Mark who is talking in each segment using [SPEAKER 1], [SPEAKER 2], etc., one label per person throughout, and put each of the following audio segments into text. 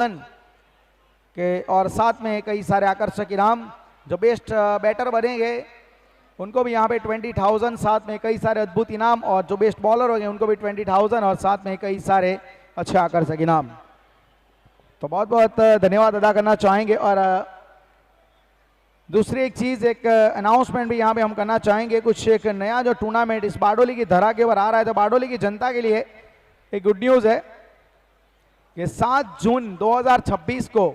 [SPEAKER 1] के और साथ में कई सारे आकर्षक इनाम। जो बेस्ट बैटर बनेंगे उनको भी यहाँ पे 20,000, साथ में कई सारे अद्भुत इनाम, और जो बेस्ट बॉलर होंगे उनको भी 20,000 और साथ में कई सारे अच्छे आकर्षक इनाम। तो बहुत बहुत धन्यवाद अदा करना चाहेंगे। और दूसरी एक चीज़, एक अनाउंसमेंट भी यहाँ पे हम करना चाहेंगे। कुछ एक नया जो टूर्नामेंट इस बारडोली की धरा के ऊपर आ रहा है, तो बारडोली की जनता के लिए एक गुड न्यूज़ है कि 7 जून 2026 को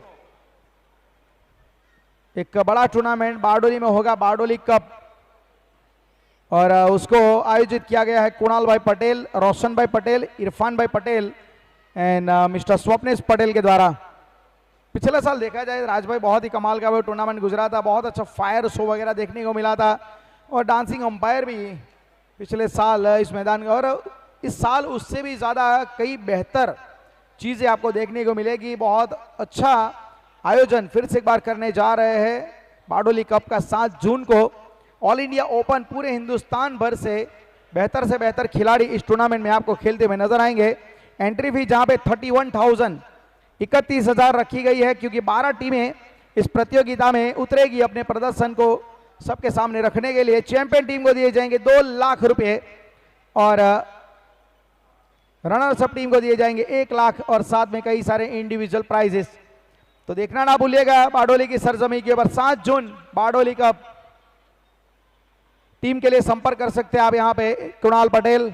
[SPEAKER 1] एक बड़ा टूर्नामेंट बारडोली में होगा, बारडोली कप, और उसको आयोजित किया गया है कुणाल भाई पटेल, रोशन भाई पटेल, इरफान भाई पटेल एंड मिस्टर स्वप्नेश पटेल के द्वारा। पिछले साल देखा जाए राज भाई बहुत ही कमाल का वो टूर्नामेंट गुजरा था, बहुत अच्छा फायर शो वगैरह देखने को मिला था, और डांसिंग अंपायर भी पिछले साल इस मैदान का, और इस साल उससे भी ज़्यादा कई बेहतर चीज़ें आपको देखने को मिलेगी। बहुत अच्छा आयोजन फिर से एक बार करने जा रहे हैं बारडोली कप का। 7 जून को ऑल इंडिया ओपन, पूरे हिंदुस्तान भर से बेहतर खिलाड़ी इस टूर्नामेंट में आपको खेलते हुए नजर आएंगे। एंट्री फी जहां पे 31,000 31,000 रखी गई है, क्योंकि 12 टीमें इस प्रतियोगिता में उतरेगी अपने प्रदर्शन को सबके सामने रखने के लिए। चैंपियन टीम को दिए जाएंगे 2 लाख रुपए, और रनर्स अप टीम को दिए जाएंगे 1 लाख, और साथ में कई सारे इंडिविजुअल प्राइजेस। तो देखना ना भूलिएगा बारडोली की सरजमी के ऊपर 7 जून बारडोली कप। टीम के लिए संपर्क कर सकते हैं आप यहाँ पे कुणाल पटेल,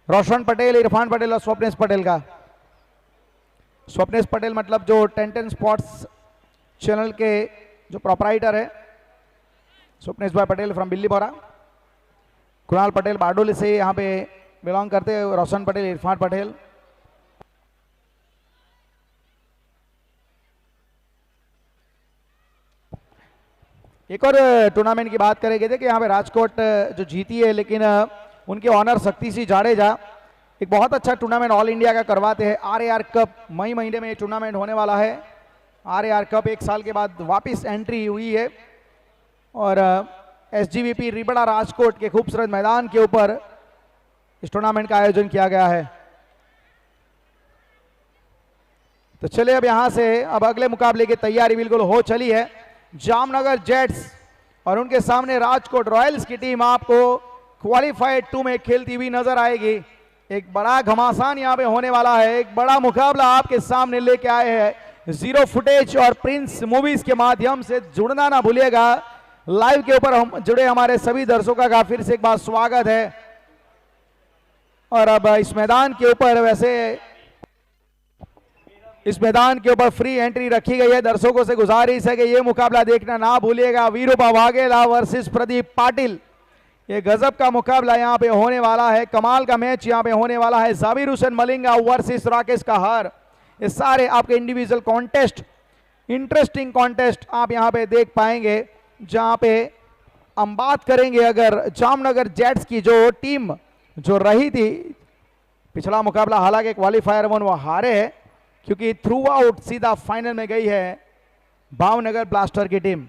[SPEAKER 1] रोशन पटेल, इरफान पटेल और स्वप्नेश पटेल का। स्वप्नेश पटेल मतलब जो 10 स्पॉट्स चैनल के जो प्रोपराइटर है, स्वप्नेश भाई पटेल फ्रॉम बिल्लीबोरा। कुणाल पटेल बारडोली से यहाँ पे बिलोंग करते हैं, रोशन पटेल, इरफान पटेल। एक और टूर्नामेंट की बात करेंगे थे कि यहाँ पे राजकोट जो जीती है, लेकिन उनके ऑनर शक्ति सिंह जाडेजा एक बहुत अच्छा टूर्नामेंट ऑल इंडिया का करवाते हैं। RAR कप मई महीने में ये टूर्नामेंट होने वाला है। RAR कप 1 साल के बाद वापस एंट्री हुई है, और SGVP रिबड़ा राजकोट के खूबसूरत मैदान के ऊपर इस टूर्नामेंट का आयोजन किया गया है। तो चलिए अब यहां से अब अगले मुकाबले की तैयारी बिल्कुल हो चली है। जामनगर जेट्स और उनके सामने राजकोट रॉयल्स की टीम आपको क्वालिफाइड 2 में खेलती हुई नजर आएगी। एक बड़ा घमासान यहां पे होने वाला है, एक बड़ा मुकाबला आपके सामने लेके आए हैं। जीरो फुटेज और प्रिंस मूवीज के माध्यम से जुड़ना ना भूलिएगा। लाइव के ऊपर हम जुड़े हमारे सभी दर्शकों का फिर से एक बार स्वागत है। और अब इस मैदान के ऊपर इस मैदान के ऊपर फ्री एंट्री रखी गई है। दर्शकों से गुजारिश है कि ये मुकाबला देखना ना भूलिएगा। वीरूपा वाघेला वर्सेस प्रदीप पाटिल, ये गजब का मुकाबला यहाँ पे होने वाला है, कमाल का मैच यहाँ पे होने वाला है। जाबिर हुसैन मलिंगा वर्सेस राकेश कहार, ये सारे आपके इंडिविजुअल कॉन्टेस्ट, इंटरेस्टिंग कॉन्टेस्ट आप यहाँ पे देख पाएंगे। जहाँ पे हम बात करेंगे अगर जामनगर जेट्स की जो टीम जो रही थी पिछला मुकाबला, हालांकि क्वालिफायर 1 वो हारे है, क्योंकि थ्रू आउट सीधा फाइनल में गई है भावनगर ब्लास्टर की टीम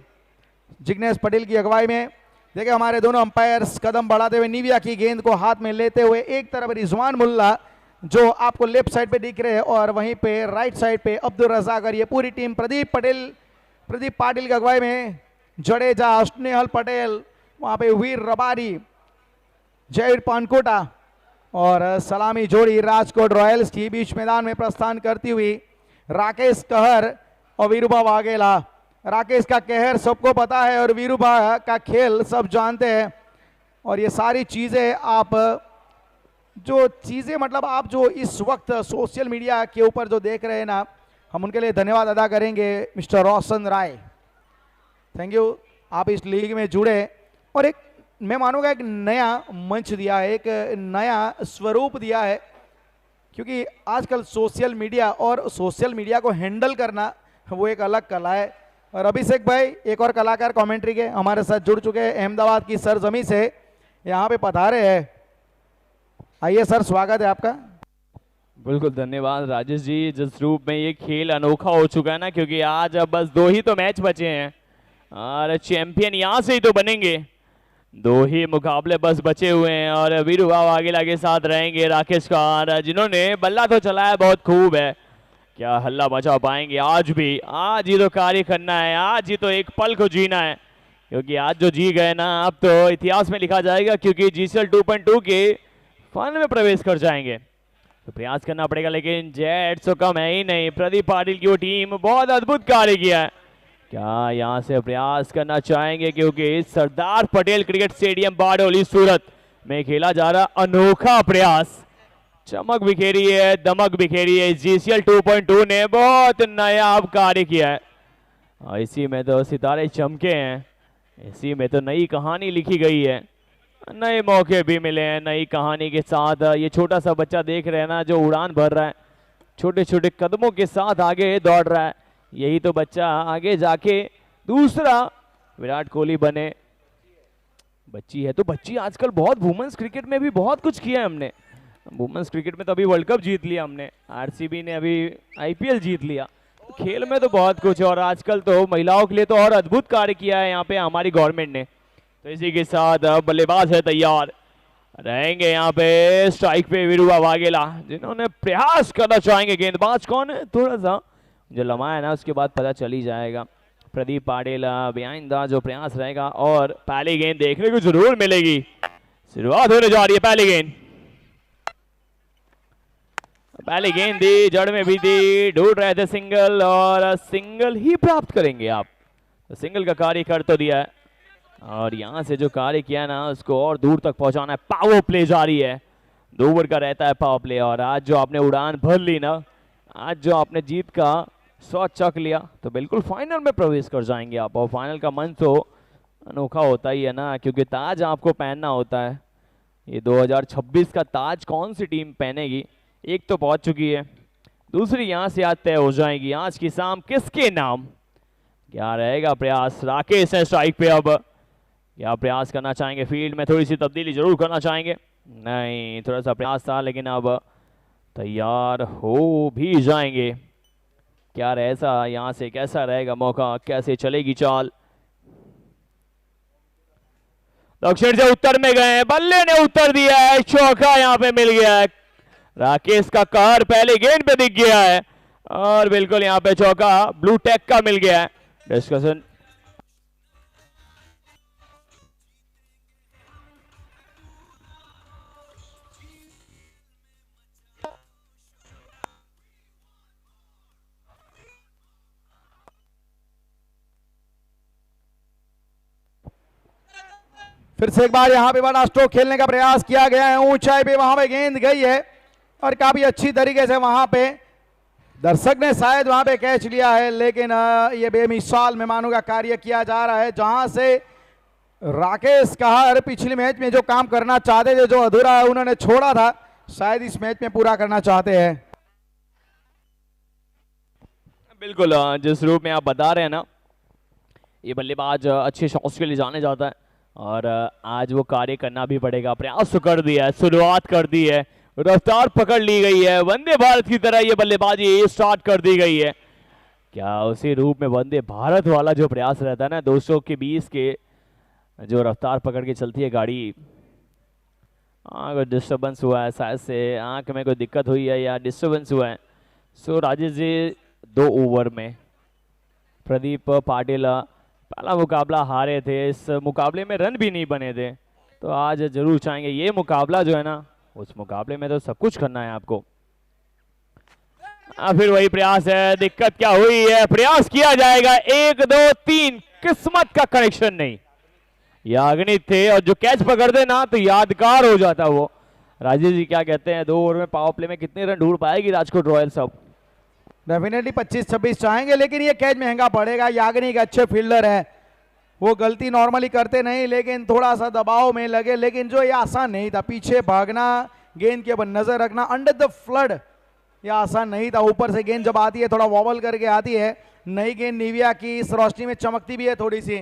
[SPEAKER 1] जिग्नेश पटेल की अगुवाई में। देखिए हमारे दोनों अंपायर्स कदम बढ़ाते हुए निविया की गेंद को हाथ में लेते हुए, एक तरफ रिजवान मुल्ला जो आपको लेफ्ट साइड पे दिख रहे हैं, और वहीं पे राइट साइड पे अब्दुल रजाक, और ये पूरी टीम प्रदीप पाटिल की अगुवाई में जडेजा, स्नेहल पटेल, वहां पे वीर रबारी, जयवीर पानकोटा और सलामी जोड़ी राजकोट रॉयल्स की बीच मैदान में प्रस्थान करती हुई राकेश कहर और वीरूपा वाघेला। राकेश का कहर सबको पता है और वीरूपा का खेल सब जानते हैं, और ये सारी चीजें आप मतलब आप जो इस वक्त सोशल मीडिया के ऊपर जो देख रहे हैं ना, हम उनके लिए धन्यवाद अदा करेंगे mister Roshan Rai. Thank you, आप इस लीग में जुड़े और एक मैं मानूंगा एक नया मंच दिया है, एक नया स्वरूप दिया है, क्योंकि आजकल सोशल मीडिया को हैंडल करना वो एक अलग कला है। और अभिषेक भाई एक और कलाकार कमेंट्री के हमारे साथ जुड़ चुके हैं, अहमदाबाद की सरजमी से यहाँ पे पधारे हैं। आइए सर, स्वागत है आपका।
[SPEAKER 2] बिल्कुल धन्यवाद राजेश जी। जिस रूप में ये खेल अनोखा हो चुका है ना, क्योंकि आज अब बस 2 ही तो मैच बचे हैं और चैंपियन यहाँ से ही तो बनेंगे। 2 ही मुकाबले बस बचे हुए हैं और वीरूपा वाघेला के साथ रहेंगे राकेश कहार, जिन्होंने बल्ला तो चलाया बहुत खूब है। क्या हल्ला मचा पाएंगे आज भी? आज ही तो कार्य करना है, आज ही तो एक पल को जीना है, क्योंकि आज जो जी गए ना अब तो इतिहास में लिखा जाएगा, क्योंकि GCL 2.2 के फाइनल में प्रवेश कर जाएंगे। तो प्रयास करना पड़ेगा, लेकिन जेट्स तो कम है ही नहीं। प्रदीप पाटिल की वो टीम बहुत अद्भुत कार्य किया है। क्या यहाँ से प्रयास करना चाहेंगे, क्योंकि सरदार पटेल क्रिकेट स्टेडियम बारडोली सूरत में खेला जा रहा अनोखा प्रयास। चमक बिखेरी है, दमक बिखेरी है। GCL 2.2 ने बहुत नायाब कार्य किया है और इसी में तो सितारे चमके हैं, इसी में तो नई कहानी लिखी गई है, नए मौके भी मिले हैं नई कहानी के साथ। ये छोटा सा बच्चा देख रहे हैं ना, जो उड़ान भर रहा है, छोटे छोटे कदमों के साथ आगे दौड़ रहा है, यही तो बच्चा आगे जाके दूसरा विराट कोहली बने। बच्ची है तो बच्ची आजकल बहुत वुमेन्स क्रिकेट में भी बहुत कुछ किया है हमने। वुमेन्स क्रिकेट में तो अभी वर्ल्ड कप जीत लिया हमने, RCB ने अभी IPL जीत लिया। खेल में तो बहुत कुछ, और आजकल तो महिलाओं के लिए तो और अद्भुत कार्य किया है यहाँ पे हमारी गवर्नमेंट ने। तो इसी के साथ बल्लेबाज है तैयार रहेंगे यहाँ पे स्ट्राइक पे विरुवा वाघेला, जिन्होंने प्रयास करना चाहेंगे। गेंदबाज कौन है थोड़ा सा जो लम्हा है ना, उसके बाद पता चल ही जाएगा। प्रदीप पाटिल बिहाइंड द जो प्रयास रहेगा, और पहली गेंद देखने को जरूर मिलेगी। शुरुआत होने जा रही है पहली गेंद। पहली गेंद दी, जड़ में भी दी, ढूंढ रहे थे सिंगल, और सिंगल ही प्राप्त करेंगे आप। तो सिंगल का कार्य कर तो दिया है, और यहां से जो कार्य किया ना उसको और दूर तक पहुंचाना है। पावर प्ले जारी है, 2 ओवर का रहता है पावर प्ले। और आज जो आपने उड़ान भर ली ना, आज जो आपने जीत का शॉट चक लिया, तो बिल्कुल फाइनल में प्रवेश कर जाएंगे आप। और फाइनल का मन तो अनोखा होता ही है ना, क्योंकि ताज आपको पहनना होता है। ये 2026 का ताज कौन सी टीम पहनेगी? एक तो पहुंच चुकी है, दूसरी यहां से आज तय हो जाएगी। आज की शाम किसके नाम? क्या रहेगा प्रयास? राकेश है स्ट्राइक पे। अब क्या प्रयास करना चाहेंगे? फील्ड में थोड़ी सी तब्दीली जरूर करना चाहेंगे। नहीं, थोड़ा सा प्रयास था, लेकिन अब तैयार हो भी जाएंगे। क्या रहेगा यहां से? कैसा रहेगा मौका? कैसे चलेगी चाल? दक्षिण से उत्तर में गए, बल्ले ने उत्तर दिया है, चौका यहां पे मिल गया है। राकेश का कहर पहले गेंद पे दिख गया है, और बिल्कुल यहां पे चौका ब्लू टेक का मिल गया है। डिस्कशन
[SPEAKER 1] फिर से एक बार यहाँ पे बड़ा स्ट्रोक खेलने का प्रयास किया गया है। ऊंचाई पे वहां पे गेंद गई है, और काफी अच्छी तरीके से वहां पे दर्शक ने शायद वहां पे कैच लिया है, लेकिन ये बेमिसाल मेहमानों का कार्य किया जा रहा है, जहां से राकेश कहर पिछले मैच में जो काम करना चाहते थे, जो अधूरा है उन्होंने छोड़ा था, शायद इस मैच में पूरा करना चाहते हैं।
[SPEAKER 2] बिल्कुल जिस रूप में आप बता रहे हैं ना, ये बल्लेबाज अच्छे शॉट्स के लिए जाने जाता है, और आज वो कार्य करना भी पड़ेगा। प्रयास तो कर दिया है, शुरुआत कर दी है, रफ्तार पकड़ ली गई है। वंदे भारत की तरह ये बल्लेबाजी स्टार्ट कर दी गई है। क्या उसी रूप में वंदे भारत वाला जो प्रयास रहता है ना, 200 के 20 के जो रफ्तार पकड़ के चलती है गाड़ी। कोई डिस्टर्बेंस हुआ है शायद से, आंख में कोई दिक्कत हुई है या डिस्टर्बेंस हुआ है। सो राजेश जी 2 ओवर में प्रदीप पाटिल पहला मुकाबला हारे थे, इस मुकाबले में रन भी नहीं बने थे, तो आज जरूर चाहेंगे ये मुकाबला जो है ना, उस मुकाबले में तो सब कुछ करना है आपको। फिर वही प्रयास है, दिक्कत क्या हुई है? प्रयास किया जाएगा, 1 2 3, किस्मत का कनेक्शन नहीं, याग्निक थे, और जो कैच पकड़ते ना तो यादगार हो जाता वो। राजेश जी क्या कहते हैं, 2 ओवर में पावर प्ले में कितने रन ढूंढ पाएगी राजकोट रॉयल्स? अब
[SPEAKER 1] डेफिनेटली 25-26 चाहेंगे, लेकिन ये कैच महंगा पड़ेगा। याग्निक अच्छे फील्डर है, वो गलती नॉर्मली करते नहीं, लेकिन थोड़ा सा दबाव में लगे, लेकिन जो ये आसान नहीं था, पीछे भागना, गेंद के ऊपर नजर रखना अंडर द फ्लड, ये आसान नहीं था। ऊपर से गेंद जब आती है थोड़ा वॉबल करके आती है। नई गेंद निविया की इस रोशनी में चमकती भी है थोड़ी सी,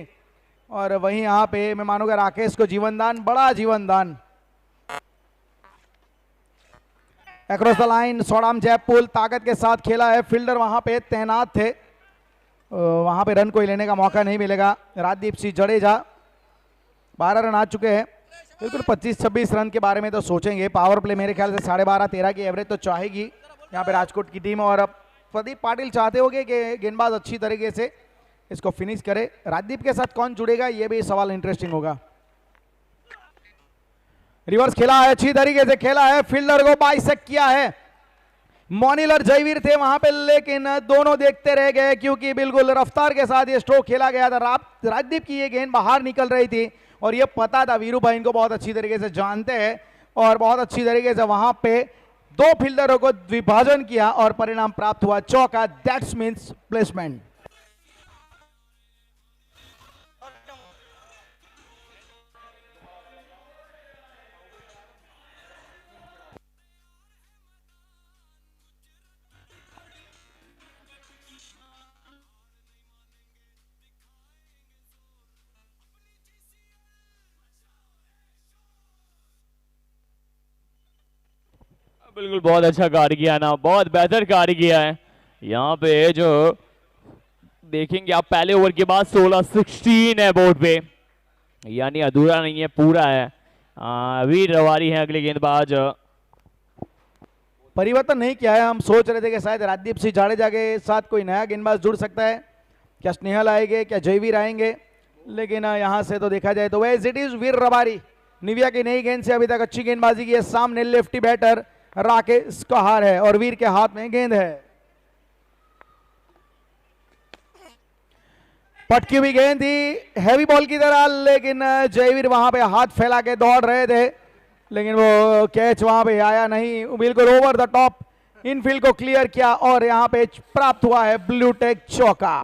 [SPEAKER 1] और वहीं यहाँ पे मैं मानूंगा राकेश को जीवनदान, बड़ा जीवनदान। अक्रॉस द लाइन सोडाम जयपुल ताकत के साथ खेला है, फील्डर वहां पे तैनात थे, वहां पे रन कोई लेने का मौका नहीं मिलेगा। राजदीप सिंह जडेजा 12 रन आ चुके हैं, बिल्कुल 25-26 रन के बारे में तो सोचेंगे। पावर प्ले मेरे ख्याल से 12.5-13 की एवरेज तो चाहेगी यहाँ पे राजकोट की टीम, और अब प्रदीप पाटिल चाहते होंगे कि गेंदबाज अच्छी तरीके से इसको फिनिश करे। राजदीप के साथ कौन जुड़ेगा ये भी सवाल इंटरेस्टिंग होगा। रिवर्स खेला है, अच्छी तरीके से खेला है, फील्डर को बाइसेक्ट किया है। मोनिल और जयवीर थे वहां पे, लेकिन दोनों देखते रह गए क्योंकि बिल्कुल रफ्तार के साथ ये स्ट्रोक खेला गया था। राजदीप की ये गेंद बाहर निकल रही थी और ये पता था, वीरू भाई इनको बहुत अच्छी तरीके से जानते हैं और बहुत अच्छी तरीके से वहां पे दो फील्डरों को विभाजन किया और परिणाम प्राप्त हुआ चौका। That's means placement.
[SPEAKER 2] बिल्कुल बहुत अच्छा कार्य किया ना, बहुत बेहतर कार्य किया है। यहाँ पे जो देखेंगे आप पहले ओवर के बाद 16 है बोर्ड पे, यानी अधूरा नहीं है, पूरा है। वीर रवारी है अगले गेंदबाज।
[SPEAKER 1] परिवर्तन नहीं किया है, हम सोच रहे थे कि शायद राजदीप सिंह जाडेजा के साथ कोई नया गेंदबाज जुड़ सकता है, क्या स्नेहल आएंगे, क्या जयवीर आएंगे, लेकिन यहां से तो देखा जाए तो वेज इट इज वीर रबारी। निविया की नई गेंद से अभी तक अच्छी गेंदबाजी की है। सामने लेफ्टी बैटर राकेश कहार है और वीर के हाथ में गेंद है। पटकी हुई गेंद थी हैवी बॉल की तरह, लेकिन जयवीर वहां पे हाथ फैला के दौड़ रहे थे, लेकिन वो कैच वहां पे आया नहीं। बिल्कुल ओवर द टॉप इनफील्ड को क्लियर किया और यहां पे प्राप्त हुआ है ब्लू टेक चौका।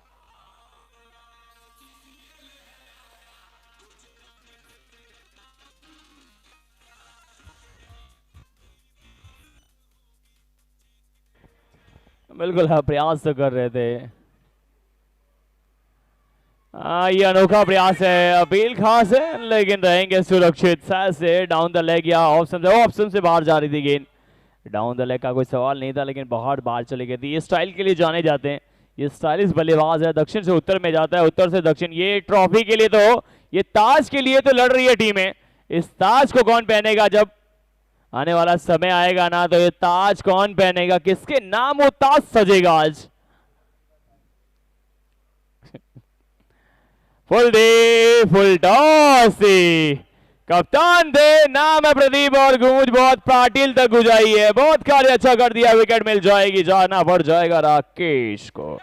[SPEAKER 2] बिल्कुल हाँ, प्रयास तो कर रहे थे। ये अनोखा प्रयास है, अपील खास है, लेकिन रहेंगे सुरक्षित से। डाउन द लेग या ऑप्शन से बाहर जा रही थी गेंद। डाउन द लेग का कोई सवाल नहीं था, लेकिन बाहर चली गई थी। ये स्टाइल के लिए जाने जाते हैं, ये स्टाइलिश बल्लेबाज है, दक्षिण से उत्तर में जाता है, उत्तर से दक्षिण। ये ट्रॉफी के लिए तो, ये ताज के लिए तो लड़ रही है टीमें। इस ताज को कौन पहनेगा जब आने वाला समय आएगा ना, तो ये ताज कौन पहनेगा, किसके नाम वो ताज सजेगा आज। फुल दे फुल टॉस, कप्तान थे, नाम है प्रदीप और गूंज बहुत पाटिल तक गुजाई है। बहुत कार्य अच्छा कर दिया, विकेट मिल जाएगी, जाना पड़ जाएगा राकेश को।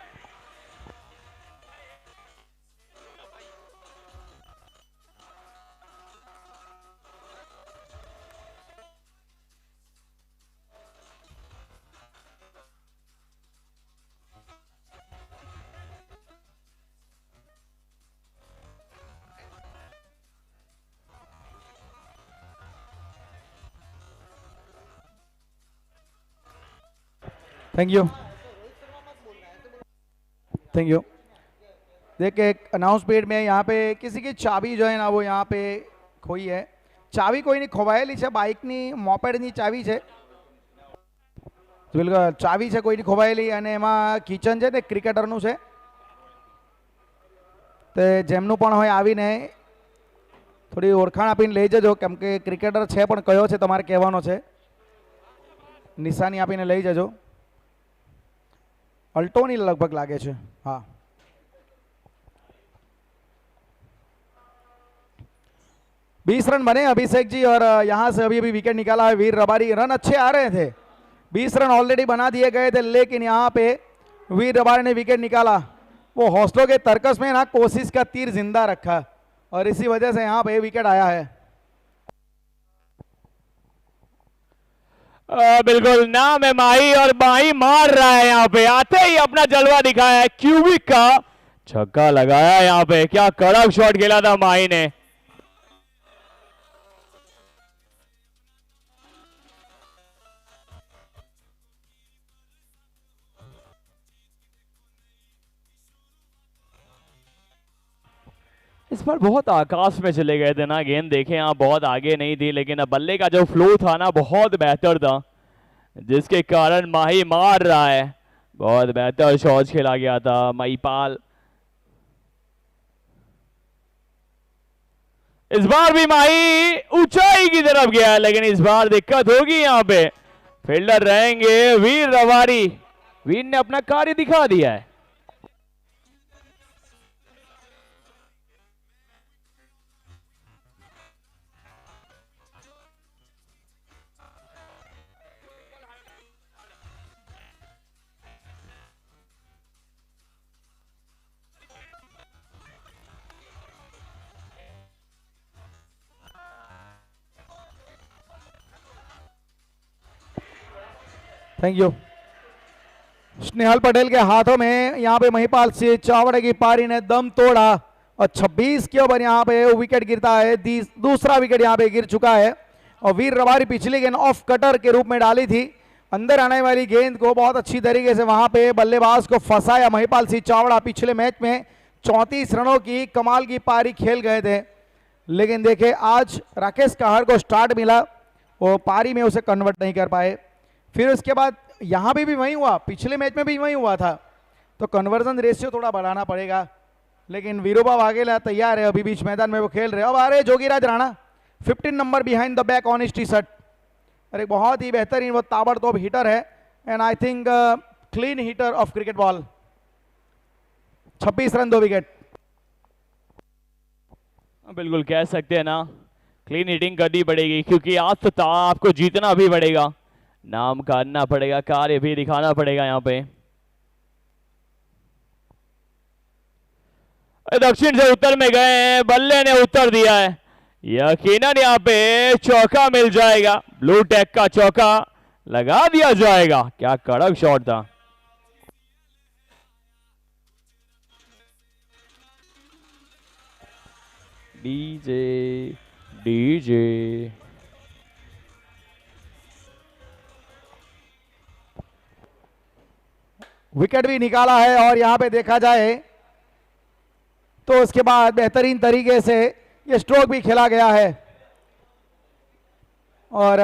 [SPEAKER 1] Thank you thank you. देखिए एक अनाउंसमेंट में यहाँ पे किसी की चाबी जो है ना वो यहाँ पे खोई है। चाबी कोई नहीं खोवाયેલી છે, બાઇકની મોપેડની ચાવી છે, બિલકુલ ચાવી છે કોઈની ખોવાયેલી, અને એમાં કિચન છે તે ક્રિકેટરનું છે, તે જેમનું પણ હોય આવીને થોડી ઓળખાણ આપીને લઈ જજો, કેમ કે ક્રિકેટર છે પણ કયો છે તમારે કહેવાનો છે, નિશાની આપીને લઈ જજો। અલ્ટોની લગભગ લાગે છે, हाँ। 20 रन बने अभिषेक जी, और यहाँ से अभी विकेट निकाला है वीर रबारी। रन अच्छे आ रहे थे, 20 रन ऑलरेडी बना दिए गए थे, लेकिन यहाँ पे वीर रबारी ने विकेट निकाला। वो हौसलों के तर्कस में ना कोशिश का तीर जिंदा रखा और इसी वजह से यहाँ पे विकेट आया है।
[SPEAKER 2] बिल्कुल नाम है माही, और माही मार रहा है यहाँ पे, आते ही अपना जलवा दिखाया है। क्यूबिक का छक्का लगाया यहाँ पे, क्या कड़क शॉट खेला था माही ने। इस बार बहुत आकाश में चले गए थे ना गेंद, देखें आप, बहुत आगे नहीं थी, लेकिन बल्ले का जो फ्लो था ना बहुत बेहतर था, जिसके कारण माही मार रहा है। बहुत बेहतर शॉट खेला गया था महिपाल। इस बार भी माही ऊंचाई की तरफ गया, लेकिन इस बार दिक्कत होगी यहाँ पे। फील्डर रहेंगे वीर रवारी, वीर ने अपना कार्य दिखा दिया है।
[SPEAKER 1] Thank you. स्नेहल पटेल के हाथों में यहाँ पे महिपाल सिंह चावड़े की पारी ने दम तोड़ा और 26 के ओवर यहाँ पे विकेट गिरता है। दूसरा विकेट यहाँ पे गिर चुका है और वीर रबारी पिछली गेंद ऑफ कटर के रूप में डाली थी। अंदर आने वाली गेंद को बहुत अच्छी तरीके से वहां पे बल्लेबाज को फंसाया महिपाल सिंह चावड़ा। पिछले मैच में 34 रनों की कमाल की पारी खेल गए थे, लेकिन देखे आज राकेश कहर को स्टार्ट मिला, वो पारी में उसे कन्वर्ट नहीं कर पाए। फिर उसके बाद यहाँ भी वही हुआ, पिछले मैच में भी वही हुआ था, तो कन्वर्जन रेशियो थोड़ा बढ़ाना पड़ेगा। लेकिन वीरूबा वाघेला तैयार है, अभी बीच मैदान में वो खेल रहे। अब आ रहे Jogiraj Rana, 15 number behind the back on his T shirt, और एक बहुत ही बेहतरीन वो ताबड़तोड़ हिटर है and I think clean hitter of cricket ball. 26 run 2 wicket.
[SPEAKER 2] बिल्कुल कह सकते हैं ना, क्लीन हिटिंग करनी पड़ेगी क्योंकि आज तो आपको जीतना भी पड़ेगा, नाम करना पड़ेगा, कार्य भी दिखाना पड़ेगा। यहाँ पे दक्षिण से उत्तर में गए हैं, बल्ले ने उत्तर दिया है, यकीनन यहाँ पे चौका मिल जाएगा। ब्लू टेक का चौका लगा दिया जाएगा। क्या कड़क शॉट था। डीजे डीजे
[SPEAKER 1] विकेट भी निकाला है और यहां पे देखा जाए तो उसके बाद बेहतरीन तरीके से ये स्ट्रोक भी खेला गया है। और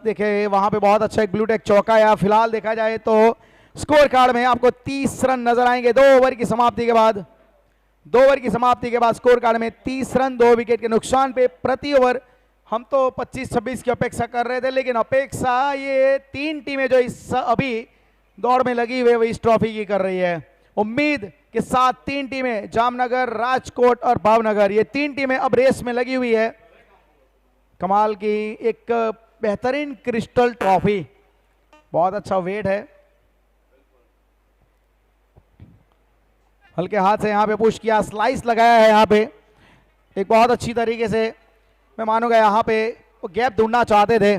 [SPEAKER 1] देखिए वहां पे बहुत अच्छा एक ब्लू टेक चौका है। फिलहाल देखा जाए तो स्कोर कार्ड में आपको 30 रन नजर आएंगे 2 ओवर की समाप्ति के बाद। 2 ओवर की समाप्ति के बाद स्कोर कार्ड में 30 रन 2 विकेट के नुकसान पे प्रति ओवर। हम तो 25-26 की अपेक्षा कर रहे थे, लेकिन अपेक्षा ये 3 टीमें जो इस अभी दौड़ में लगी हुई वो इस ट्रॉफी की कर रही है। उम्मीद के साथ 3 टीमें जामनगर, राजकोट और भावनगर, ये 3 टीमें अब रेस में लगी हुई है। कमाल की एक बेहतरीन क्रिस्टल ट्रॉफी, बहुत अच्छा वेट है। हल्के हाथ से यहाँ पे पुश किया, स्लाइस लगाया है यहाँ पे एक बहुत अच्छी तरीके से। मैं मानूंगा यहाँ पे वो गैप ढूंढना चाहते थे।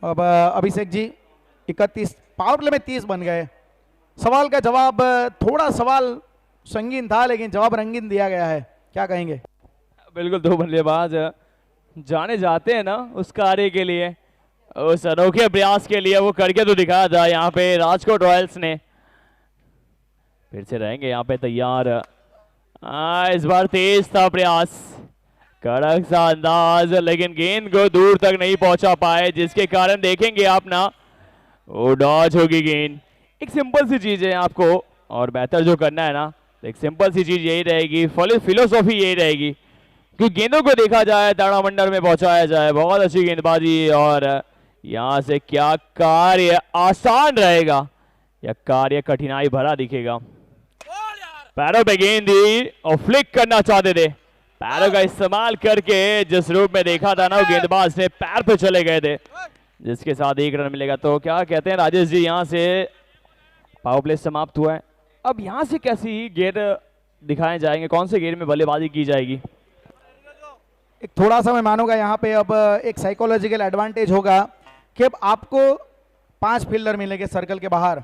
[SPEAKER 1] अब अभिषेक जी 31, पावर प्ले में 30 बन गए। सवाल का जवाब, थोड़ा सवाल संगीन था लेकिन जवाब रंगीन दिया गया है, क्या कहेंगे?
[SPEAKER 2] बिल्कुल, 2 बल्लेबाज जाने जाते हैं ना उस कार्य के लिए, उस अनोखे प्रयास के लिए, वो करके तो दिखाया था यहाँ पे राजकोट रॉयल्स ने। फिर से रहेंगे यहाँ पे तैयार। इस बार तेज था प्रयास, कड़क सा अंदाज, लेकिन गेंद को दूर तक नहीं पहुंचा पाए, जिसके कारण देखेंगे आप ना वो डॉज होगी गेंद। एक सिंपल सी चीज है आपको और बेहतर जो करना है ना, एक सिंपल सी चीज यही रहेगी, फिलोसॉफी यही रहेगी कि गेंदों को देखा जाए, ताड़ामंडल में पहुंचाया जाए। बहुत अच्छी गेंदबाजी और यहां से क्या कार्य आसान रहेगा या कार्य कठिनाई भरा दिखेगा। पैरों पे गेंद दी और फ्लिक करना चाहते थे, पैरों का इस्तेमाल करके जिस रूप में देखा था ना, वो गेंदबाज ने पैर पे चले गए थे, जिसके साथ 1 रन मिलेगा। तो क्या कहते हैं राजेश जी, यहाँ से पावर प्ले समाप्त हुआ है। अब यहाँ से कैसी गेंद दिखाए जाएंगे, कौन से गेंद में बल्लेबाजी की जाएगी?
[SPEAKER 1] एक थोड़ा सा मैं मानूंगा यहाँ पे अब एक साइकोलॉजिकल एडवांटेज होगा कि अब आपको 5 फील्डर मिलेंगे सर्कल के बाहर।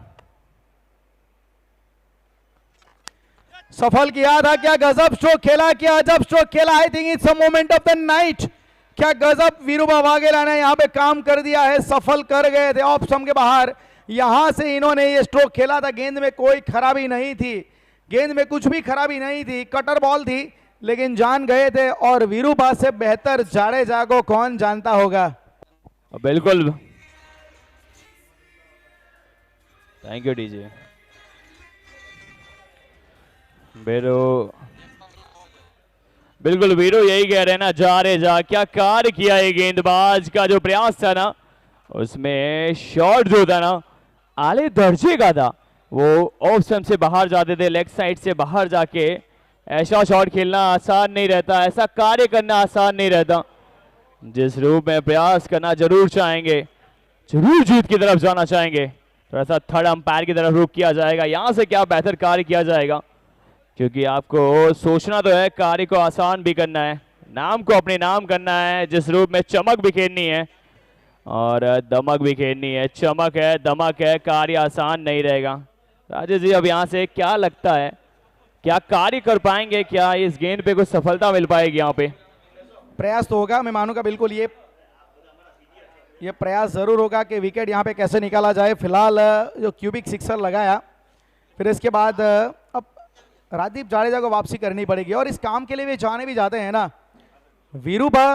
[SPEAKER 1] सफल किया था, क्या गजब स्ट्रोक खेला, क्या अजब स्ट्रोक खेला। I think it's a moment of the night. क्या गजब वीरूबा वाघेला ने यहाँ पे काम कर दिया है, सफल कर गए थे ऑफ स्टंप के बाहर। यहां से इन्होंने ये स्ट्रोक खेला था, गेंद में कोई खराबी नहीं थी, गेंद में कुछ भी खराबी नहीं थी, कटर बॉल थी, लेकिन जान गए थे। और वीरूबा से बेहतर जाडेजा को कौन जानता होगा।
[SPEAKER 2] बिल्कुल, थैंक यू डीजे। बिल्कुल वीरू यही कह रहे हैं ना, जाडेजा क्या कार्य किया है। गेंदबाज का जो प्रयास था ना, उसमें शॉट जो था ना आले दर्जे का था। वो ऑफ स्टंप से बाहर जाते थे, लेग साइड से बाहर जाके ऐसा शॉट खेलना आसान नहीं रहता, ऐसा कार्य करना आसान नहीं रहता। जिस रूप में प्रयास करना जरूर चाहेंगे, जरूर जीत की तरफ जाना चाहेंगे, थोड़ा सा थर्ड अंपायर की तरफ रुख किया जाएगा, यहाँ से क्या बेहतर कार्य किया जाएगा, क्योंकि आपको सोचना तो है, कार्य को आसान भी करना है, नाम को अपने नाम करना है, जिस रूप में चमक बिखेरनी है और दमक बिखेरनी है। चमक है, दमक है, कार्य आसान नहीं रहेगा। राजेश जी अब यहाँ से क्या लगता है, क्या कार्य कर पाएंगे, क्या इस गेंद पे कुछ सफलता मिल पाएगी? यहाँ पे
[SPEAKER 1] प्रयास तो होगा, मैं मानूंगा बिल्कुल ये प्रयास जरूर होगा कि विकेट यहाँ पे कैसे निकाला जाए। फिलहाल जो क्यूबिक सिक्सर लगाया, फिर इसके बाद अब राजदीप जाडेजा को वापसी करनी पड़ेगी और इस काम के लिए वे जाने भी जाते हैं ना वीरूबा।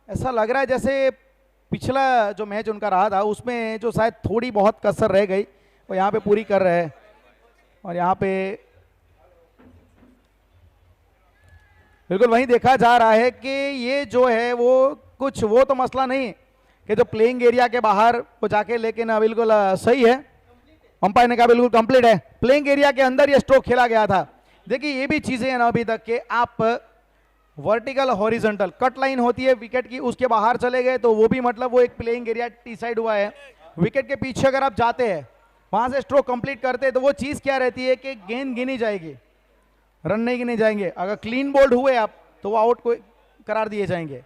[SPEAKER 1] ऐसा लग रहा है जैसे पिछला जो मैच उनका रहा था उसमें जो शायद थोड़ी बहुत कसर रह गई वो यहाँ पे पूरी कर रहे हैं। और यहाँ पे बिल्कुल वहीं देखा जा रहा है कि ये जो है वो कुछ वो तो मसला नहीं कि जो प्लेइंग एरिया के बाहर वो जाके, लेकिन बिल्कुल सही है, अंपायर ने कहा बिल्कुल कंप्लीट है। प्लेइंग एरिया के अंदर ये स्ट्रोक खेला गया था। देखिए ये भी चीजें हैं ना अभी तक के, आप वर्टिकल हॉरिजॉन्टल कट लाइन होती है विकेट की, उसके बाहर चले गए तो वो भी मतलब वो एक प्लेइंग एरिया टी साइड हुआ है। विकेट के पीछे अगर आप जाते हैं वहां से स्ट्रोक कंप्लीट करते हैं तो वो चीज क्या रहती है कि गेंद गिनी जाएगी, रन नहीं गिने जाएंगे। अगर क्लीन बोल्ड हुए आप तो वो आउट को करार दिए जाएंगे।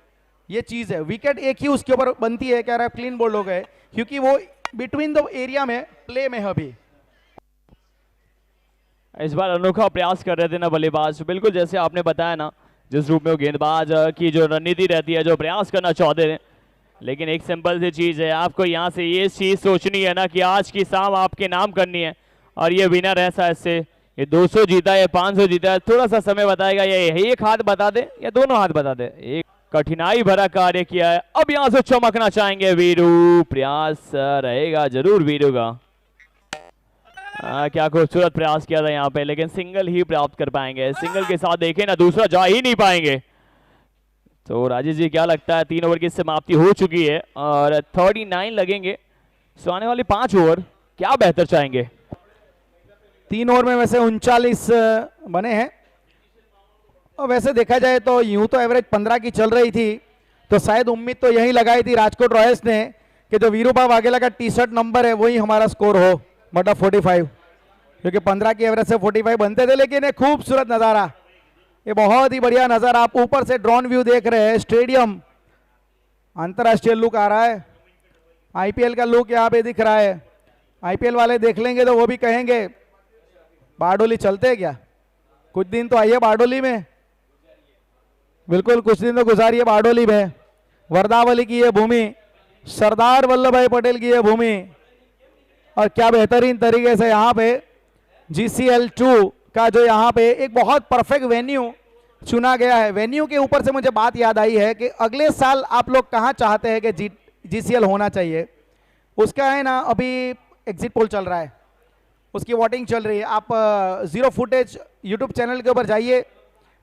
[SPEAKER 1] ये चीज है, विकेट एक ही उसके ऊपर बनती है कि अगर आप क्लीन बोल्ड हो गए, क्योंकि वो बिटवीन द एरिया में प्ले में है। अभी
[SPEAKER 2] इस बार अनोखा प्रयास कर रहे थे ना बल्लेबाज, बिल्कुल जैसे आपने बताया ना, जिस रूप में वो गेंदबाज की जो रणनीति रहती है, जो प्रयास करना चाहते थे, लेकिन एक सिंपल सी चीज है, आपको यहाँ से ये चीज सोचनी है ना कि आज की शाम आपके नाम करनी है और ये विनर है शायद से, ये 200 जीता है, 500 जीता है, थोड़ा सा समय बताएगा, ये एक हाथ बता दे या दोनों हाथ बता दे। एक कठिनाई भरा कार्य किया है, अब यहाँ से चमकना चाहेंगे वीरू, प्रयास रहेगा जरूर वीरू का। क्या खूबसूरत प्रयास किया था यहाँ पे, लेकिन सिंगल ही प्राप्त कर पाएंगे। सिंगल के साथ देखें ना, दूसरा जा ही नहीं पाएंगे। तो राजेश जी क्या लगता है, 3 ओवर की समाप्ति हो चुकी है और 39 लगेंगे, सो आने वाले 5 ओवर क्या बेहतर चाहेंगे?
[SPEAKER 1] 3 ओवर में वैसे 39 बने हैं और वैसे देखा जाए तो यूं तो एवरेज 15 की चल रही थी, तो शायद उम्मीद तो यही लगाई थी राजकोट रॉयल्स ने कि जो वीरूबा वाघेला का टी-शर्ट नंबर है वही हमारा स्कोर हो, बटा 45, क्योंकि 15 की एवरेज से 45 बनते थे। लेकिन एक खूबसूरत नज़ारा, ये बहुत ही बढ़िया नज़ारा, आप ऊपर से ड्रोन व्यू देख रहे हैं, स्टेडियम अंतर्राष्ट्रीय लुक आ रहा है, आईपीएल का लुक यहाँ पे दिख रहा है। आईपीएल वाले देख लेंगे तो वो भी कहेंगे बारडोली चलते हैं क्या, कुछ दिन तो आइए बारडोली में, बिल्कुल कुछ दिन तो गुजारिए बारडोली में। वर्दावली की ये भूमि, सरदार वल्लभ भाई पटेल की ये भूमि, और क्या बेहतरीन तरीके से यहाँ पे GCL2 का जो यहाँ पे एक बहुत परफेक्ट वेन्यू चुना गया है। वेन्यू के ऊपर से मुझे बात याद आई है कि अगले साल आप लोग कहाँ चाहते हैं कि GCL होना चाहिए, उसका है ना अभी एग्जिट पोल चल रहा है, उसकी वोटिंग चल रही है। आप जीरो फुटेज यूट्यूब चैनल के ऊपर जाइए,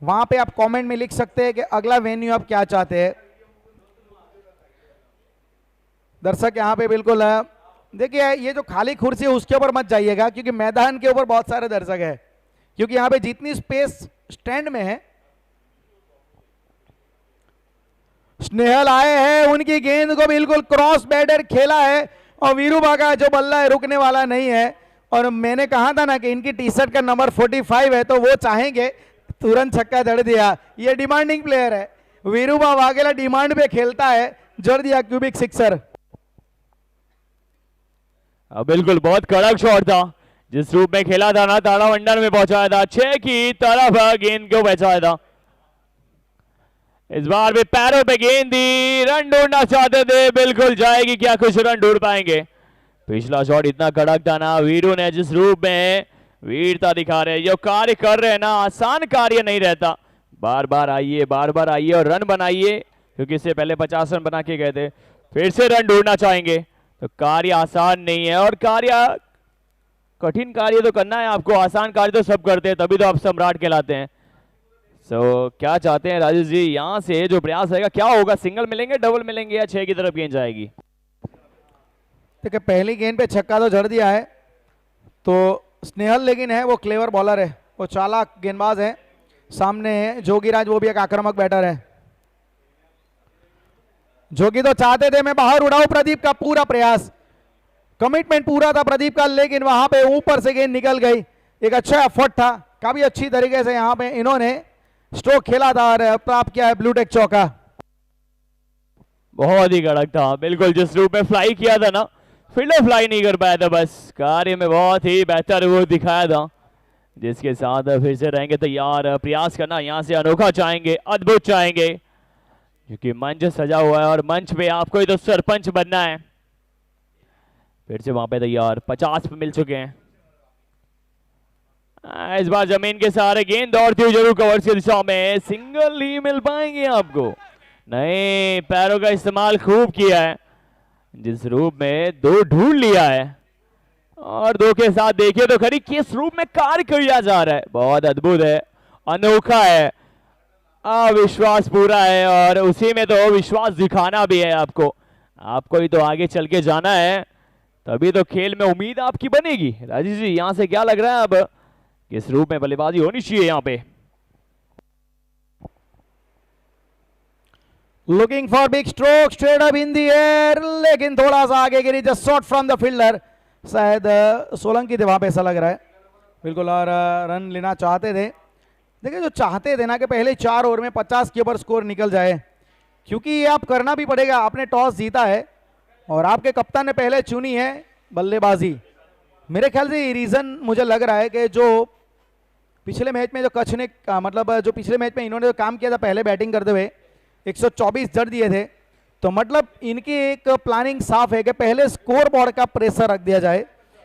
[SPEAKER 1] वहां पे आप कमेंट में लिख सकते हैं कि अगला वेन्यू आप क्या चाहते हैं। दर्शक यहाँ पे बिल्कुल देखिए, ये जो खाली कुर्सी है उसके ऊपर मत जाइएगा, क्योंकि मैदान के ऊपर बहुत सारे दर्शक है, क्योंकि यहाँ पे जितनी स्पेस स्टैंड में है। स्नेहल आए हैं, उनकी गेंद को बिल्कुल क्रॉस बैटर खेला है और वीरूबा का जो बल्ला है रुकने वाला नहीं है। और मैंने कहा था ना कि इनकी टी-शर्ट का नंबर 45 है, तो वो चाहेंगे, तुरंत छक्का जड़ दिया। ये डिमांडिंग प्लेयर है, वीरूबा वाघेला डिमांड पे खेलता है, जड़ दिया क्यूबिक सिक्सर।
[SPEAKER 2] बिल्कुल बहुत कड़क शॉट था, जिस रूप में खेला था ना, तारामंडल में पहुंचाया था, 6 की तरफ गेंद को बचाया था। इस बार भी पैरों पे गेंद दी, रन ढूंढना चाहते थे, बिल्कुल जाएगी क्या, कुछ रन ढूंढ पाएंगे। पिछला शॉट इतना कड़क था ना, वीरू ने जिस रूप में वीरता दिखा रहे, जो कार्य कर रहे हैं ना, आसान कार्य नहीं रहता। बार बार आइए और रन बनाइए, क्योंकि इससे पहले 50 रन बना के गए थे, फिर से रन ढूंढना चाहेंगे, तो कार्य आसान नहीं है। और कार्य कठिन कार्य तो करना है आपको, आसान कार्य तो सब करते हैं, तभी तो आप सम्राट कहलाते हैं। क्या चाहते हैं राजेश जी, यहाँ से जो प्रयास रहेगा क्या होगा, सिंगल मिलेंगे, डबल मिलेंगे या 6 की तरफ गेंद जाएगी?
[SPEAKER 1] देखिए पहली गेंद पे छक्का तो जड़ दिया है, तो स्नेहल लेकिन है वो क्लेवर बॉलर है, वो चालाक गेंदबाज है। सामने है जोगीराज, वो भी एक आक्रामक बैटर है। जोगी तो चाहते थे मैं बाहर उड़ाऊं, प्रदीप का पूरा प्रयास, कमिटमेंट पूरा था प्रदीप का, लेकिन वहां पे ऊपर से गेंद निकल गई। एक अच्छा एफर्ट था, काफी अच्छी तरीके से यहां पे इन्होंने स्ट्रोक खेला था और प्राप्त किया है ब्लू टेक चौका।
[SPEAKER 2] बहुत ही कड़क था, बिल्कुल जिस रूप में फ्लाई किया था ना, फील्डर फ्लाई नहीं कर पाया था, बस कार्य में बहुत ही बेहतर वो दिखाया था, जिसके साथ फिर से रहेंगे तैयार। प्रयास करना यहाँ से अनोखा चाहेंगे, अद्भुत चाहेंगे, क्योंकि मंच सजा हुआ है और मंच पे आपको ही तो सरपंच बनना है। फिर से वहां पे तैयार, 50 पे मिल चुके हैं। इस बार जमीन के सहारे गेंद दौड़ती हुई जरूर कवर की दिशा में, सिंगल ही मिल पाएंगे आपको, नहीं पैरों का इस्तेमाल खूब किया है, जिस रूप में दो ढूंढ लिया है और दो के साथ देखिए तो खरी किस रूप में कार्य किया जा रहा है, बहुत अद्भुत है, अनोखा है, अविश्वास पूरा है और उसी में तो विश्वास दिखाना भी है आपको, आपको ही तो आगे चल के जाना है, तभी तो खेल में उम्मीद आपकी बनेगी। राजेश जी यहां से क्या लग रहा है अब किस रूप में बल्लेबाजी होनी चाहिए यहां पे?
[SPEAKER 1] Looking for big stroke, straight up in the air, लेकिन थोड़ा सा आगे गिरी, just shot from the fielder, शायद सोलंकी थे वहां पे, ऐसा लग रहा है बिल्कुल, और रन लेना चाहते थे। देखिए जो चाहते थे ना कि पहले 4 ओवर में 50 के ऊपर स्कोर निकल जाए, क्योंकि ये आप करना भी पड़ेगा, आपने टॉस जीता है और आपके कप्तान ने पहले चुनी है बल्लेबाजी। मेरे ख्याल से ये रीजन मुझे लग रहा है कि जो पिछले मैच में जो कच्छ ने मतलब जो पिछले मैच में इन्होंने जो काम किया था पहले बैटिंग करते हुए 124 जड़ दिए थे, तो मतलब इनकी एक प्लानिंग साफ है कि पहले स्कोर बोर्ड का प्रेशर रख दिया जाए,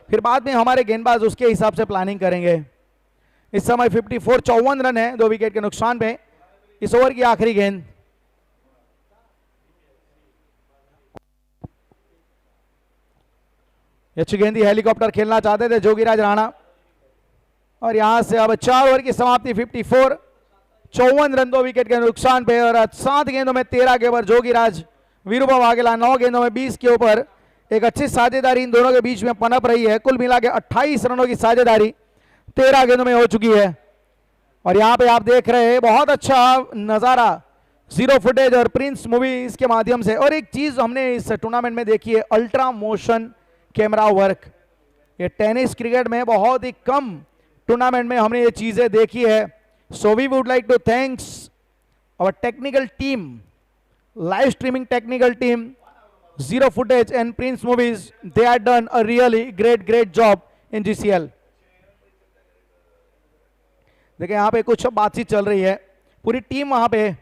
[SPEAKER 1] फिर बाद में हमारे गेंदबाज उसके हिसाब से प्लानिंग करेंगे। इस समय 54 रन है 2 विकेट के नुकसान पे, इस ओवर की आखिरी गेंद। अच्छी गेंदी, हेलीकॉप्टर खेलना चाहते थे जोगीराज राणा, और यहां से अब 4 ओवर की समाप्ति, 54 रन 2 विकेट के नुकसान पे, और 7 गेंदों में 13 के ऊपर जोगीराज, वीरूबा वाघेला 9 गेंदों में 20 के ऊपर। एक अच्छी साझेदारी इन दोनों के बीच में पनप रही है, कुल मिला के 28 रनों की साझेदारी 13 गेंदों में हो चुकी है। और यहाँ पे आप देख रहे हैं बहुत अच्छा नज़ारा, जीरो फुटेज और प्रिंस मूवीज के माध्यम से। और एक चीज हमने इस टूर्नामेंट में देखी है, अल्ट्रा मोशन कैमरा वर्क। ये टेनिस क्रिकेट में बहुत ही कम टूर्नामेंट में हमने ये चीजें देखी है। So we would like to thanks our technical team, live streaming technical team, Zero Footage and Prince Movies. They have done a really great job in GCL. देखिए यहाँ पे कुछ बातचीत चल रही है, पूरी टीम वहाँ पे है,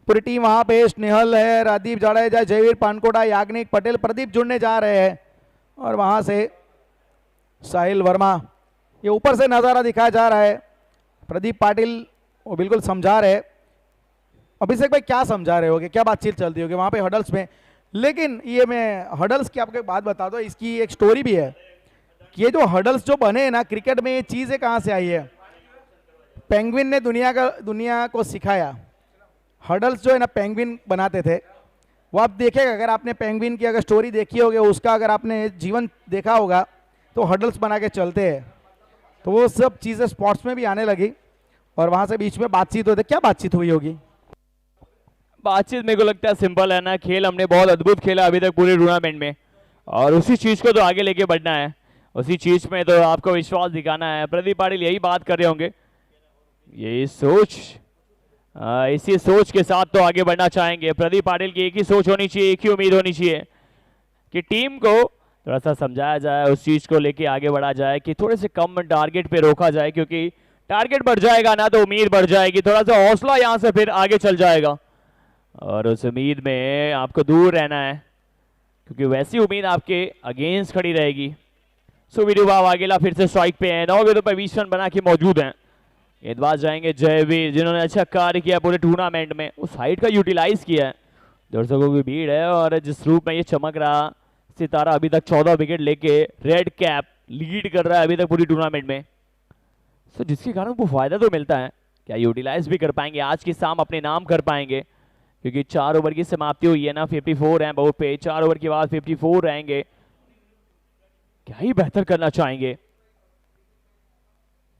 [SPEAKER 1] पूरी टीम वहाँ पे, स्नेहल है, रादीप जाडेजा, जयवीर पानकोटा, याग्निक पटेल, प्रदीप जुड़ने जा रहे हैं, और वहाँ से साहिल वर्मा। ये ऊपर से नज़ारा दिखाया जा रहा है, प्रदीप पाटिल वो बिल्कुल समझा रहे। अभिषेक भाई क्या समझा रहे होगे, क्या बातचीत चलती होगी वहाँ पे हडल्स में? लेकिन ये मैं हडल्स की आपको एक बात बता दो, इसकी एक स्टोरी भी है कि ये जो हडल्स जो बने हैं ना क्रिकेट में, ये चीज़ें कहाँ से आई है? पेंगुइन ने दुनिया को सिखाया। हडल्स जो है ना पेंगुइन बनाते थे, वो आप देखेगा, अगर आपने पेंगुइन की अगर स्टोरी देखी होगी, उसका अगर आपने जीवन देखा होगा, तो हडल्स बना के चलते हैं। तो वो सब चीज़ें स्पोर्ट्स में भी आने लगी, और वहाँ से बीच में बातचीत होती। क्या बातचीत हुई होगी?
[SPEAKER 2] बातचीत मेरे को लगता है सिंपल है ना, खेल हमने बहुत अद्भुत खेला अभी तक पूरे टूर्नामेंट में, और उसी चीज़ को तो आगे लेके बढ़ना है, उसी चीज़ में तो आपको विश्वास दिखाना है। प्रदीप पाटिल यही बात कर रहे होंगे, यही सोच, इसी सोच के साथ तो आगे बढ़ना चाहेंगे। प्रदीप पाटिल की एक ही सोच होनी चाहिए, एक ही उम्मीद होनी चाहिए कि टीम को थोड़ा सा समझाया जाए, उस चीज़ को लेके आगे बढ़ा जाए कि थोड़े से कम टारगेट पे रोका जाए, क्योंकि टारगेट बढ़ जाएगा ना तो उम्मीद बढ़ जाएगी, थोड़ा सा हौसला यहाँ से फिर आगे चल जाएगा, और उस उम्मीद में आपको दूर रहना है, क्योंकि वैसी उम्मीद आपके अगेंस्ट खड़ी रहेगी। सो वीरूबा वाघेला फिर से स्ट्राइक पे हैं, 9 गेंदों पर 20 रन बना के मौजूद हैं। गेंदबाज जाएंगे जयवीर, जिन्होंने अच्छा कार्य किया पूरे टूर्नामेंट में, उस हाइट का यूटिलाइज किया है, दर्शकों की भीड़ है, और जिस रूप में ये चमक रहा सितारा अभी तक 14 विकेट लेके रेड कैप लीड कर रहा है अभी तक पूरी टूर्नामेंट में। सो जिसके कारण वो फायदा तो मिलता है, क्या यूटिलाइज भी कर पाएंगे आज की शाम, अपने नाम कर पाएंगे? क्योंकि 4 ओवर की समाप्ति हुई है ना, 54 हैं बहुत पे, 4 ओवर के बाद 54 रहेंगे, क्या ही बेहतर करना चाहेंगे।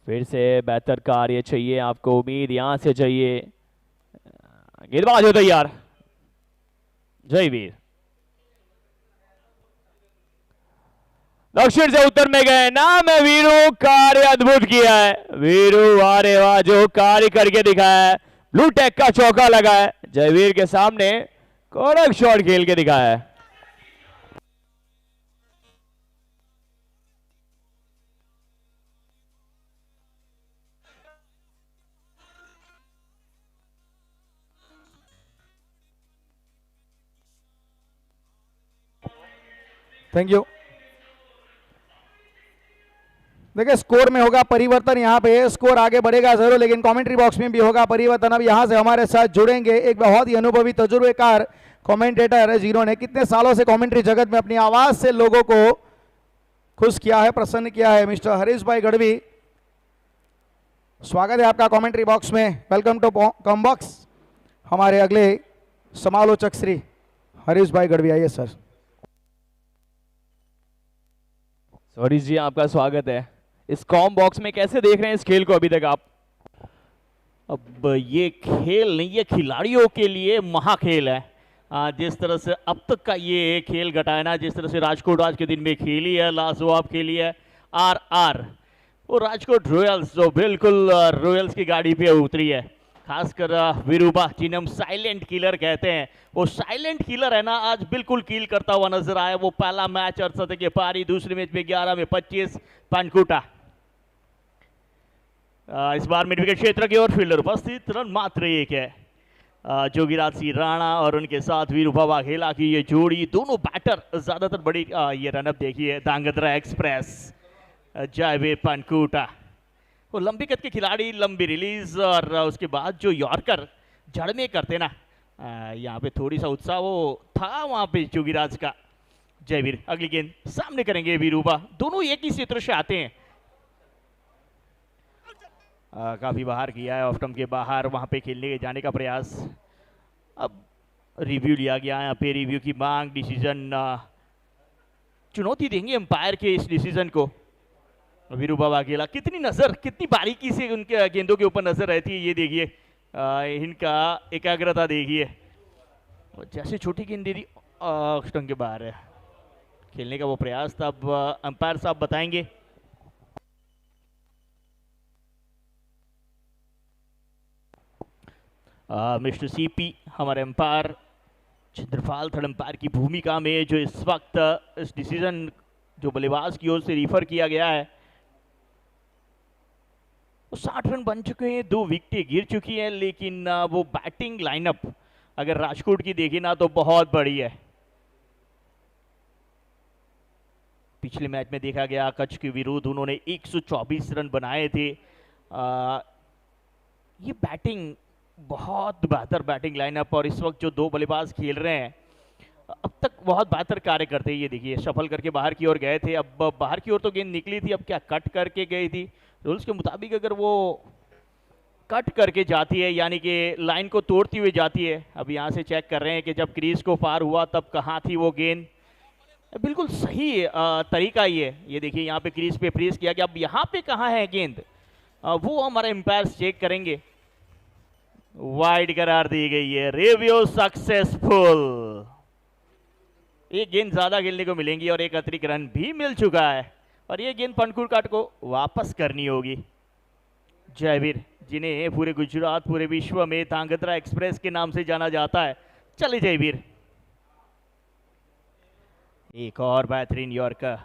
[SPEAKER 2] फिर से बेहतर कार्य चाहिए आपको, उम्मीद यहां से चाहिए। गेंदबाज हो तैयार, जयवीर दक्षिण से उत्तर में गए, नाम है वीरू, कार्य अद्भुत किया है वीरू, वारे वाह जो कार्य करके दिखाया है। ब्लू टेक का चौका लगा है, जयवीर के सामने कड़क शॉट खेल के दिखाया है।
[SPEAKER 1] Thank you. देखिए स्कोर में होगा परिवर्तन, यहाँ पे स्कोर आगे बढ़ेगा जरूर, लेकिन कमेंट्री बॉक्स में भी होगा परिवर्तन। अब यहाँ से हमारे साथ जुड़ेंगे एक बहुत ही अनुभवी तजुर्बेकार कमेंटेटर है, जिन्होंने कितने सालों से कमेंट्री जगत में अपनी आवाज से लोगों को खुश किया है, प्रसन्न किया है, मिस्टर हरीश भाई गढ़वी। स्वागत है आपका कमेंट्री बॉक्स में, वेलकम टू कम बॉक्स। हमारे अगले समालोचक श्री हरीश भाई गढ़वी, आइए सर।
[SPEAKER 2] हरीश जी आपका स्वागत है। इस कॉम बॉक्स में कैसे देख रहे हैं इस खेल को अभी तक आप?
[SPEAKER 3] अब ये खेल नहीं, ये खिलाड़ियों के लिए महाखेल है। जिस तरह से अब तक का ये खेल घटा है ना, जिस तरह से राजकोट आज के दिन में खेली है, लाजवाब खेली है आर वो राजकोट रॉयल्स जो बिल्कुल रॉयल्स की गाड़ी पे उतरी है, खासकर विरूबा जिन्हें हम साइलेंट किलर कहते हैं, वो साइलेंट किलर है ना, आज बिल्कुल कील करता हुआ नजर आया। वो पहला मैच 68 के पारी, दूसरे मैच में 11 में 25 पानकुटा। इस बार मिड विकेट क्षेत्र की ओर फील्डर उपस्थित, रन मात्र एक है। जोगीराज सिंह राणा और उनके साथ विरूबा वाघेला की ये जोड़ी, दोनों बैटर ज्यादातर बड़ी ये रनअप देखिए। धांगध्रा एक्सप्रेस, जयवीर पानकुटा, वो लंबी कद के खिलाड़ी, लंबी रिलीज, और उसके बाद जो यॉर्कर जड़ में करते ना, यहाँ पे थोड़ी सा उत्साह वो था वहाँ पे जोगीराज का। जयवीर अगली गेंद सामने करेंगे विरूबा, दोनों एक ही क्षेत्र से आते हैं। काफी बाहर किया है, ऑफ स्टंप के बाहर, वहाँ पे खेलने के जाने का प्रयास। अब रिव्यू लिया गया यहाँ पे, रिव्यू की मांग, डिसीजन, चुनौती देंगे एम्पायर के इस डिसीजन को। विरूबा वाघेला कितनी नजर, कितनी बारीकी से उनके गेंदों के ऊपर नजर रहती है, ये देखिए इनका एकाग्रता देखिए। जैसे छोटी गेंद दे दी, स्टंप के बाहर है, खेलने का वो प्रयास था। अब अंपायर साहब बताएंगे। मिस्टर सीपी हमारे अंपायर, चंद्रपाल थर्ड अंपायर की भूमिका में, जो इस वक्त इस डिसीजन जो बल्लेबाज की ओर से रिफर किया गया है, 60 रन बन चुके हैं, 2 विकेटें गिर चुकी हैं, लेकिन वो बैटिंग लाइनअप अगर राजकोट की देखें ना तो बहुत बड़ी है। पिछले मैच में देखा गया कच्छ के विरुद्ध उन्होंने 124 रन बनाए थे। ये बैटिंग बहुत बेहतर बैटिंग लाइनअप, और इस वक्त जो 2 बल्लेबाज खेल रहे हैं अब तक बहुत बेहतर कार्य करते हैं। ये देखिए सफल करके बाहर की ओर गए थे, अब बाहर की ओर तो गेंद निकली थी, अब क्या कट करके गई थी। रूल्स के मुताबिक अगर वो कट करके जाती है, यानी कि लाइन को तोड़ती हुई जाती है, अब यहाँ से चेक कर रहे हैं कि जब क्रीज को पार हुआ तब कहाँ थी वो गेंद। बिल्कुल सही तरीका ये देखिए यहाँ पे क्रीज पे फ्रीज किया गया, अब यहाँ पे कहाँ है गेंद, वो हमारे एम्पायर चेक करेंगे। वाइड करार दी गई है, रिव्यू सक्सेसफुल। एक गेंद ज्यादा खेलने को मिलेंगी और एक अतिरिक्त रन भी मिल चुका है, और ये गेंद पानकुटा को वापस करनी होगी। जयवीर जिन्हें पूरे गुजरात, पूरे विश्व में धांगध्रा एक्सप्रेस के नाम से जाना जाता है। चलिए जयवीर, एक और बेहतरीन यॉर्कर,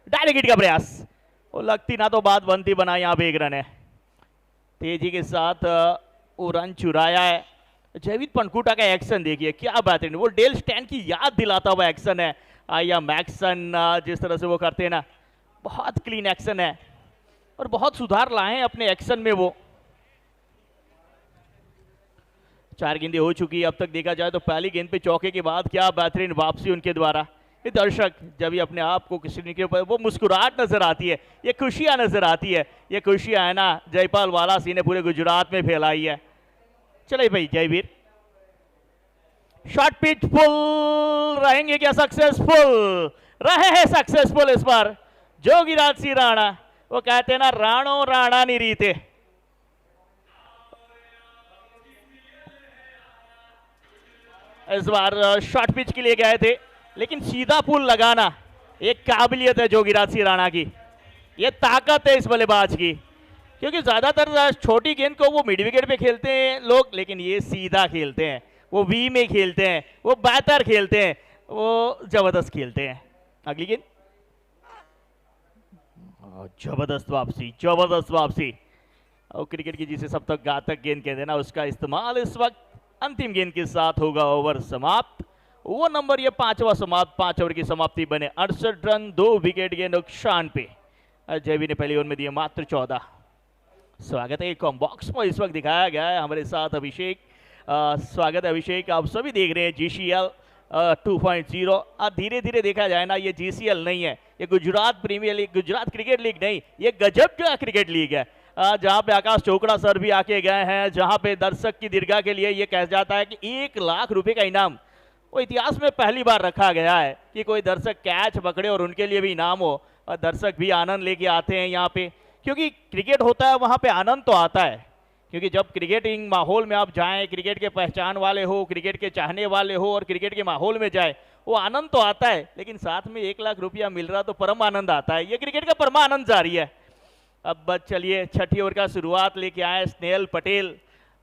[SPEAKER 3] डायरेक्ट हिट का प्रयास, वो लगती ना तो बात बनती, बना यहाँ पे एक रन है। तेजी के साथ वो रन चुराया है। जयवीर पानकुटा का एक्शन देखिए क्या बेहतरीन, वो डेल स्टैन की याद दिलाता हुआ एक्शन है। आया मैक्सन जिस तरह से वो करते हैं ना, बहुत क्लीन एक्शन है और बहुत सुधार लाए हैं अपने एक्शन में वो। 4 गेंदें हो चुकी है अब तक देखा जाए तो। पहली गेंद पे चौके के बाद क्या बेहतरीन वापसी उनके द्वारा। ये दर्शक जब ये अपने आप को किसी के ऊपर वो मुस्कुराहट नजर आती है, ये खुशियां नजर आती है, ये खुशियां है ना जयपाल वाला सिंह ने पूरे गुजरात में फैलाई है। चलिए भाई जयवीर, शॉर्ट पिच फुल रहेंगे क्या? सक्सेसफुल रहे हैं, सक्सेसफुल इस बार जोगीराज सिंह राणा। वो कहते हैं ना, राणो राणा नहीं रीते। इस बार शॉर्ट पिच के लिए गए थे, लेकिन सीधा पुल लगाना एक काबिलियत है जोगीराज सिंह राणा की, ये ताकत है इस बल्लेबाज की। क्योंकि ज्यादातर छोटी गेंद को वो मिड विकेट पे खेलते हैं लोग, लेकिन ये सीधा खेलते हैं, वो वी में खेलते हैं, वो बेहतर खेलते हैं, वो जबरदस्त खेलते हैं। अगली गेंद, जबरदस्त वापसी, जबरदस्त वापसी। और क्रिकेट की जिसे सब तक घातक गेंद कहते हैं ना, उसका इस्तेमाल इस वक्त अंतिम गेंद के साथ होगा। ओवर समाप्त। वो नंबर ये 5वां समाप्त, 5 ओवर की समाप्ति बने 68 रन, 2 विकेट के नुकसान पे। अजय ने पहली ओवर में दिए मात्र 14। स्वागत है कॉम बॉक्स में इस वक्त दिखाया गया है हमारे साथ अभिषेक। स्वागत है अभिषेक, आप सभी देख रहे हैं GCL 2.0। धीरे धीरे देखा जाए ना, ये GCL नहीं है, ये Gujarat Premier League, Gujarat cricket League नहीं, ये गजब का क्रिकेट लीग है। जहां पे आकाश चोपड़ा सर भी आके गए हैं, जहां पे दर्शक की दीर्घा के लिए ये कहा जाता है कि 1 लाख रुपए का इनाम वो इतिहास में पहली बार रखा गया है कि कोई दर्शक कैच पकड़े और उनके लिए भी इनाम हो, और दर्शक भी आनंद लेके आते हैं यहाँ पे। क्योंकि क्रिकेट होता है वहाँ पे आनंद तो आता है, क्योंकि जब क्रिकेटिंग माहौल में आप जाएं, क्रिकेट के पहचान वाले हो, क्रिकेट के चाहने वाले हो और क्रिकेट के माहौल में जाए, वो आनंद तो आता है, लेकिन साथ में 1 लाख रुपया मिल रहा तो परम आनंद आता है। ये क्रिकेट का परम आनंद जारी है। अब चलिए छठी ओवर का शुरुआत लेके आए स्नेहल पटेल,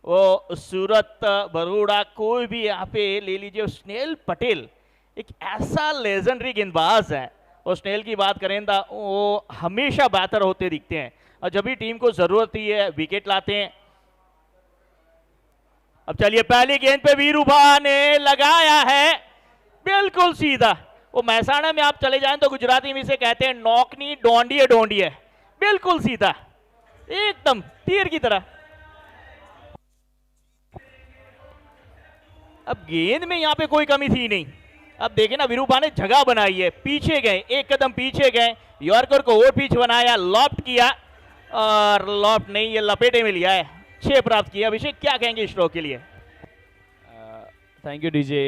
[SPEAKER 3] वो सूरत बरोड़ा, कोई भी यहाँ पे ले लीजिए। स्नेहल पटेल एक ऐसा लेजेंडरी गेंदबाज है, और स्नेहल की बात करें तो वो हमेशा बेहतर होते दिखते हैं, और जब भी टीम को जरूरत ही है विकेट लाते हैं। अब चलिए पहली गेंद पे वीरूभा ने लगाया है बिल्कुल सीधा। वो महसाणा में आप चले जाएं तो गुजराती में से कहते हैं नौकनी डोंडिए डोंडिए, बिल्कुल सीधा, एकदम तीर की तरह। अब गेंद में यहां पे कोई कमी थी नहीं। अब देखें ना, वीरूभा ने जगह बनाई है, पीछे गए, एक कदम पीछे गए, यॉर्कर को और पीछे बनाया, लॉफ्ट किया, और लॉफ्ट नहीं, ये लपेटे में लिया है, 6 प्राप्त किया। अभिषेक क्या कहेंगे इस स्ट्रोक के लिए?
[SPEAKER 2] Thank you DJ.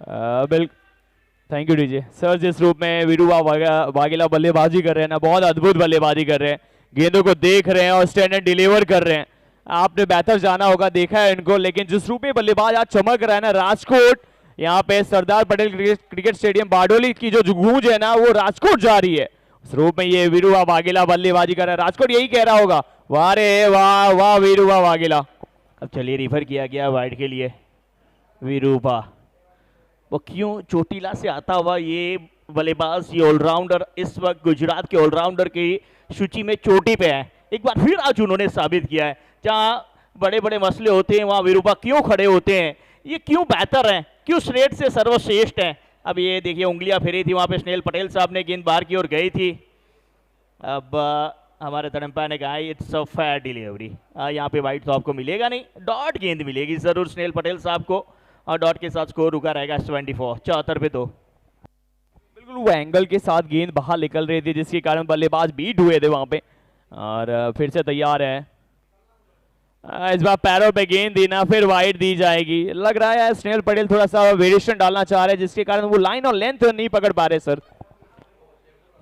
[SPEAKER 2] बिल्कुल थैंक यू डीजे सर। जिस रूप में वीरूभा वाघेला बल्लेबाजी कर रहे हैं ना, बहुत अद्भुत बल्लेबाजी कर रहे हैं, गेंदों को देख रहे हैं और स्टैंडर्ड डिलीवर कर रहे हैं। आपने बेहतर जाना होगा, देखा है इनको, लेकिन जिस रूप में बल्लेबाज आज चमक रहा है ना, राजकोट यहाँ पे सरदार पटेल क्रिकेट स्टेडियम बारडोली की जो गूंज है ना, वो राजकोट जा रही है। उस रूप में ये वीरूभा वाघेला बल्लेबाजी कर रहा है, राजकोट यही कह रहा होगा, वाह रे वाह वाह वीरूभा वाघेला।
[SPEAKER 3] अब चलिए रिफर किया गया वाइड के लिए। वीरूभा वो क्यों चोटीला से आता हुआ ये बल्लेबाज, ये ऑलराउंडर इस वक्त गुजरात के ऑलराउंडर की सूची में चोटी पे है। एक बार फिर आज उन्होंने साबित किया है, जहां बड़े बड़े मसले होते हैं वहां वीरूभा क्यों खड़े होते हैं, ये क्यों बेहतर हैं, क्यों श्रेष्ठ से सर्वश्रेष्ठ हैं। अब ये देखिए उंगलियां फेरी थी वहां पे, स्नेहल पटेल साहब ने गेंद बाहर की ओर गई थी। अब हमारे तड़म्पा ने कहा इट्स अ फेयर डिलीवरी, यहाँ पे वाइट तो आपको मिलेगा नहीं, डॉट गेंद मिलेगी जरूर स्नेहल पटेल साहब को, और डॉट के साथ स्कोर रुका रहेगा 74, 74 पे 2।
[SPEAKER 2] बिल्कुल वो एंगल के साथ गेंद बाहर निकल रही थी, जिसके कारण बल्लेबाज बीट हुए थे वहां पे, और फिर से तैयार है। इस बार पैरों पे गेंद दी ना, फिर वाइड दी जाएगी। लग रहा है स्नेहल पटेल थोड़ा सा वेरिएशन डालना चाह रहे हैं, जिसके कारण वो लाइन और लेंथ नहीं पकड़ पा रहे सर।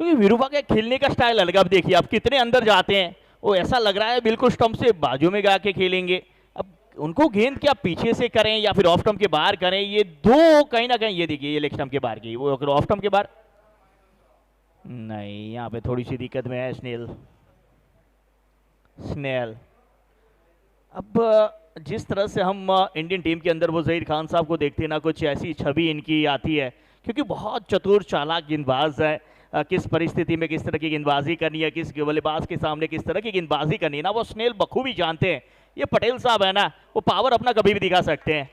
[SPEAKER 3] क्योंकि वीरूभा के खेलने का स्टाइल अलग, अब देखिए आप कितने अंदर जाते हैं, वो ऐसा लग रहा है बिल्कुल स्टंप से बाजू में गा के खेलेंगे। अब उनको गेंद क्या पीछे से करें या फिर ऑफ स्टंप के बाहर करें, ये दो कहीं ना कहीं, ये देखिए ये लेग स्टंप के बाहर की, वो ऑफ स्टंप के बाहर नहीं, यहाँ पे थोड़ी सी दिक्कत में है स्नेहल। अब जिस तरह से हम इंडियन टीम के अंदर वो ज़हीर खान साहब को देखते हैं ना, कुछ ऐसी छवि इनकी आती है, क्योंकि बहुत चतुर चालाक गेंदबाज है। किस परिस्थिति में किस तरह की गेंदबाजी करनी है, किस बल्लेबाज के सामने किस तरह की गेंदबाजी करनी है ना, वो स्नेहल बखूबी जानते हैं। ये पटेल साहब है ना, वो पावर अपना कभी भी दिखा सकते हैं।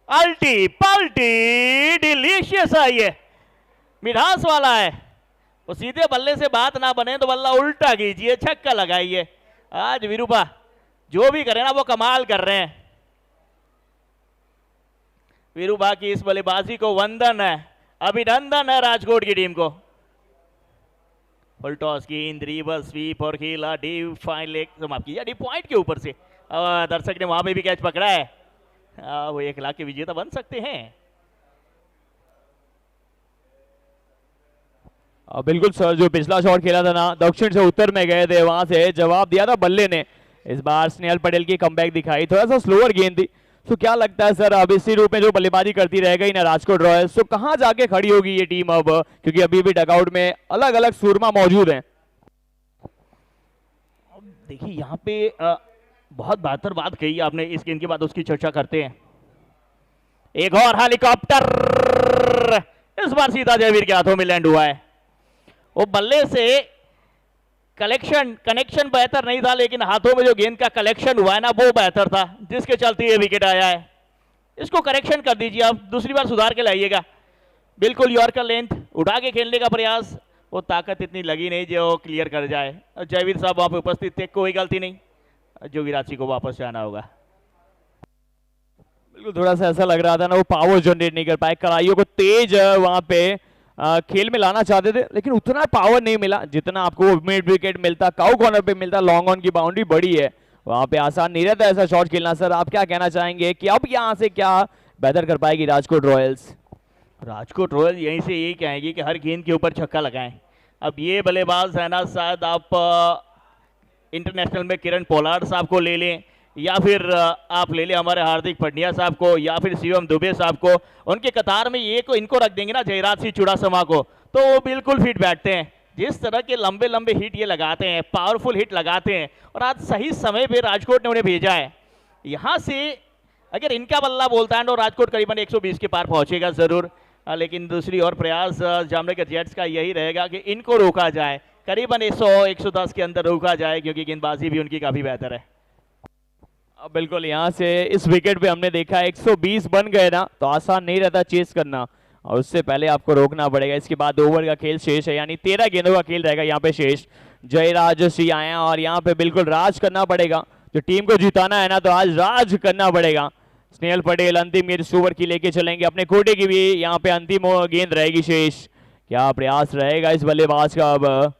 [SPEAKER 3] अल्टी पल्टी डिलीशियस है, ये मिठास वाला है। वो सीधे बल्ले से बात ना बने तो बल्ला उल्टा कीजिए, छक्का लगाइए। आज वीरूभा जो भी करे ना वो कमाल कर रहे हैं। वीरूभा की इस बल्लेबाजी को वंदन है, अभिनंदन है राजकोट की टीम को। फुल टॉस गेंद, रिवर्स स्वीप और खेला डीप फाइन लेग समाप्त किया डीप पॉइंट के ऊपर से। दर्शक ने वहां पे भी कैच पकड़ा है, वो 1 लाख के विजेता बन सकते हैं।
[SPEAKER 2] बिल्कुल सर, जो पिछला शॉट खेला था ना, दक्षिण से उत्तर में गए थे, वहां से जवाब दिया था बल्ले ने। इस बार स्नेहल पटेल की कमबैक दिखाई, थोड़ा सा स्लोअर गेंद थी। तो क्या लगता है सर, अब इसी रूप में जो बल्लेबाजी करती रह गई ना राजकोट रॉयल्स, तो कहां जाके खड़ी होगी ये टीम अब, क्योंकि अभी भी डगआउट में अलग अलग सूरमा मौजूद हैं।
[SPEAKER 3] देखिए यहाँ पे बहुत बेहतर बात कही आपने, इस गेंद के बाद उसकी चर्चा करते हैं। एक और हेलीकॉप्टर इस बार सीधा जयवीर के हाथों में लैंड हुआ है। वो बल्ले से कनेक्शन बेहतर नहीं था, लेकिन हाथों में जो गेंद का कलेक्शन हुआ है ना, वो बेहतर था, जिसके चलते ये विकेट आया है। इसको करेक्शन कर दीजिए, आप दूसरी बार सुधार के लाइएगा। बिल्कुल यॉर्कर लेंथ उठा के खेलने का प्रयास, वो ताकत इतनी लगी नहीं जो क्लियर कर जाए। जयवीर साहब वहां पे उपस्थित थे, कोई गलती नहीं, जो विराट को वापस जाना होगा।
[SPEAKER 2] बिल्कुल थोड़ा सा ऐसा लग रहा था ना, वो पावर जनरेट नहीं कर पाए, कड़ाइयों को तेज वहां पे खेल में लाना चाहते थे, लेकिन उतना पावर नहीं मिला जितना आपको मिड विकेट मिलता, काउ कॉर्नर पे मिलता। लॉन्ग ऑन की बाउंड्री बड़ी है, वहां पे आसान नहीं रहता ऐसा शॉट खेलना। सर आप क्या कहना चाहेंगे कि अब यहां से क्या बेहतर कर पाएगी राजकोट रॉयल्स?
[SPEAKER 3] राजकोट रॉयल्स यहीं से यही कहेंगे कि हर गेंद के ऊपर छक्का लगाएं। अब ये बल्लेबाज है ना, शायद आप इंटरनेशनल में किरण पोलार्ड साहब को ले लें, या फिर आप ले लें हमारे हार्दिक पांड्या साहब को, या फिर शिवम दुबे साहब को। उनके कतार में ये को इनको रख देंगे ना, जयराज सिंह चुड़ासमा को, तो वो बिल्कुल फिट बैठते हैं। जिस तरह के लंबे लंबे हिट ये लगाते हैं, पावरफुल हिट लगाते हैं, और आज सही समय पे राजकोट ने उन्हें भेजा है। यहाँ से अगर इनका बल्ला बोलता है तो राजकोट करीबन 120 के पार पहुंचेगा जरूर, लेकिन दूसरी और प्रयास जामनगर जेट्स का यही रहेगा कि इनको रोका जाए, करीबन 100-110 के अंदर रोका जाए, क्योंकि गेंदबाजी भी उनकी काफी बेहतर है।
[SPEAKER 2] बिल्कुल यहाँ से इस विकेट पे हमने देखा 120 बन गए ना, तो आसान नहीं रहता चेस करना, और उससे पहले आपको रोकना पड़ेगा। इसके बाद ओवर का खेल शेष है, यानी 13 गेंदों का खेल रहेगा यहाँ पे शेष। जयराज सिंह आए हैं और यहाँ पे बिल्कुल राज करना पड़ेगा, जो टीम को जिताना है ना, तो आज राज करना पड़ेगा। स्नेहल पटेल अंतिम गेंद इस ओवर की लेके चलेंगे, अपने कोटे की भी यहाँ पे अंतिम गेंद रहेगी शेष। क्या प्रयास रहेगा इस बल्लेबाज का? अब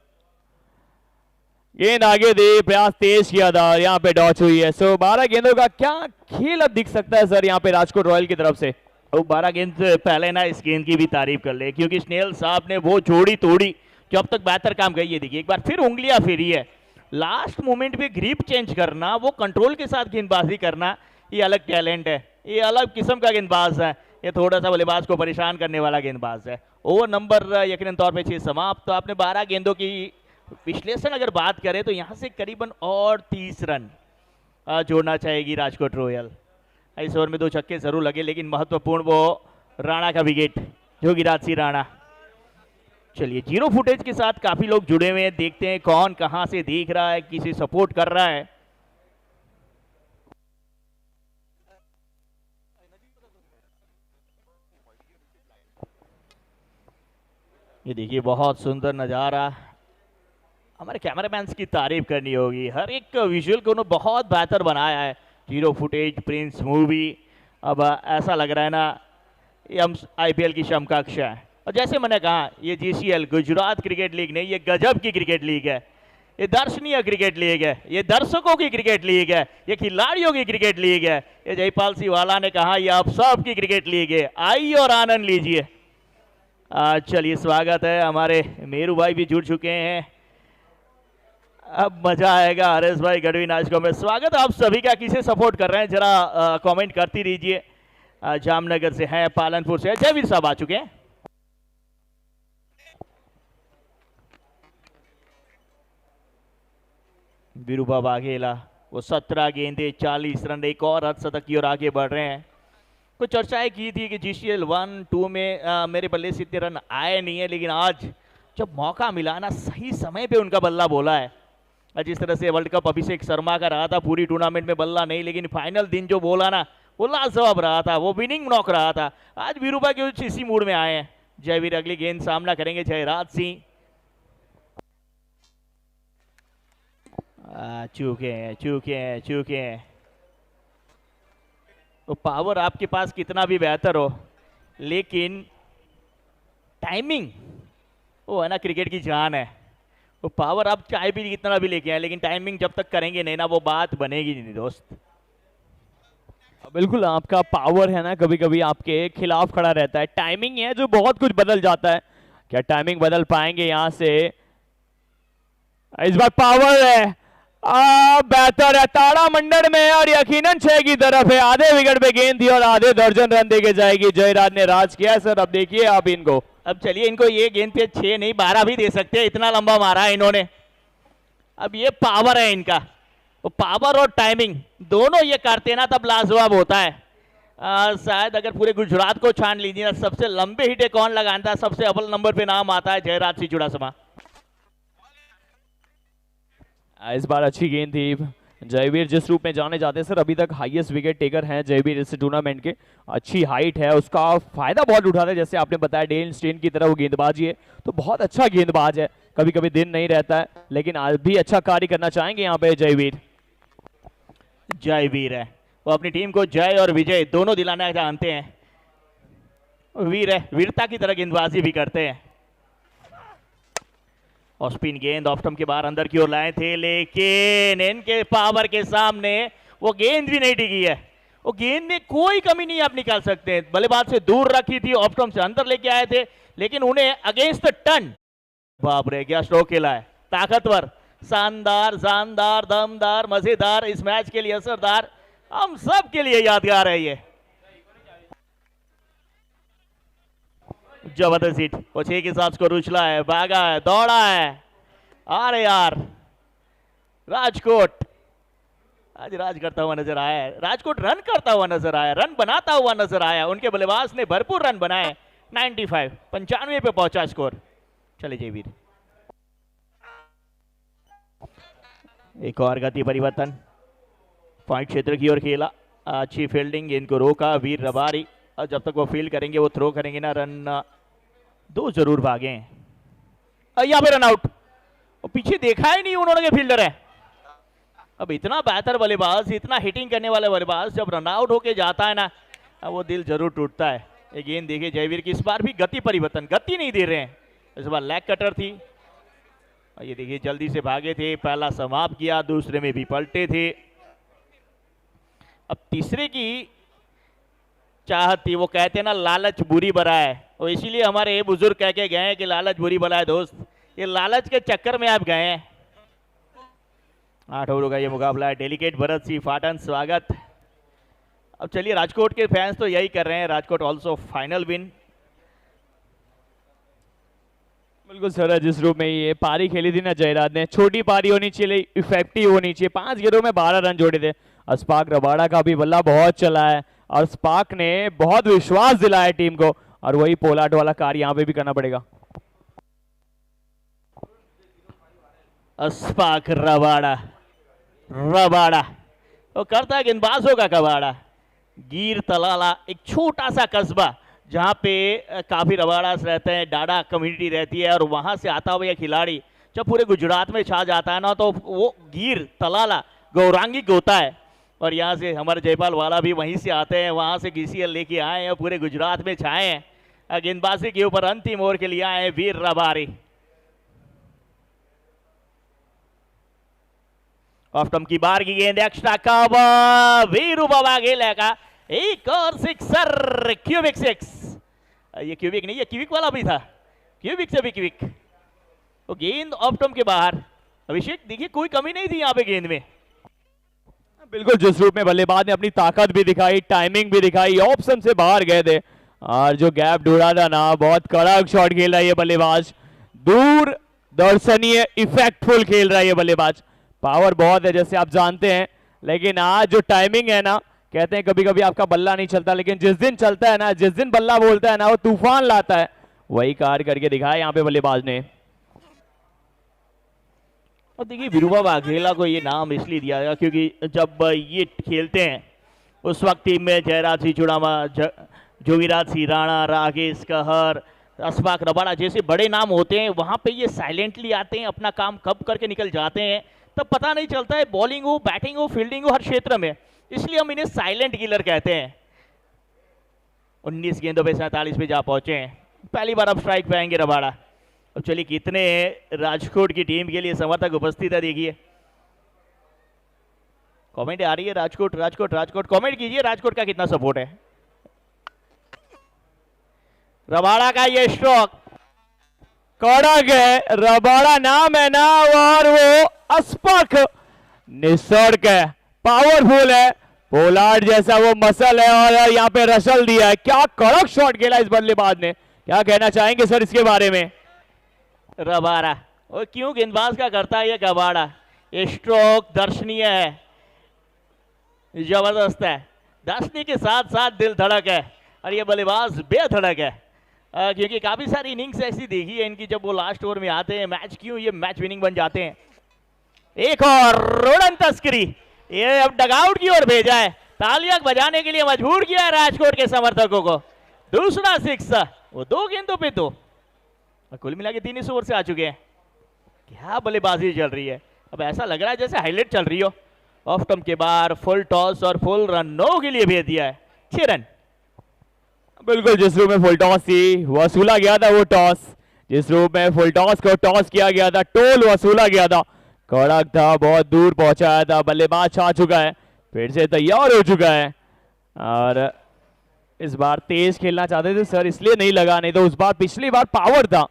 [SPEAKER 2] गेंद आगे दी, प्रयास तेज किया था, यहाँ पे डॉच हुई है। सो 12 गेंदों का क्या खेल अब दिख सकता है सर यहाँ पे राजकोट रॉयल की तरफ से?
[SPEAKER 3] तो 12 गेंद से पहले ना इस गेंद की भी तारीफ कर ले, क्योंकि स्नेहल साहब ने वो जोड़ी तोड़ी जो अब तक बेहतर काम गई है। देखिए एक बार फिर उंगलियां फेरी है, लास्ट मोमेंट पे ग्रिप चेंज करना, वो कंट्रोल के साथ गेंदबाजी करना, ये अलग टैलेंट है, ये अलग किस्म का गेंदबाज है। ये थोड़ा सा बल्लेबाज को परेशान करने वाला गेंदबाज है। ओवर नंबर यकीनन तौर पे 6 समाप्त। तो आपने 12 गेंदों की विश्लेषण अगर बात करें तो यहाँ से करीबन और 30 रन जोड़ना चाहेगी राजकोट रॉयल। इस ओवर में 2 छक्के जरूर लगे, लेकिन महत्वपूर्ण वो राणा का विकेट, योगीराज सिंह राणा। चलिए जीरो फुटेज के साथ काफी लोग जुड़े हुए हैं, देखते हैं कौन कहां से देख रहा है, किसे सपोर्ट कर रहा है। ये देखिए बहुत सुंदर नजारा, हमारे कैमरामैन की तारीफ करनी होगी, हर एक विजुअल को उन्होंने बहुत बेहतर बनाया है। जीरो फुटेज प्रिंस मूवी, अब ऐसा लग रहा है ना ये हम आईपीएल की समकक्ष है। और जैसे मैंने कहा, ये जीसीएल गुजरात क्रिकेट लीग नहीं, ये गजब की क्रिकेट लीग है, ये दर्शनीय क्रिकेट लीग है, ये दर्शकों की क्रिकेट लीग है, ये खिलाड़ियों की क्रिकेट लीग है। ये जयपाल सिंह वाला ने कहा ये आप सब की क्रिकेट लीग है, आइए और आनंद लीजिए। चलिए स्वागत है, हमारे मेरू भाई भी जुड़ चुके हैं, अब मजा आएगा। हरेश भाई गढ़वी नाचको में स्वागत आप सभी का। किसे सपोर्ट कर रहे हैं जरा कमेंट करती रहिए। जामनगर से हैं, पालनपुर से है, जयवीर साहब आ चुके हैं। वीरूबा वाघेला, वो 17 गेंदे 40 रन, एक और अर्धशतक की ओर आगे बढ़ रहे हैं। कुछ चर्चाएं की थी कि जीसीएल 1-2 में मेरे बल्ले से इतने रन आए नहीं है, लेकिन आज जब मौका मिला ना, सही समय पे उनका बल्ला बोला है। जिस तरह से वर्ल्ड कप अभिषेक शर्मा का रहा था, पूरी टूर्नामेंट में बल्ला नहीं, लेकिन फाइनल दिन जो बोला ना, वो लाजवाब रहा था, वो विनिंग नॉक रहा था। आज वीरूबा के इसी मूड में आए हैं। जयवीर अगली गेंद सामना करेंगे जयराज सिंह। चूके हैं। तो पावर आपके पास कितना भी बेहतर हो, लेकिन टाइमिंग वो है ना क्रिकेट की जान है। वो पावर आप चाहे भी कितना भी लेके आए, लेकिन टाइमिंग जब तक करेंगे नहीं ना, वो बात बनेगी नहीं दोस्त।
[SPEAKER 2] बिल्कुल, आपका पावर है ना कभी कभी आपके खिलाफ खड़ा रहता है, टाइमिंग है जो बहुत कुछ बदल जाता है। क्या टाइमिंग बदल पाएंगे यहां से? इस बार पावर है, बेहतर है तारामंडल में और यकीनन 6 की तरफ है। आधे विकेट पे गेंद थी और आधे दर्जन रन देके जाएगी। जयराज ने राज किया सर। अब देखिए आप इनको,
[SPEAKER 3] अब चलिए इनको ये गेंद पे 6 नहीं 12 भी दे सकते हैं, इतना लंबा मारा है इन्होंने। अब ये पावर है इनका, वो पावर और टाइमिंग दोनों ये करते ना तब लाजवाब होता है। शायद अगर पूरे गुजरात को छान लीजिए ना, सबसे लंबे हिटे कौन लगाता है, सबसे अव्वल नंबर पे नाम आता है जयराज सिंह चुड़ासमा।
[SPEAKER 2] इस बार अच्छी गेंद थी। जयवीर जिस रूप में जाने जाते हैं सर, अभी तक हाईएस्ट विकेट टेकर हैं जयवीर इस टूर्नामेंट के। अच्छी हाइट है, उसका फायदा बहुत उठाते हैं। जैसे आपने बताया डेल स्टेन की तरह वो गेंदबाजी है, तो बहुत अच्छा गेंदबाज है। कभी कभी दिन नहीं रहता है, लेकिन आज भी अच्छा कार्य करना चाहेंगे यहाँ पे जयवीर।
[SPEAKER 3] जयवीर है, वो अपनी टीम को जय और विजय दोनों दिलाना जानते हैं। वीर है, वीरता की तरह गेंदबाजी भी करते हैं। और स्पिन गेंद ऑफ स्टंप के बाहर अंदर की ओर लाए थे, लेकिन इनके पावर के सामने वो गेंद भी नहीं टिकी है। वो गेंद में कोई कमी नहीं आप निकाल सकते। बल्लेबाज से दूर रखी थी, ऑफ स्टंप से अंदर लेके आए थे, लेकिन उन्हें अगेंस्ट द टर्न। बाप रे क्या स्ट्रोक खेला है, ताकतवर, शानदार, शानदार, दमदार, मजेदार, इस मैच के लिए असरदार, हम सब के लिए यादगार है ये। जबरदस्त हिट, वो 6 के साथ स्कोर उछला है, भागा है, दौड़ा है। अरे यार राजकोट आज राज करता हुआ नजर आया है। राजकोट रन करता हुआ नजर आया, रन बनाता हुआ नजर आया। उनके बल्लेबाज ने भरपूर रन बनाए। 95 पे पहुंचा स्कोर। चले जयवीर, एक और गति परिवर्तन, पॉइंट क्षेत्र की ओर खेला, अच्छी फील्डिंग, इनको रोका वीर रबारी। और जब तक वो फील्ड करेंगे, वो थ्रो करेंगे ना, रन 2 जरूर भागे। यहाँ पे रन आउट, और पीछे देखा ही नहीं उन्होंने के फील्डर है। अब इतना बेहतर बल्लेबाज, इतना हिटिंग करने वाले बल्लेबाज जब रन आउट होके जाता है ना, वो दिल जरूर टूटता है। ये गेंद देखिए जयवीर की, इस बार भी गति परिवर्तन, गति नहीं दे रहे हैं। इस बार लेग कटर थी, और ये देखिए जल्दी से भागे थे, पहला समाप्त किया, दूसरे में भी पलटे थे। अब तीसरे की चाहत थी, वो कहते हैं ना लालच बुरी बला है, और इसीलिए हमारे बुजुर्ग कह के गए हैं कि लालच बुरी बला है दोस्त। ये लालच के चक्कर में आप गए हैं। 8 ओवरों का ये मुकाबला है। डेलीकेट भरत सिंह फाटन स्वागत। अब चलिए, राजकोट के फैंस तो यही कर रहे हैं, राजकोट ऑल्सो फाइनल विन।
[SPEAKER 2] बिल्कुल सर, जिस रूप में ये पारी खेली थी ना जयराज ने, छोटी पारी होनी चाहिए, इफेक्टिव होनी चाहिए। 5 गेंदों में 12 रन जोड़े थे। अस्पाक रबाड़ा का भी बल्ला बहुत चला है, और स्पार्क ने बहुत विश्वास दिलाया टीम को, और वही पोलार्ड वाला कार्य यहाँ पे भी करना पड़ेगा।
[SPEAKER 3] अस्पाक रबाड़ा, रबाड़ा वो करता है गेंदबाजों का कबाड़ा। गिर तलाला एक छोटा सा कस्बा जहाँ पे काफी रबाड़ास रहते हैं, डाडा कम्युनिटी रहती है, और वहां से आता हुआ यह खिलाड़ी जब पूरे गुजरात में छा जाता है ना, तो वो गिर तलाला गौरांगिक होता है। और यहाँ से हमारे जयपाल वाला भी वहीं से आते हैं, वहां से GCL लेके आए हैं, पूरे गुजरात में छाए हैं। गेंदबाजी के ऊपर अंतिम ओवर के लिए आए हैं वीर रबारी। ऑफ स्टंप की बार की गेंद, एक्स्ट्रा कवर, वीरू बाबा गेले का एक और सिक्सर, क्यूबिक 6। ये क्यूबिक नहीं, ये क्यूबिक वाला भी था, क्यूबिक से भी क्यूबिक। तो गेंद ऑफ स्टंप के बाहर। अभिषेक देखिए कोई कमी नहीं थी यहाँ पे गेंद में।
[SPEAKER 2] बिल्कुल, जिस रूप में बल्लेबाज ने अपनी ताकत भी दिखाई, टाइमिंग भी दिखाई, ऑप्शन से बाहर गए थे, और जो गैप ढूंढा था ना, बहुत कड़क शॉट खेल रहा है ये बल्लेबाज, दूर दर्शनीय इफेक्टफुल खेल रहा है ये बल्लेबाज। पावर बहुत है जैसे आप जानते हैं, लेकिन आज जो टाइमिंग है ना, कहते हैं कभी कभी आपका बल्ला नहीं चलता, लेकिन जिस दिन चलता है ना, जिस दिन बल्ला बोलता है ना, वो तूफान लाता है। वही कार्य करके दिखाया यहाँ पे बल्लेबाज ने।
[SPEAKER 3] और देखिए विरूपा वाघेला को ये नाम इसलिए दिया गया क्योंकि जब ये खेलते हैं उस वक्त टीम में जयराज सिंह चुड़ामा, जोगिराज सिंह राणा, राकेश कहर, अस्पाक रबाड़ा जैसे बड़े नाम होते हैं, वहां पे ये साइलेंटली आते हैं, अपना काम कब करके निकल जाते हैं तब पता नहीं चलता है। बॉलिंग हो, बैटिंग हो, फील्डिंग हो, हर क्षेत्र में, इसलिए हम इन्हें साइलेंट किलर कहते हैं। 19 गेंदों पे 47 पे जा पहुंचे हैं। पहली बार अब स्ट्राइक पे आएंगे रबाड़ा। अब चलिए कितने राजकोट की टीम के लिए समर्थक उपस्थित है, देखिए कमेंट आ रही है, राजकोट राजकोट राजकोट, कमेंट कीजिए राजकोट का कितना सपोर्ट है। रबाड़ा का ये स्ट्रोक
[SPEAKER 2] कड़क है, रबाड़ा नाम है ना, और वो अस्पक निसर्ग है, पावरफुल है, पोलार्ड जैसा वो मसल है, और यहाँ पे रसल दिया है। क्या कड़क शॉट खेला इस बल्लेबाज ने, क्या कहना चाहेंगे सर इसके बारे में?
[SPEAKER 3] रबाड़ा और क्यों गेंदबाज का करता है ये कबाड़ा, ये स्ट्रोक दर्शनीय है, जबरदस्त है, दर्शनी के साथ साथ दिल धड़क है, और ये बल्लेबाज बेधड़क है। क्योंकि काफी सारी इनिंग्स ऐसी देखी है इनकी, जब वो लास्ट ओवर में आते हैं मैच क्यों ये मैच विनिंग बन जाते हैं। एक और उड़न तस्करी, ये अब डगआउट की ओर भेजा है, तालियां बजाने के लिए मजबूर किया है राजकोट के समर्थकों को। दूसरा सिक्स, वो 2 गेंदों पे 2, कुल मिला के 3 ओवर से आ चुके हैं। क्या बल्लेबाजी चल रही है, अब ऐसा लग रहा है जैसे हाईलाइट चल रही हो। ऑफ स्टंप के बाहर फुल टॉस और फुल रनों के लिए भेज दिया है, 6 रन।
[SPEAKER 2] बिल्कुल, जिस रूप में फुल टॉस थी वसूला गया था, वो टॉस जिस रूप में फुल टॉस को टॉस किया गया था, टोल वसूला गया था, कड़क था, बहुत दूर पहुंचाया था, बल्लेबाज छा चुका है, फिर से तैयार हो चुका है, और इस बार तेज खेलना चाहते थे सर, इसलिए नहीं लगा, नहीं तो उस बार पिछली बार पावर था।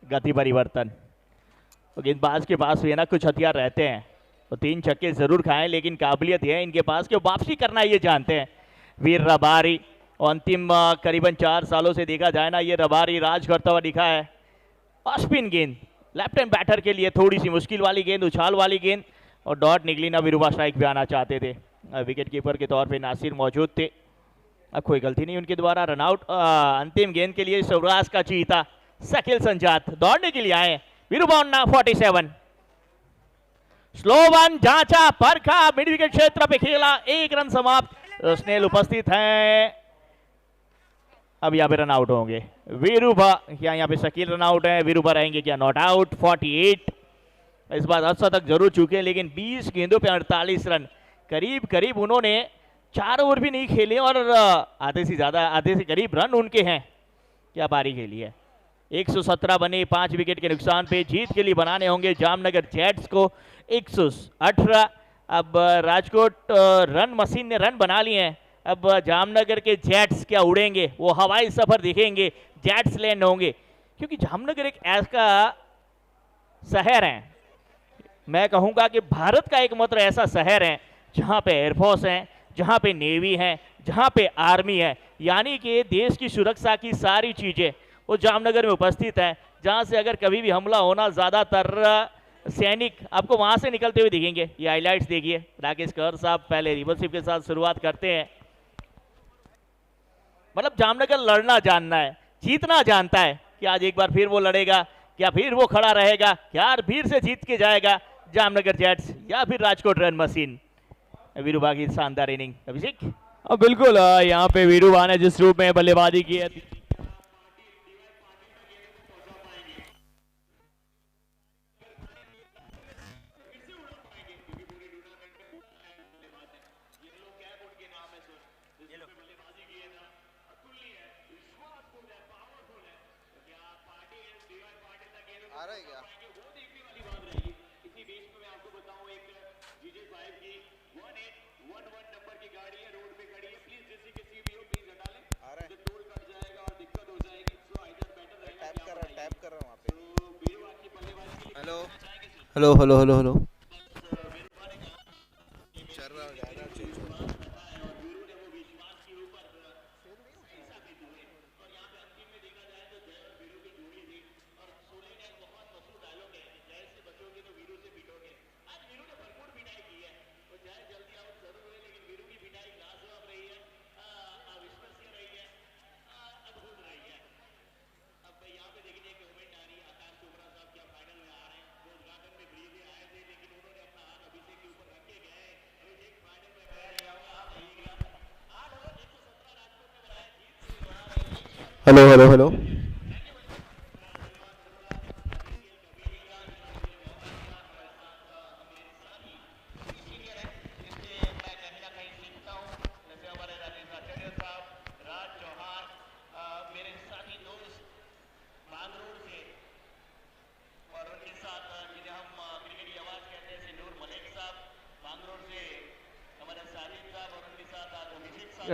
[SPEAKER 3] गति परिवर्तन, गेंदबाज के पास भी ना कुछ हथियार रहते हैं, तो 3 छक्के जरूर खाएं, लेकिन काबिलियत है इनके पास कि वापसी करना ये जानते हैं। वीर रबारी, अंतिम करीबन 4 सालों से देखा जाए ना, ये रबारी राज करता हुआ दिखा है। और स्पिन गेंद लेफ्ट हैंड बैटर के लिए थोड़ी सी मुश्किल वाली गेंद, उछाल वाली गेंद, और डॉट निकली ना, विरुबा स्ट्राइक भी आना चाहते थे। विकेट कीपर के तौर पे नासिर मौजूद थे, अब कोई गलती नहीं उनके द्वारा, रनआउट। अंतिम गेंद के लिए सौराज का चीता शकील संजात दौड़ने के लिए आए। विरुबा 47, स्लो वन, जांचा परखा, मिड विकेट क्षेत्र पे खेला, 1 रन समाप्त। स्नेल उपस्थित हैं, अब यहाँ पे रन आउट होंगे। वीरुभा, क्या यहाँ पे शकील रन आउट है, वीरुभा रहेंगे क्या नॉट आउट। 48, इस बार 10 तक जरूर चुके, लेकिन 20 गेंदों पे 48 रन, करीब करीब उन्होंने 4 ओवर भी नहीं खेले, और आधे से करीब रन उनके हैं। क्या पारी खेली है, 117 बने 5 विकेट के नुकसान पे। जीत के लिए बनाने होंगे जामनगर जेट्स को 118। अब राजकोट रन मशीन ने रन बना लिए हैं, अब जामनगर के जेट्स क्या उड़ेंगे, वो हवाई सफर दिखेंगे, जेट्स लैंड होंगे, क्योंकि जामनगर एक ऐसा शहर है, मैं कहूंगा कि भारत का एकमात्र ऐसा शहर है जहां पे एयरफोर्स है, जहां पे नेवी है, जहां पे आर्मी है, यानी कि देश की सुरक्षा की सारी चीजें वो जामनगर में उपस्थित है, जहां से अगर कभी भी हमला होना, ज्यादातर सैनिक आपको वहां से निकलते हुए दिखेंगे। ये हाइलाइट्स देखिए, राकेश कर साहब पहले रिवर्सिप के साथ शुरुआत करते हैं। मतलब जामनगर लड़ना जानना है, जीतना जानता है, कि आज एक बार फिर वो लड़ेगा, क्या फिर वो खड़ा रहेगा, क्या फिर से जीत के जाएगा जामनगर जेट्स या फिर राजकोट रन मशीन। वीरुभा की शानदार इनिंग, अभिषेक।
[SPEAKER 2] बिल्कुल, यहाँ पे वीरुभा ने जिस रूप में बल्लेबाजी की है,
[SPEAKER 4] hello hello hello hello hello hello hello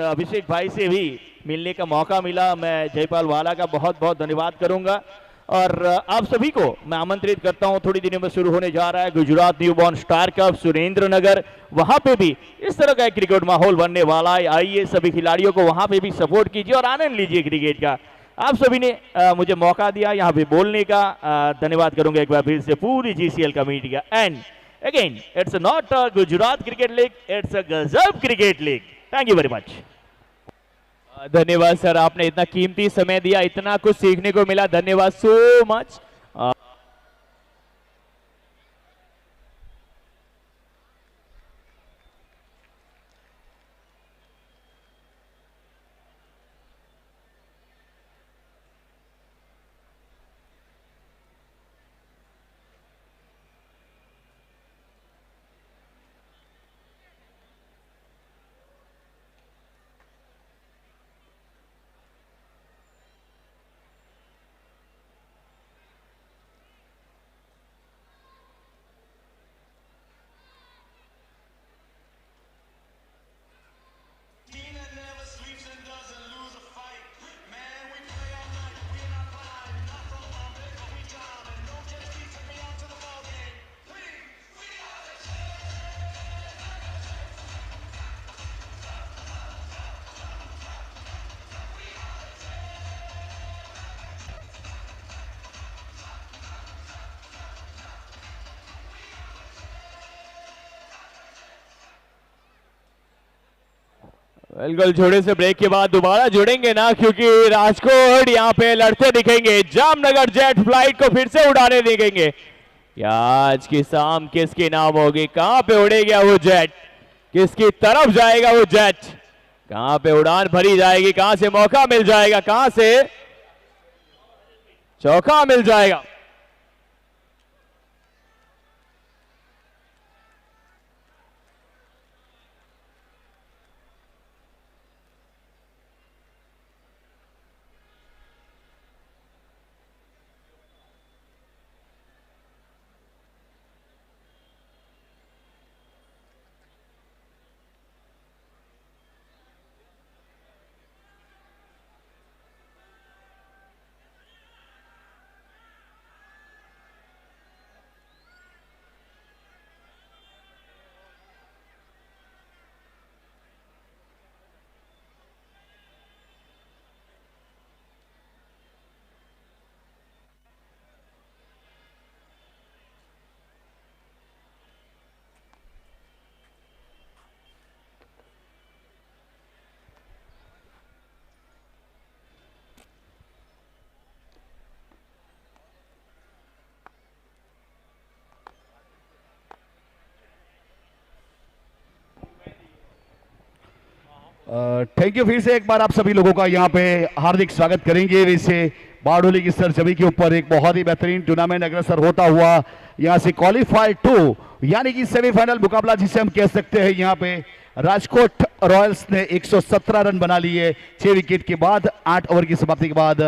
[SPEAKER 3] Abhishek भाई से भी मिलने का मौका मिला, मैं जयपाल वाला का बहुत बहुत धन्यवाद करूंगा। और आप सभी को मैं आमंत्रित करता हूं, थोड़ी दिनों में शुरू होने जा रहा है Gujarat newborn star cup Surendranagar. वहां पे भी इस तरह का एक क्रिकेट माहौल बनने वाला है। आइए सभी खिलाड़ियों को वहां पे भी सपोर्ट कीजिए और आनंद लीजिए क्रिकेट का। आप सभी ने मुझे मौका दिया यहाँ पे बोलने का, धन्यवाद करूंगा एक बार फिर से पूरी GCL कमेटी का। And again it's not a Gujarat cricket league, it's a गजब cricket league. Thank you very much.
[SPEAKER 2] धन्यवाद सर, आपने इतना कीमती समय दिया, इतना कुछ सीखने को मिला, धन्यवाद सो मच। बिल्कुल, छोटे से ब्रेक के बाद दोबारा जुड़ेंगे ना, क्योंकि राजकोट यहाँ पे लड़ते दिखेंगे। जामनगर जेट फ्लाइट को फिर से उड़ाने दिखेंगे। क्या आज की शाम किसकी नाम होगी? कहां पे उड़ेगा वो जेट, किसकी तरफ जाएगा वो जेट, कहां पे उड़ान भरी जाएगी, कहां से मौका मिल जाएगा, कहां से चौका मिल जाएगा?
[SPEAKER 4] Thank you. फिर से एक बार आप सभी लोगों का यहाँ पे हार्दिक स्वागत करेंगे। वैसे बारडोली की सरजमी के ऊपर एक बहुत ही बेहतरीन टूर्नामेंट अग्रसर होता हुआ यहाँ से क्वालिफाई 2 यानी कि सेमीफाइनल मुकाबला जिसे हम कह सकते हैं, यहाँ पे राजकोट रॉयल्स ने 117 रन बना लिए 6 विकेट के बाद 8 ओवर की समाप्ति के बाद।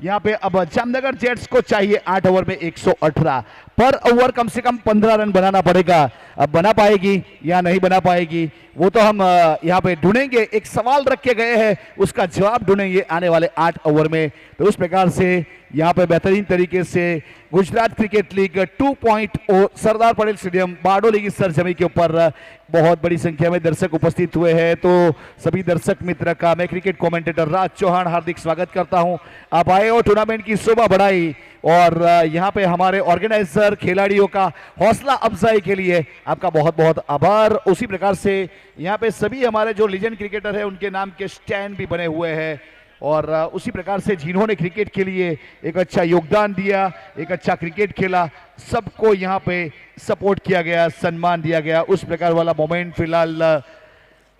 [SPEAKER 4] यहाँ पे अब जामनगर जेट्स को चाहिए 8 ओवर में 118 पर ओवर कम से कम 15 रन बनाना पड़ेगा। अब बना पाएगी या नहीं बना पाएगी वो तो हम यहाँ पे ढूंढेंगे। एक सवाल रख के गए हैं, उसका जवाब ढूंढेंगे आने वाले 8 ओवर में। तो उस प्रकार से यहाँ पे बेहतरीन तरीके से Gujarat cricket league 2.0 Sardar Patel stadium Bardoli की सरजमी के ऊपर बहुत बड़ी संख्या में दर्शक उपस्थित हुए हैं। तो सभी दर्शक मित्र का मैं क्रिकेट कमेंटेटर राज चौहान हार्दिक स्वागत करता हूं। आप आए हो टूर्नामेंट की शोभा बढ़ाई और यहाँ पे हमारे ऑर्गेनाइजर खिलाड़ियों का हौसला अफजाई के लिए आपका बहुत बहुत आभार। उसी प्रकार से यहाँ पे सभी हमारे जो लीजेंड क्रिकेटर है उनके नाम के स्टैंड भी बने हुए हैं और उसी प्रकार से जिन्होंने क्रिकेट के लिए एक अच्छा योगदान दिया, एक अच्छा क्रिकेट खेला, सबको यहाँ पे सपोर्ट किया गया, सम्मान दिया गया। उस प्रकार वाला मोमेंट फिलहाल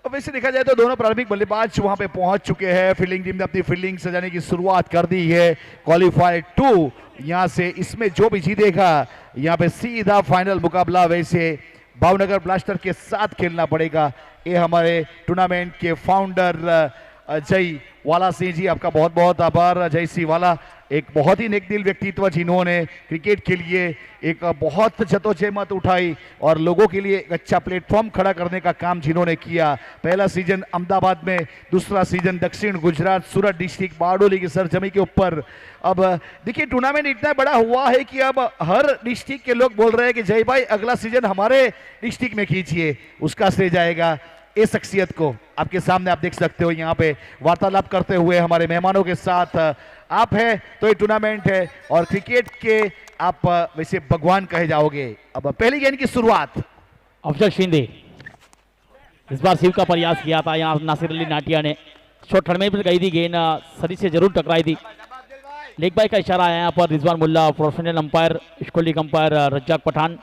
[SPEAKER 4] वैसे देखा जाए तो दोनों प्रारंभिक बल्लेबाज वहां पे पहुंच चुके हैं। फील्डिंग टीम ने अपनी फील्डिंग सजाने की शुरुआत कर दी है। क्वालिफाई 2 यहाँ से इसमें जो भी जीतेगा यहाँ पे सीधा फाइनल मुकाबला वैसे भावनगर ब्लास्टर के साथ खेलना पड़ेगा। ये हमारे टूर्नामेंट के फाउंडर अजय वाला सिंह जी, आपका बहुत बहुत आभार। अजय सिंह वाला एक बहुत ही नेकदिल व्यक्तित्व जिन्होंने क्रिकेट के लिए एक बहुत जद्दोजहद उठाई और लोगों के लिए एक अच्छा प्लेटफॉर्म खड़ा करने का काम जिन्होंने किया। पहला सीजन अहमदाबाद में, दूसरा सीजन दक्षिण गुजरात सूरत डिस्ट्रिक्ट बारडोली की सरजमी के ऊपर। अब देखिए टूर्नामेंट इतना बड़ा हुआ है कि अब हर डिस्ट्रिक्ट के लोग बोल रहे हैं कि जय भाई अगला सीजन हमारे डिस्ट्रिक्ट में खींचिए। उसका श्रेय जाएगा इस शख्सियत को। आपके सामने आप देख सकते हो यहाँ पे वार्तालाप करते हुए हमारे मेहमानों के साथ। आप है तो ये टूर्नामेंट है और क्रिकेट के आप वैसे भगवान कहे जाओगे। अब पहली गेंद की शुरुआत
[SPEAKER 5] अफजल शिंदे, इस बार शिव का प्रयास किया था यहाँ नासिर अली नाटिया ने। शॉर्ट थर्ड में गई थी गेंद, शरीर से जरूर टकराई थी। लेग बाय का इशारा आया यहाँ पर Rizwan Mulla, professional umpire, school league umpire Razzak Pathan,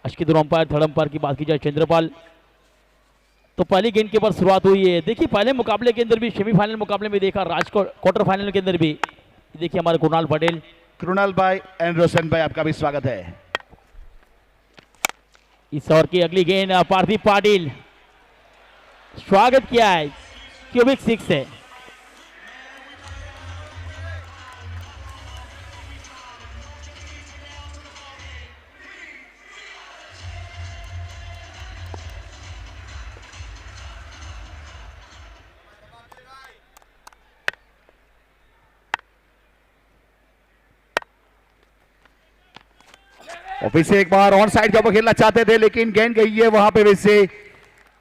[SPEAKER 5] अशकीदुर अंपायर, थर्ड अंपायर की बात की जाए चंद्रपाल। तो पहली गेंद के ऊपर शुरुआत हुई है। देखिए पहले मुकाबले के अंदर भी, सेमीफाइनल मुकाबले में देखा, राजकोट क्वार्टर फाइनल के अंदर भी देखिए हमारे कुणाल पटेल,
[SPEAKER 4] कृणाल भाई एंड रोशन भाई, आपका भी स्वागत है।
[SPEAKER 5] इस ओवर की अगली गेंद पार्थिव पाटिल, स्वागत किया है, क्यूबिक 6 है।
[SPEAKER 4] और फिर से एक बार ऑन साइड के ऊपर खेलना चाहते थे लेकिन गेंद गई है वहां पे वैसे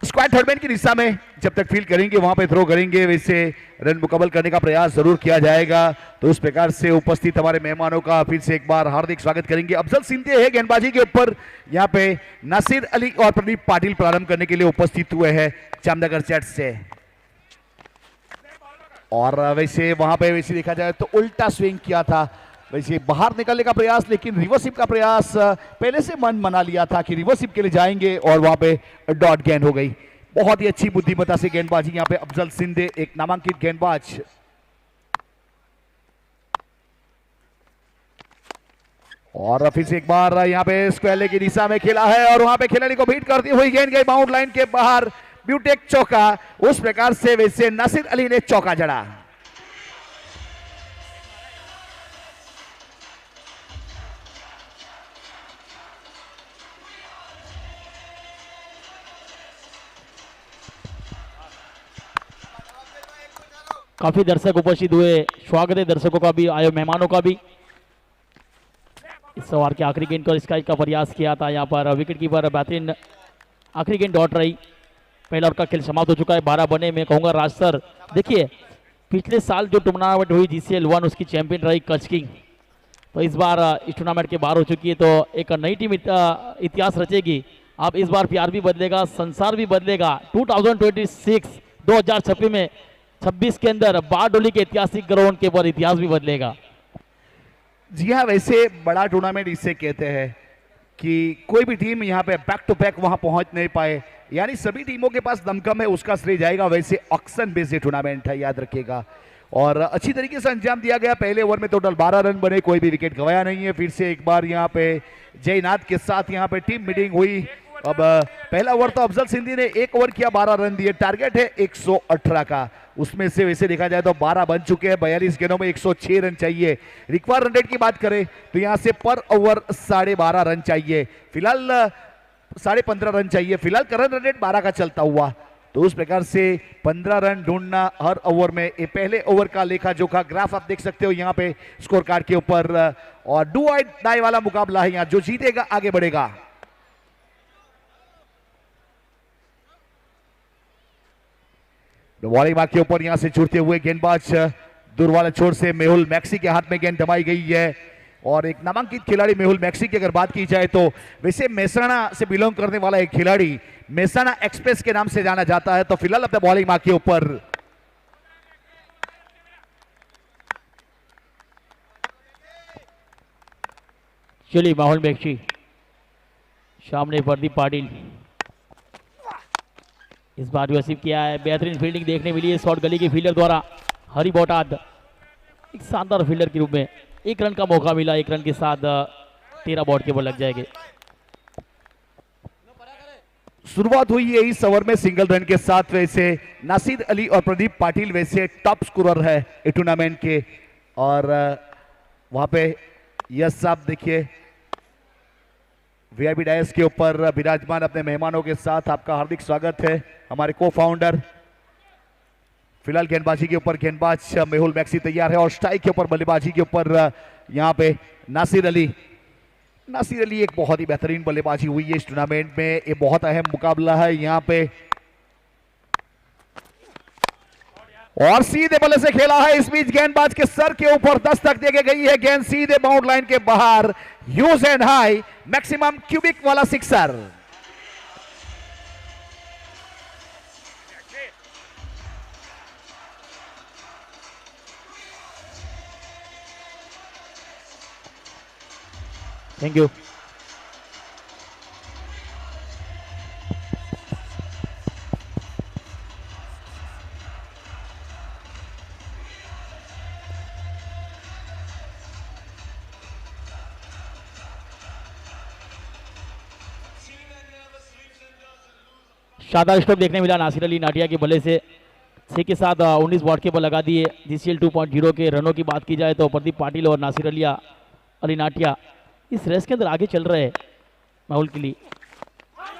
[SPEAKER 4] स्क्वायर थर्डमैन की दिशा में। जब तक फील्ड करेंगे वहां पे थ्रो करेंगे, वैसे रन मुकम्मल करने का प्रयास जरूर किया जाएगा। तो उस प्रकार से उपस्थित हमारे मेहमानों का फिर से एक बार हार्दिक स्वागत करेंगे। अफजल सिंधे है गेंदबाजी के ऊपर, यहाँ पे नासिर अली और प्रदीप पाटिल प्रारंभ करने के लिए उपस्थित हुए हैं जामनगर चैट से। और वैसे वहां पे वैसे देखा जाए तो उल्टा स्विंग किया था, वैसे बाहर निकलने का प्रयास, लेकिन रिवर्सिप का प्रयास पहले से मन बना लिया था कि रिवर्सिप के लिए जाएंगे और वहां पे डॉट गेंद हो गई। बहुत ही अच्छी बुद्धिमत्ता से गेंदबाजी यहाँ पे अफजल सिंधे, एक नामांकित गेंदबाज। और फिर से एक बार यहाँ पे स्क्वायर की दिशा में खेला है और वहां पे खिलाड़ी को बीट करती हुई गेंद गई बाउंड लाइन के बाहर, ब्यूटेक चौका। उस प्रकार से वैसे नासिर अली ने चौका जड़ा।
[SPEAKER 5] काफी दर्शक उपस्थित हुए, स्वागत है दर्शकों का भी, आए मेहमानों का भी। इस ओवर के आखिरी गेंद को स्काई का प्रयास किया था यहाँ पर विकेट कीपर बेहतरीन, आखिरी गेंद डॉट रही। पहला ओवर का खेल समाप्त हो चुका है 12 बने। मैं कहूँगा राज सर, देखिए पिछले साल जो टूर्नामेंट हुई GCL 1 उसकी चैंपियन रही कच्छ किंग, तो इस बार इस टूर्नामेंट के बाहर हो चुकी है, तो एक नई टीम इतिहास रचेगी। अब इस बार प्यार भी बदलेगा, संसार भी बदलेगा। 2026 में 26 के अंदर बारडोली के ऐतिहासिक ग्राउंड के ऊपर इतिहास भी बदलेगा।
[SPEAKER 4] जी हाँ, वैसे बड़ा टूर्नामेंट इससे कहते हैं कि कोई भी टीम यहाँ पे बैक टू बैक वहां पहुंच नहीं पाए, यानी सभी टीमों के पास दमखम है, उसका श्रेय जाएगा। वैसे ऑक्शन बेस्ड टूर्नामेंट है, याद रखिएगा। और अच्छी तरीके से अंजाम दिया गया। पहले ओवर में टोटल 12 रन बने, कोई भी विकेट गवाया नहीं है। फिर से एक बार यहाँ पे जयनाथ के साथ यहाँ पे टीम मीटिंग हुई। अब पहला ओवर तो अफजल सिंधी ने 1 ओवर किया, 12 रन दिए। टारगेट है 118 का, उसमें से वैसे देखा जाए तो 12 बन चुके हैं। 42 गेंदों में 106 रन चाहिए। रिक्वायर्ड रन रेट की बात करें तो यहाँ से पर ओवर 12.5 रन चाहिए, फिलहाल 15.5 रन चाहिए। फिलहाल करंट रन रेट 12 का चलता हुआ, तो उस प्रकार से 15 रन ढूंढना हर ओवर में। ये पहले ओवर का लेखा जोखा ग्राफ आप देख सकते हो यहाँ पे स्कोर कार्ड के ऊपर। और डू और डाई वाला मुकाबला है यहाँ, जो जीतेगा आगे बढ़ेगा। बॉलिंग मार्क के ऊपर यहां से छूटते हुए गेंदबाज दूर वाले छोर से मेहुल मैक्सी के हाथ में गेंद दबाई गई है। और एक नामांकित खिलाड़ी मेहुल मैक्सी की अगर बात की जाए तो वैसे मेहसाणा से बिलोंग करने वाला एक खिलाड़ी मेहसाणा एक्सप्रेस के नाम से जाना जाता है। तो फिलहाल अपने बॉलिंग मार्क के ऊपर
[SPEAKER 5] चलिए मेहुल मैक्सी, सामने प्रदीप पाटिल, इस बार रिसीव किया है। बेहतरीन फील्डिंग देखने मिली है शॉर्ट गली के फील्डर द्वारा हरि बोटाद, एक शानदार फील्डर के रूप में। 1 रन का मौका मिला, 1 रन के साथ 13 बॉट के बॉल लग जाएंगे।
[SPEAKER 4] शुरुआत हुई है इस ओवर में सिंगल रन के साथ। वैसे नासिर अली और प्रदीप पाटिल वैसे टॉप स्कोरर है इस टूर्नामेंट के। और वहां पे यस साहब देखिए वीआईपी डायस के ऊपर विराजमान अपने मेहमानों के साथ, आपका हार्दिक स्वागत है। हमारे को फाउंडर फिलहाल गेंदबाजी के ऊपर गेंदबाज मेहुल मैक्सी तैयार है और स्ट्राइक के ऊपर बल्लेबाजी के ऊपर यहाँ पे नासिर अली एक बहुत ही बेहतरीन बल्लेबाजी हुई है इस टूर्नामेंट में। ये बहुत अहम मुकाबला है यहाँ पे और सीधे बल्ले से खेला है। इस बीच गेंदबाज के सर के ऊपर दस्तक देके गई है, गेंद सीधे बाउंड लाइन के बाहर, use and high maximum cubic वाला सिक्सर।
[SPEAKER 5] Thank you. शानदार स्ट्रोक देखने मिला नासिर अली नाटिया के बल्ले से। 6 के साथ 19 बॉट के बल लगा दिए। जीसीएल 2.0 के रनों की बात की जाए तो प्रदीप पाटिल और नासिर अली नाटिया इस रेस के अंदर आगे चल रहे हैं माहौल के लिए।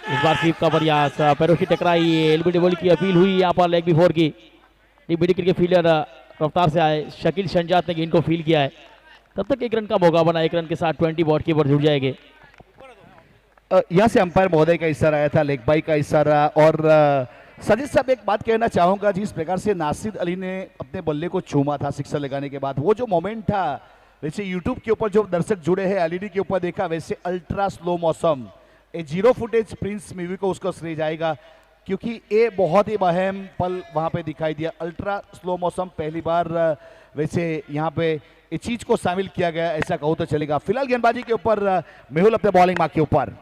[SPEAKER 5] इस बार स्वीप का प्रयास, पैरों की टकराई, एलबीडी बॉल की अपील हुई यहाँ पर लेग बिफोर की। डीबीडी क्रिकेट फील्डर रफ्तार से आए शकील शंजात ने गेंद को फील किया है। तब तक 1 रन का मौका बना, 1 रन के साथ 20 बॉट के ऊपर जुड़ जाएंगे।
[SPEAKER 4] यहाँ से अंपायर महोदय का इशारा आया था, लेग बाई का इशारा। और सजीद साहब एक बात कहना चाहूंगा, जिस प्रकार से नासिर अली ने अपने बल्ले को चूमा था सिक्सर लगाने के बाद, वो जो मोमेंट था, वैसे यूट्यूब के ऊपर जो दर्शक जुड़े हैं एलईडी के ऊपर देखा, वैसे अल्ट्रा स्लो मौसम ए 0 फुटेज प्रिंस मूवी को उसको श्रेय जाएगा, क्योंकि ये बहुत ही अहम पल वहां पे दिखाई दिया। अल्ट्रा स्लो मौसम पहली बार वैसे यहाँ पे इस चीज को शामिल किया गया, ऐसा कहूँ तो चलेगा। फिलहाल गेंदबाजी के ऊपर मेहुल अपने बॉलिंग मार्क के ऊपर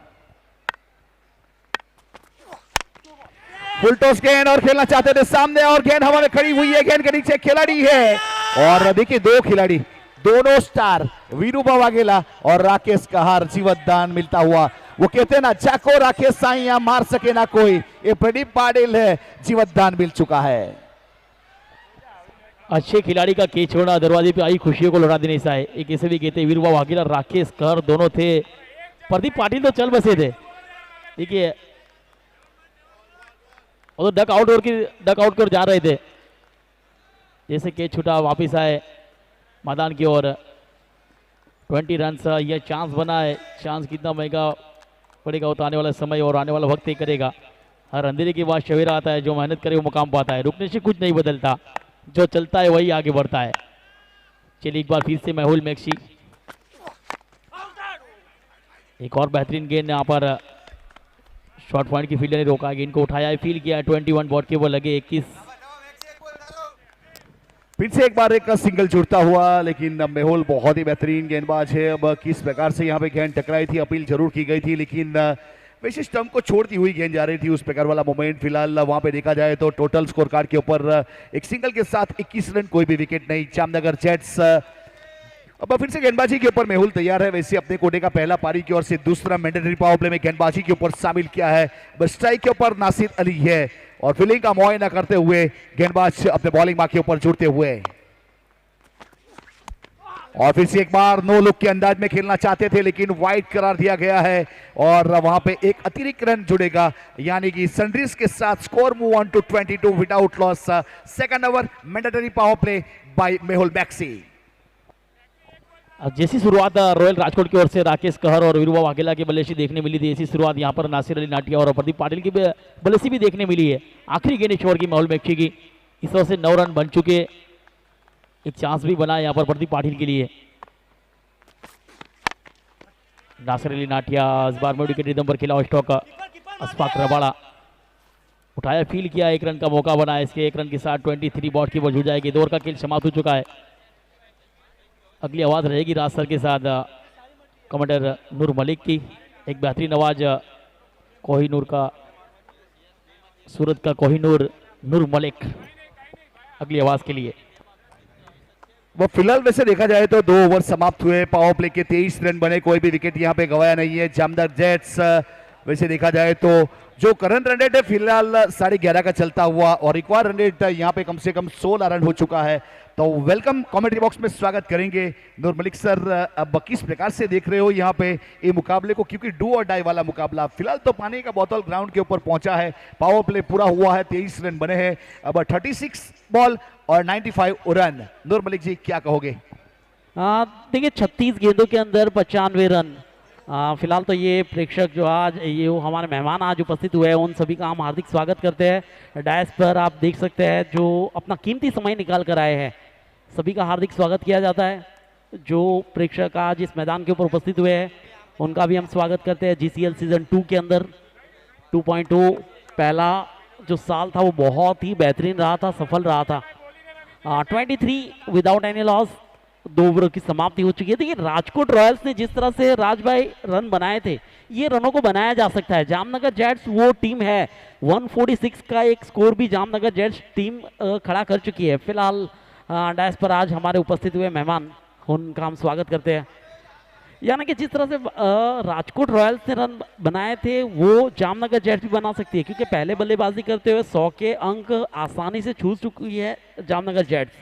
[SPEAKER 4] फुल टॉस गेंद और खेलना चाहते थे सामने, और गेंद हवा में खड़ी हुई है, गेंद के नीचे खिलाड़ी है। और देखिए 2 खिलाड़ी, दोनों स्टार वीरूबा वाघेला और राकेश कहार जीवतदान मिलता हुआ। वो कहते हैं ना, चाको राकेश साइया मार सके ना कोई, ये प्रदीप पाटिल है, जीवतदान मिल चुका है।
[SPEAKER 5] अच्छे खिलाड़ी का कैच छोड़ा, दरवाजे पे आई खुशियों को लौटा देने सा है। एक ऐसे भी कहते वीरूबा वाघेला राकेश कहार दोनों थे, प्रदीप पाटिल तो चल बसे थे। देखिए और तो डक आउट कर जा रहे थे, जैसे कैच छूटा वापिस आए मैदान की ओर। 20 रन यह चांस बना है। चांस कितना महंगा पड़ेगा वो तो आने वाला समय और आने वाला वक्त ही करेगा। हर अंधेरे के बाद सवेरा आता है, जो मेहनत करे वो मुकाम पाता है। रुकने से कुछ नहीं बदलता, जो चलता है वही आगे बढ़ता है। चलिए एक बार फिर से मेहुल मैक्सी, एक और बेहतरीन गेंद यहाँ पर शॉर्ट पॉइंट की फील्डर ने रोका, गेंद को उठाया है, फील किया है। 21 बॉट के वो लगे 21।
[SPEAKER 4] फिर से एक बार एक सिंगल जुड़ता हुआ, लेकिन मेहुल बहुत ही बेहतरीन गेंदबाज है। अब किस प्रकार से यहाँ पे गेंद टकराई थी, अपील जरूर की गई थी, लेकिन वैसे स्टंप को छोड़ती हुई गेंद जा रही थी, उस प्रकार वाला मोमेंट फिलहाल वहां पे देखा जाए तो टोटल स्कोर कार्ड के ऊपर एक सिंगल के साथ 21 रन, कोई भी विकेट नहीं। जामनगर जेट्स अब फिर से गेंदबाजी के ऊपर मेहुल तैयार है। वैसे अपने कोटे का पहला पारी की ओर से दूसरा मैंडेटरी पावर प्ले में गेंदबाजी के ऊपर शामिल किया है। बस स्ट्राइक के ऊपर नासिर अली है और फील्डिंग का मुआयना करते हुए गेंदबाज अपने बॉलिंग मार्क के ऊपर जुड़ते हुए। और फिर से एक बार नो लुक के अंदाज में खेलना चाहते थे, लेकिन वाइड करार दिया गया है और वहां पे एक अतिरिक्त रन जुड़ेगा, यानी कि सनराइज के साथ score move on to 22 without loss. Second over mandatory power play by Mehul Maxi.
[SPEAKER 5] जैसी शुरुआत रॉयल राजकोट की ओर से राकेश कहर और वीरूबा वाघेला की बल्लेबाजी देखने मिली थी, ऐसी शुरुआत यहां पर नासिर अली नाटिया और प्रदीप पाटिल की बल्लेबाजी भी देखने मिली है। आखिरी गेंद इस ओवर की मेहुल मैक्सी की, इस ओवर से 9 रन बन चुके। एक चांस भी बना यहाँ पर प्रदीप पाटिल के लिए। नासिर अली नाटिया इस बार में विकेट रिदम पर खेला और स्टॉक अशफाक रबाड़ा उठाया, फील किया, 1 रन का मौका बना। इसके 1 रन के साथ 23 बॉट की बॉल जुड़ जाएगी। 2 ओवर का खेल समाप्त हो चुका है। अगली आवाज रहेगी राज सर के साथ कमांडर नूर मलिक की। एक बेहतरीन आवाज कोहिनूर का, सूरत का कोहिनूर नूर मलिक अगली आवाज के लिए।
[SPEAKER 4] वो फिलहाल वैसे देखा जाए तो 2 ओवर समाप्त हुए, पावर प्ले के 23 रन बने, कोई भी विकेट यहाँ पे गवाया नहीं है। जामनगर जेट्स वैसे देखा जाए तो जो करंट रन रेट है फिलहाल 11.5 का चलता हुआ, और एक बार रन रेट यहाँ पे कम से कम 16 रन हो चुका है। तो वेलकम कमेंट्री बॉक्स में स्वागत करेंगे नूर मलिक सर। अब किस प्रकार से देख रहे हो यहाँ पे ये मुकाबले को, क्योंकि डू और डाई वाला मुकाबला। फिलहाल तो पानी का बोतल ग्राउंड के ऊपर पहुंचा है, पावर प्ले पूरा हुआ है, 23 रन बने हैं। अब 36 बॉल और 95 रन। नूर मलिक जी क्या कहोगे?
[SPEAKER 5] देखिए 36 गेंदों के अंदर 95 रन। फिलहाल तो ये प्रेक्षक जो आज ये वो हमारे मेहमान आज उपस्थित हुए हैं, उन सभी का हम हार्दिक स्वागत करते हैं। डैश पर आप देख सकते हैं जो अपना कीमती समय निकाल कर आए हैं, सभी का हार्दिक स्वागत किया जाता है। जो प्रेक्षक आज इस मैदान के ऊपर उपस्थित हुए हैं उनका भी हम स्वागत करते हैं। GCL सीजन 2 के अंदर 2.0 पहला जो साल था वो बहुत ही बेहतरीन रहा था, सफल रहा था। 23 विदाउट एनी लॉस, 2 ओवर की समाप्ति हो चुकी है। देखिए राजकोट रॉयल्स ने जिस तरह से राज भाई रन बनाए थे, ये रनों को बनाया जा सकता है। जामनगर जेट्स वो टीम है, 146 का एक स्कोर भी जामनगर जेट्स टीम खड़ा कर चुकी है। फिलहाल डैश पर आज हमारे उपस्थित हुए मेहमान, उनका हम स्वागत करते हैं। यानी कि जिस तरह से राजकोट रॉयल्स ने रन बनाए थे वो जामनगर जेट्स भी बना सकती है, क्योंकि पहले बल्लेबाजी करते हुए 100 के अंक आसानी से छू चुकी है जामनगर जेट्स।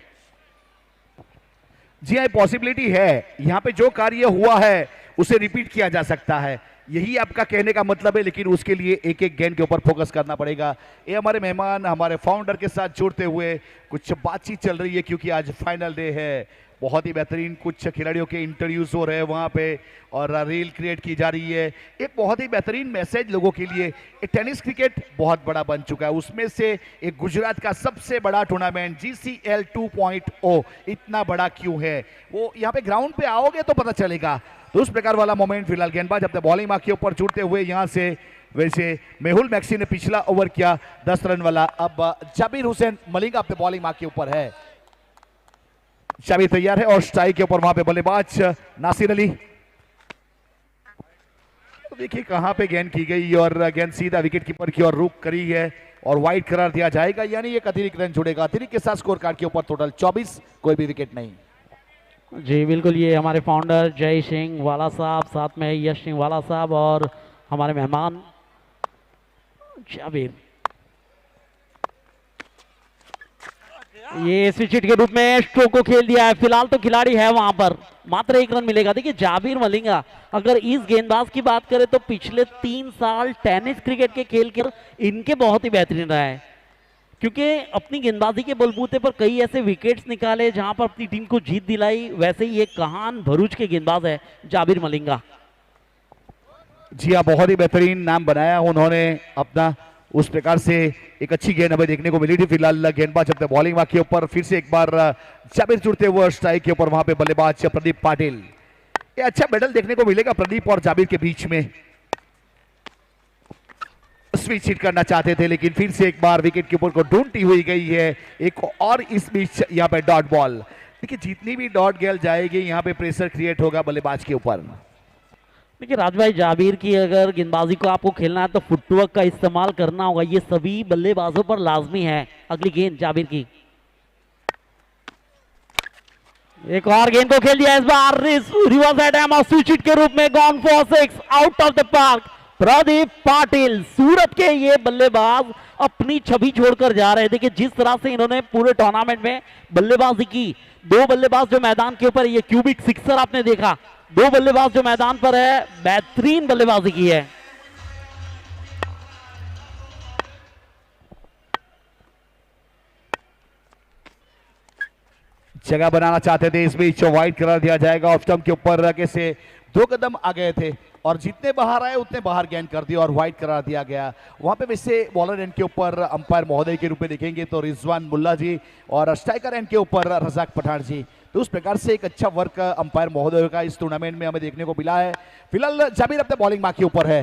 [SPEAKER 4] जी हाँ, पॉसिबिलिटी है, यहाँ पे जो कार्य हुआ है उसे रिपीट किया जा सकता है, यही आपका कहने का मतलब है। लेकिन उसके लिए एक एक गेंद के ऊपर फोकस करना पड़ेगा। ये हमारे मेहमान हमारे फाउंडर के साथ जुड़ते हुए कुछ बातचीत चल रही है, क्योंकि आज फाइनल डे है। बहुत ही बेहतरीन कुछ खिलाड़ियों के इंटरव्यूज हो रहे हैं वहाँ पे, और रील क्रिएट की जा रही है। एक बहुत ही बेहतरीन मैसेज लोगों के लिए। टेनिस क्रिकेट बहुत बड़ा बन चुका है, उसमें से एक गुजरात का सबसे बड़ा टूर्नामेंट GCL 2.0 इतना बड़ा क्यों है, वो यहाँ पे ग्राउंड पे आओगे तो पता चलेगा। तो उस प्रकार वाला मोमेंट फिलहाल गेंदबाज अपने बॉलिंग मार्क के ऊपर जुड़ते हुए यहाँ से। वैसे मेहुल मैक्सी ने पिछला ओवर किया 10 रन वाला। अब जाबिर हुसैन मलिंगा अपने बॉलिंग मार्क के ऊपर है। जाबिर तैयार है और स्ट्राइक के ऊपर वहां पे बल्लेबाज नासिर अली। तो देखिए कहां पे गेंद की गई, और गेंद सीधा विकेट कीपर की ओर रुख करी है, और वाइड करार दिया जाएगा, यानी एक अतिरिक्त रन जुड़ेगा। अतिरिक्त के साथ स्कोर कार्ड के ऊपर टोटल 24, कोई भी विकेट नहीं।
[SPEAKER 5] जी बिल्कुल, ये हमारे फाउंडर जय सिंह वाला साहब, साथ में यश सिंह वाला साहब और हमारे मेहमान जाबिर। ये स्विच हिट के रूप में स्ट्रोक को खेल दिया है। फिलहाल तो खिलाड़ी है वहां पर, मात्र 1 रन मिलेगा। देखिए जाबिर मलिंगा, अगर इस गेंदबाज की बात करें तो पिछले 3 साल टेनिस क्रिकेट के खेल के इनके बहुत ही बेहतरीन रहा है, क्योंकि अपनी गेंदबाजी के बलबूते पर कई ऐसे विकेट्स निकाले जहां पर अपनी टीम को जीत दिलाई। वैसे ही एक कहान भरूच के गेंदबाज है जाबिर मलिंगा।
[SPEAKER 4] जी हाँ, बहुत ही बेहतरीन नाम बनाया उन्होंने अपना। उस प्रकार से एक अच्छी गेंद हमें देखने को मिली थी। फिलहाल गेंदबाज अपने बॉलिंग मार्क के ऊपर फिर से एक बार जाबिर जुड़ते हुए स्ट्राइक के ऊपर, वहां पे बल्लेबाज प्रदीप पाटिल। ये अच्छा बैटल देखने को मिलेगा प्रदीप और जाबिर के बीच में। स्विच हिट करना चाहते थे, लेकिन फिर से एक बार विकेट कीपर को ढूंढती हुई गई है एक और इस बीच यहाँ पे डॉट बॉल। देखिए जितनी भी डॉट गेल जाएगी यहाँ पे प्रेशर क्रिएट होगा बल्लेबाज के ऊपर।
[SPEAKER 5] देखिए राजभाई, जाबिर की अगर गेंदबाजी को आपको खेलना है तो फुटवर्क का इस्तेमाल करना होगा, ये सभी बल्लेबाजों पर लाजमी है। अगली गेंद जाबिर की, एक और गेंद को खेल दिया इस बार रिवर्स अटैम्प और स्विच हिट के रूप में gone for 6, out of the park. Pradeep Patil, Surat के ये बल्लेबाज अपनी छवि छोड़कर जा रहे हैं। देखिए जिस तरह से इन्होंने पूरे टूर्नामेंट में बल्लेबाजी की, 2 बल्लेबाज जो मैदान के ऊपर, ये क्यूबिक सिक्सर आपने देखा, 2 बल्लेबाज जो मैदान पर है, बेहतरीन बल्लेबाजी की है।
[SPEAKER 4] जगह बनाना चाहते थे, इस बीच वाइड करार दिया जाएगा। ऑफ स्टंप के ऊपर कैसे 2 कदम आ गए थे, और जितने बाहर आए उतने बाहर गेंद कर दिया और वाइड करार दिया गया। वहां पे वैसे बॉलर एंड के ऊपर अंपायर महोदय के रूप में देखेंगे तो रिजवान मुल्ला जी, और स्ट्राइकर एंड के ऊपर रजाक पठान जी। तो उस प्रकार से एक अच्छा वर्क अंपायर महोदय का इस टूर्नामेंट में हमें देखने को मिला है। फिलहाल जाबिर अपने बॉलिंग मार्क के ऊपर है।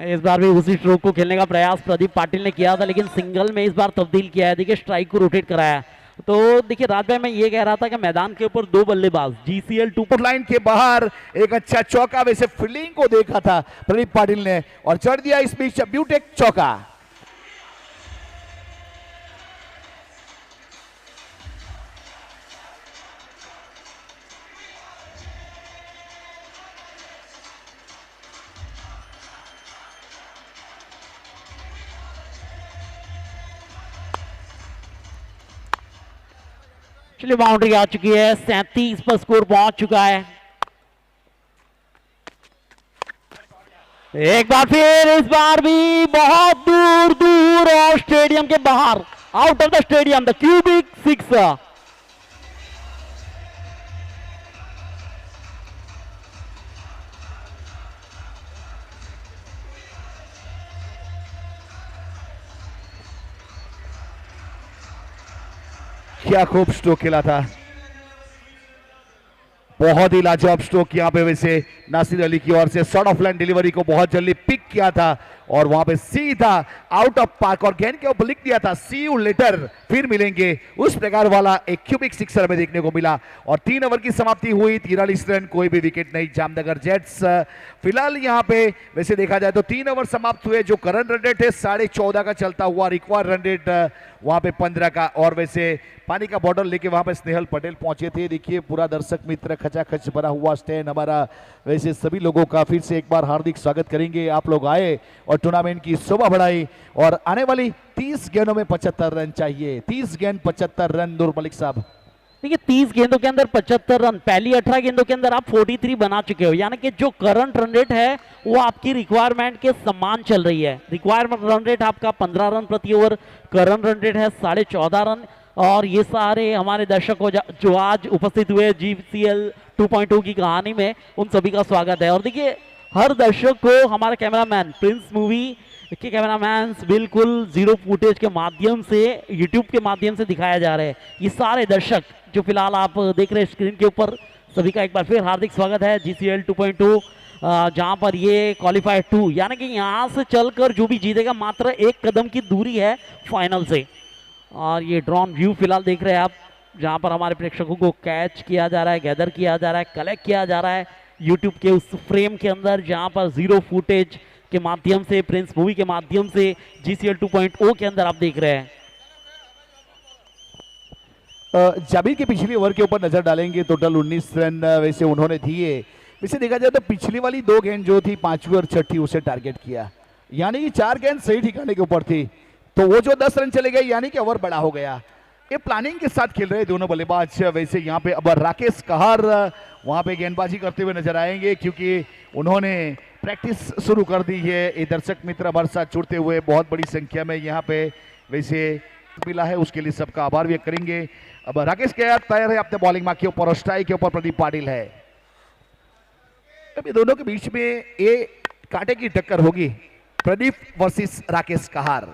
[SPEAKER 5] इस बार भी उसी स्ट्रोक को खेलने का प्रयास प्रदीप पाटिल ने किया था, लेकिन सिंगल में इस बार तब्दील किया है। देखिए स्ट्राइक को रोटेट कराया। तो देखिए राजभाई, मैं ये कह रहा था कि मैदान के ऊपर 2 बल्लेबाज GCL 2
[SPEAKER 4] लाइन के बाहर एक अच्छा चौका, वैसे फील्डिंग को देखा था प्रदीप पाटिल ने और चढ़ दिया इस बीच ब्यूटेक चौका।
[SPEAKER 5] चलिए बाउंड्री आ चुकी है, 37 पर स्कोर पहुंच चुका है। एक बार फिर, इस बार भी बहुत दूर दूर और स्टेडियम के बाहर, out of the stadium, the cubic six.
[SPEAKER 4] क्या खूब स्ट्रोक खेला था, बहुत ही लाजवाब स्ट्रोक यहाँ पे वैसे नासिर अली की ओर से शॉर्ट ऑफ लाइन डिलीवरी को बहुत जल्दी पिक किया था और वहां पे सीधा आउट ऑफ पार्क और गेंद के ऊपर लिख दिया था सी यू लेटर, फिर मिलेंगे, उस प्रकार वाला एक क्यूबिक सिक्सर में देखने को मिला। और 3 ओवर की समाप्ति हुई, 43 रन, कोई भी विकेट नहीं। जामनगर जेट्स फिलहाल यहाँ पे वैसे देखा जाए तो 3 ओवर समाप्त हुए, जो करंट रन रेट है 14.5 का चलता हुआ, रिक्वायर्ड रन रेट वहां पे 15 का। और वैसे पानी का बॉटल लेके वहां पे स्नेहल पटेल पहुंचे थे। देखिए पूरा दर्शक मित्र खचाखच भरा हुआ स्टैंड हमारा, वैसे सभी लोगों का फिर से एक बार हार्दिक स्वागत करेंगे। आप लोग आए और टूर्नामेंट की शोभा बढ़ाई और आने वाली 30 गेंदों में 75 रन चाहिए। 30 गेंद 75 रन, नूर मलिक साहब।
[SPEAKER 5] देखिए 30 गेंदों के अंदर 75 रन, पहली 18 गेंदों के अंदर आप 43 बना चुके हो, यानी कि जो करंट रन रेट है वो आपकी रिक्वायरमेंट के समान चल रही है। रिक्वायरमेंट रन रेट आपका 15 रन प्रति ओवर, करंट रन रेट है 14.5 रन। और ये सारे हमारे दर्शक हो जो आज उपस्थित हुए GCL 2.2 की कहानी में, उन सभी का स्वागत है। और देखिए हर दर्शक को हमारा कैमरामैन प्रिंस मूवी के कैमरामैन बिल्कुल जीरो फुटेज के माध्यम से, यूट्यूब के माध्यम से दिखाया जा रहा है। ये सारे दर्शक जो फिलहाल आप देख रहे हैं स्क्रीन के ऊपर, सभी का एक बार फिर हार्दिक स्वागत है GCL 2.2, जहां पर ये क्वालिफायर 2, यानी कि यहां से चलकर जो भी जीतेगा मात्र 1 कदम की दूरी है फाइनल से। और ये ड्रोन व्यू फिलहाल देख रहे हैं आप, जहां पर हमारे प्रेक्षकों को कैच किया जा रहा है, गैदर किया जा रहा है, कलेक्ट किया जा रहा है यूट्यूब के उस फ्रेम के अंदर, जहां पर जीरो फुटेज के माध्यम से, प्रिंस मूवी के माध्यम से GCL 2.0 के अंदर आप देख रहे हैं।
[SPEAKER 4] जाबिर के पिछली ओवर के ऊपर नजर डालेंगे, टोटल 19 रन वैसे उन्होंने दिए। वैसे देखा जाए तो पिछली वाली 2 गेंद जो थी 5वीं और 6ठी, उसे टारगेट किया, यानी कि 4 गेंद सही ठिकाने के ऊपर थी, तो वो जो 10 रन चले गए यानी कि ओवर बड़ा हो गया। ये प्लानिंग के साथ खेल रहे दोनों बल्लेबाज। वैसे यहाँ पे अब राकेश कहार वहां पे गेंदबाजी करते हुए नजर आएंगे, क्योंकि उन्होंने प्रैक्टिस शुरू कर दी है। ये दर्शक मित्र हमारे साथ जुड़ते हुए बहुत बड़ी संख्या में यहाँ पे वैसे मिला है, उसके लिए सबका आभार व्यक्त करेंगे। अब राकेश कहार तैयार है अपने बॉलिंग मार्क के ऊपर, और स्ट्राइक के ऊपर प्रदीप पाटिल है। अब ये दोनों के बीच में ये कांटे की टक्कर होगी, प्रदीप वर्सेस राकेश कहार।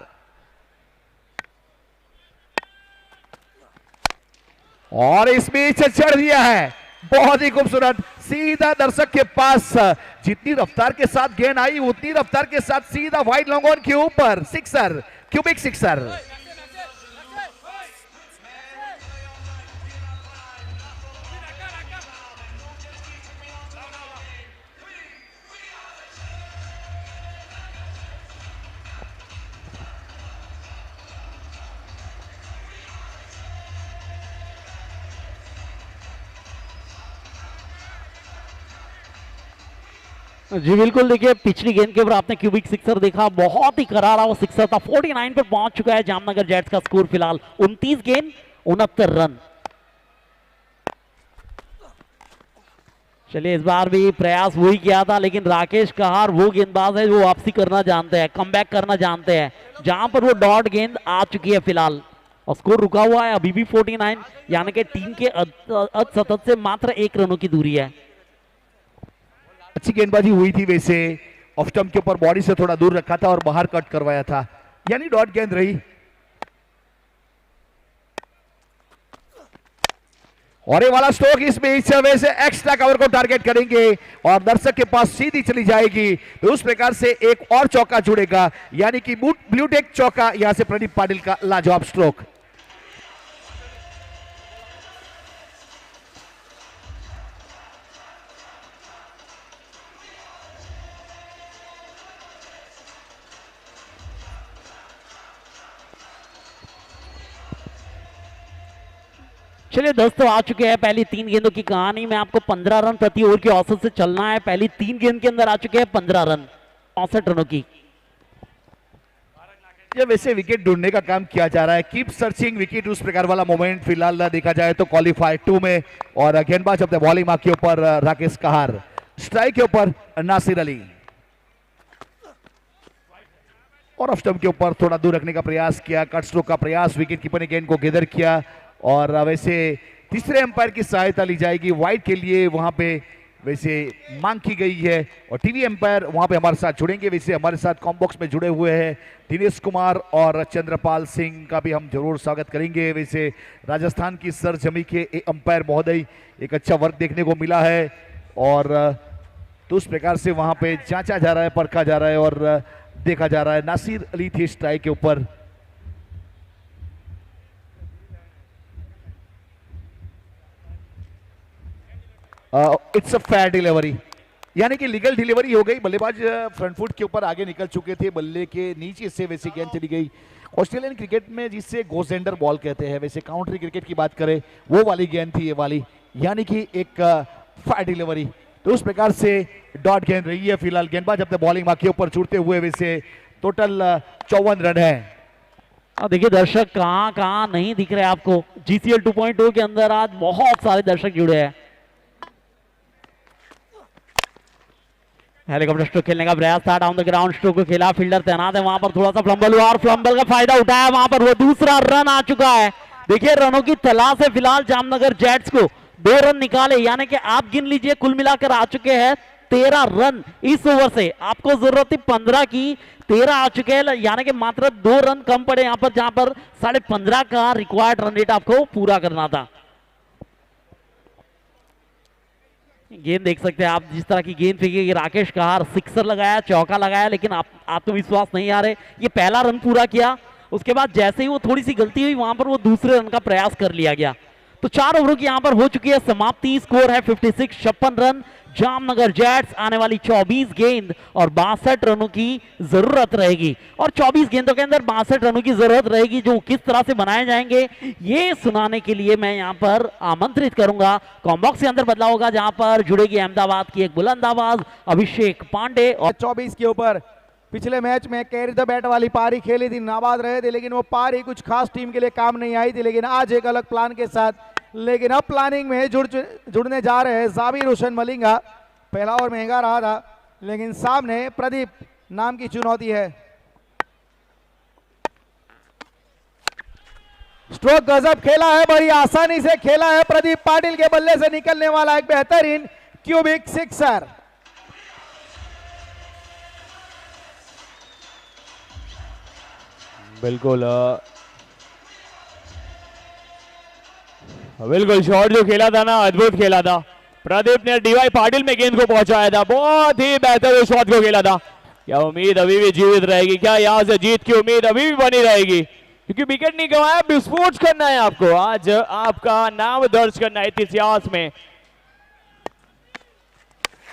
[SPEAKER 4] और इस बीच चढ़ दिया है, बहुत ही खूबसूरत, सीधा दर्शक के पास। जितनी रफ्तार के साथ गेंद आई उतनी रफ्तार के साथ सीधा वाइड लॉन्ग ऑन के ऊपर सिक्सर, क्यूबिक सिक्सर।
[SPEAKER 5] जी बिल्कुल, देखिए पिछली गेंद के ऊपर आपने क्यूबिक सिक्सर देखा, बहुत ही करारा वो सिक्सर था। 49 पर पहुंच चुका है जामनगर जेट्स का स्कोर फिलहाल, 29 गेंद 69 रन। चलिए इस बार भी प्रयास वही किया था, लेकिन राकेश कहार वो गेंदबाज है जो वापसी करना जानते हैं, कमबैक करना जानते हैं, जहां पर वो डॉट गेंद आ चुकी है फिलहाल और स्कोर रुका हुआ है अभी भी 49, यानी कि टीम के अर्धशतक से मात्र 1 रनों की दूरी है।
[SPEAKER 4] अच्छी गेंदबाजी हुई थी, वैसे ऑफ स्टंप के ऊपर बॉडी से थोड़ा दूर रखा था और बाहर कट करवाया था, यानी डॉट गेंद रही। और ये वाला स्ट्रोक इस बीच वैसे एक्स्ट्रा कवर को टारगेट करेंगे और दर्शक के पास सीधी चली जाएगी, तो उस प्रकार से एक और चौका जुड़ेगा, यानी कि ब्लू टेक चौका। यहां से प्रदीप पाटिल का लाजवाब स्ट्रोक।
[SPEAKER 5] चलिए 10 तो आ चुके हैं पहली 3 गेंदों की कहानी में। आपको 15 रन प्रति ओवर की औसत से चलना है। पहली 3 गेंद के अंदर आ चुके हैं 15 रन 65 रनों की।
[SPEAKER 4] ये वैसे विकेट ढूंढने का काम किया जा रहा है, कीप सर्चिंग विकेट, उस प्रकार वाला मोमेंट फिलहाल देखा जाए तो क्वालिफायर 2 में। और गेंदबाज अपने बॉलिंग मार्क के ऊपर राकेश कहार, स्ट्राइक के ऊपर नासिर अली, और ऑफ स्टंप के ऊपर थोड़ा दूर रखने का प्रयास किया, कट स्ट्रोक का प्रयास, विकेट कीपर ने गेंद को गैदर किया। और वैसे तीसरे अंपायर की सहायता ली जाएगी वाइड के लिए, वहां पे वैसे मांग की गई है। और टीवी अंपायर वहां पे हमारे साथ जुड़ेंगे, वैसे हमारे साथ कॉम्बॉक्स में जुड़े हुए हैं दिनेश कुमार और चंद्रपाल सिंह का भी हम जरूर स्वागत करेंगे। वैसे राजस्थान की सरजमी के अंपायर महोदय, एक अच्छा वर्क देखने को मिला है, और तो उस प्रकार से वहां पे जांचा जा रहा है, परखा जा रहा है और देखा जा रहा है। नासिर अली थे स्ट्राइक के ऊपर। इट्स अ फेयर डिलीवरी, यानी कि लीगल डिलीवरी हो गई। बल्लेबाज फ्रंट फुट के ऊपर आगे निकल चुके थे, बल्ले के नीचे से वैसे गेंद चली गई। ऑस्ट्रेलियन क्रिकेट में जिसे गोजेंडर बॉल कहते हैं, वैसे काउंट्री क्रिकेट की बात करें वो वाली गेंद थी ये वाली, यानी कि एक फेयर डिलीवरी। तो उस प्रकार से डॉट गेंद रही है। फिलहाल गेंदबाज अपने बॉलिंग मार्क के ऊपर जुड़ते हुए, वैसे टोटल 54 रन है।
[SPEAKER 5] और देखिए दर्शक कहां कहां नहीं दिख रहे आपको, जीसीएल 2.0 के अंदर आज बहुत सारे दर्शक जुड़े हैं। हेलीकॉप्टर स्ट्रोक खेलने का प्रयास था, डाउन द ग्राउंड स्ट्रोक को खेला, फील्डर तैनात है वहां पर, थोड़ा सा फ्लंबल हुआ और फ्लंबल का फायदा उठाया वहां पर, वो दूसरा रन आ चुका है। देखिए रनों की तलाश है फिलहाल जामनगर जेट्स को, 2 रन निकाले, यानी कि आप गिन लीजिए कुल मिलाकर आ चुके हैं 13 रन इस ओवर से। आपको जरूरत थी 15 की, 13 आ चुके हैं, यानी कि मात्र 2 रन कम पड़े यहां पर, जहां पर 15.5 का रिक्वायर्ड रन रेट आपको पूरा करना था। गेंद देख सकते हैं आप, जिस तरह की गेंद फेंकी, ये राकेश कहार सिक्सर लगाया, चौका लगाया, लेकिन आत्मविश्वास नहीं आ रहे। ये पहला रन पूरा किया, उसके बाद जैसे ही वो थोड़ी सी गलती हुई वहां पर वो दूसरे रन का प्रयास कर लिया गया। तो 4 ओवरों की यहां पर हो चुकी है समाप्ति, स्कोर है 56, 56 रन। जामनगर जेट्स आने वाली 24 गेंद और 62 रनों की जरूरत रहेगी, और 24 गेंदों के अंदर 62 रनों की जरूरत रहेगी, जो किस तरह से बनाए जाएंगे ये सुनाने के लिए मैं यहां पर आमंत्रित करूंगा। कॉम्बॉक्स के अंदर बदलाव होगा, जहां पर जुड़ेगी अहमदाबाद की एक बुलंद आवाज अभिषेक पांडे। और
[SPEAKER 1] 24 के ऊपर पिछले मैच में कैरी द बैट वाली पारी खेली थी, नाबाद रहे थे, लेकिन वो पारी कुछ खास टीम के लिए काम नहीं आई थी। लेकिन आज एक अलग प्लान के साथ, लेकिन अब प्लानिंग में जुड़ने जा रहे हैं जाबिर हुसैन मलिंगा। पहला ओवर महंगा रहा था, लेकिन सामने प्रदीप नाम की चुनौती है। स्ट्रोक गजब खेला है, बड़ी आसानी से खेला है प्रदीप पाटिल के बल्ले से निकलने वाला एक बेहतरीन क्यूबिक सिक्सर।
[SPEAKER 2] बिल्कुल बिल्कुल शॉट जो खेला था ना, अद्भुत खेला था। प्रदीप ने डीवाई पाटिल में गेंद को पहुंचाया था, बहुत ही बेहतर शॉट को खेला था। क्या उम्मीद अभी भी जीवित रहेगी? क्या यहां से जीत की उम्मीद अभी भी बनी रहेगी? क्योंकि विकेट नहीं गंवाया, विस्फोट करना है आपको, आज आपका नाम दर्ज करना है इतिहास में।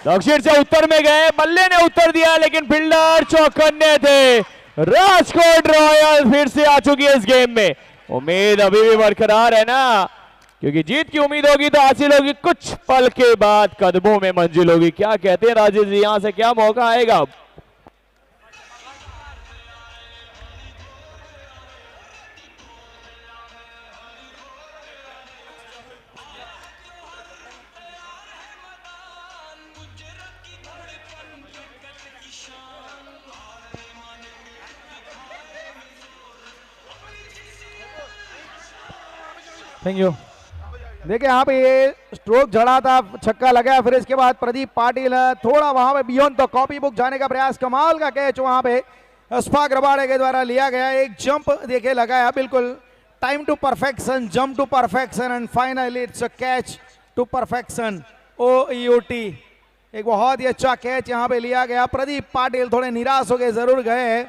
[SPEAKER 2] दक्षिण से उत्तर में गए, बल्ले ने उत्तर दिया, लेकिन फील्डर चौकन्ने थे। राजकोट रॉयल फिर से आ चुकी है इस गेम में। उम्मीद अभी भी बरकरार है ना, क्योंकि जीत की उम्मीद होगी तो हासिल होगी, कुछ पल के बाद कदमों में मंजिल होगी। क्या कहते हैं राजेश जी, यहां से क्या मौका आएगा?
[SPEAKER 1] Thank you. देखिए यहाँ पे ये स्ट्रोक जड़ा था, छक्का लगाया, फिर इसके बाद प्रदीप पाटिल थोड़ा वहां पे बियॉन्ड द कॉपी बुक जाने का प्रयास, कमाल का कैच वहां पे अस्फाक रबाड़े के द्वारा लिया गया। एक जंप देखे लगाया, बिल्कुल time to perfection, jump to perfection, and finally it's a catch to perfection, OUT। एक बहुत ही अच्छा कैच यहाँ पे लिया गया। प्रदीप पाटिल थोड़े निराश हो गए, जरूर गए,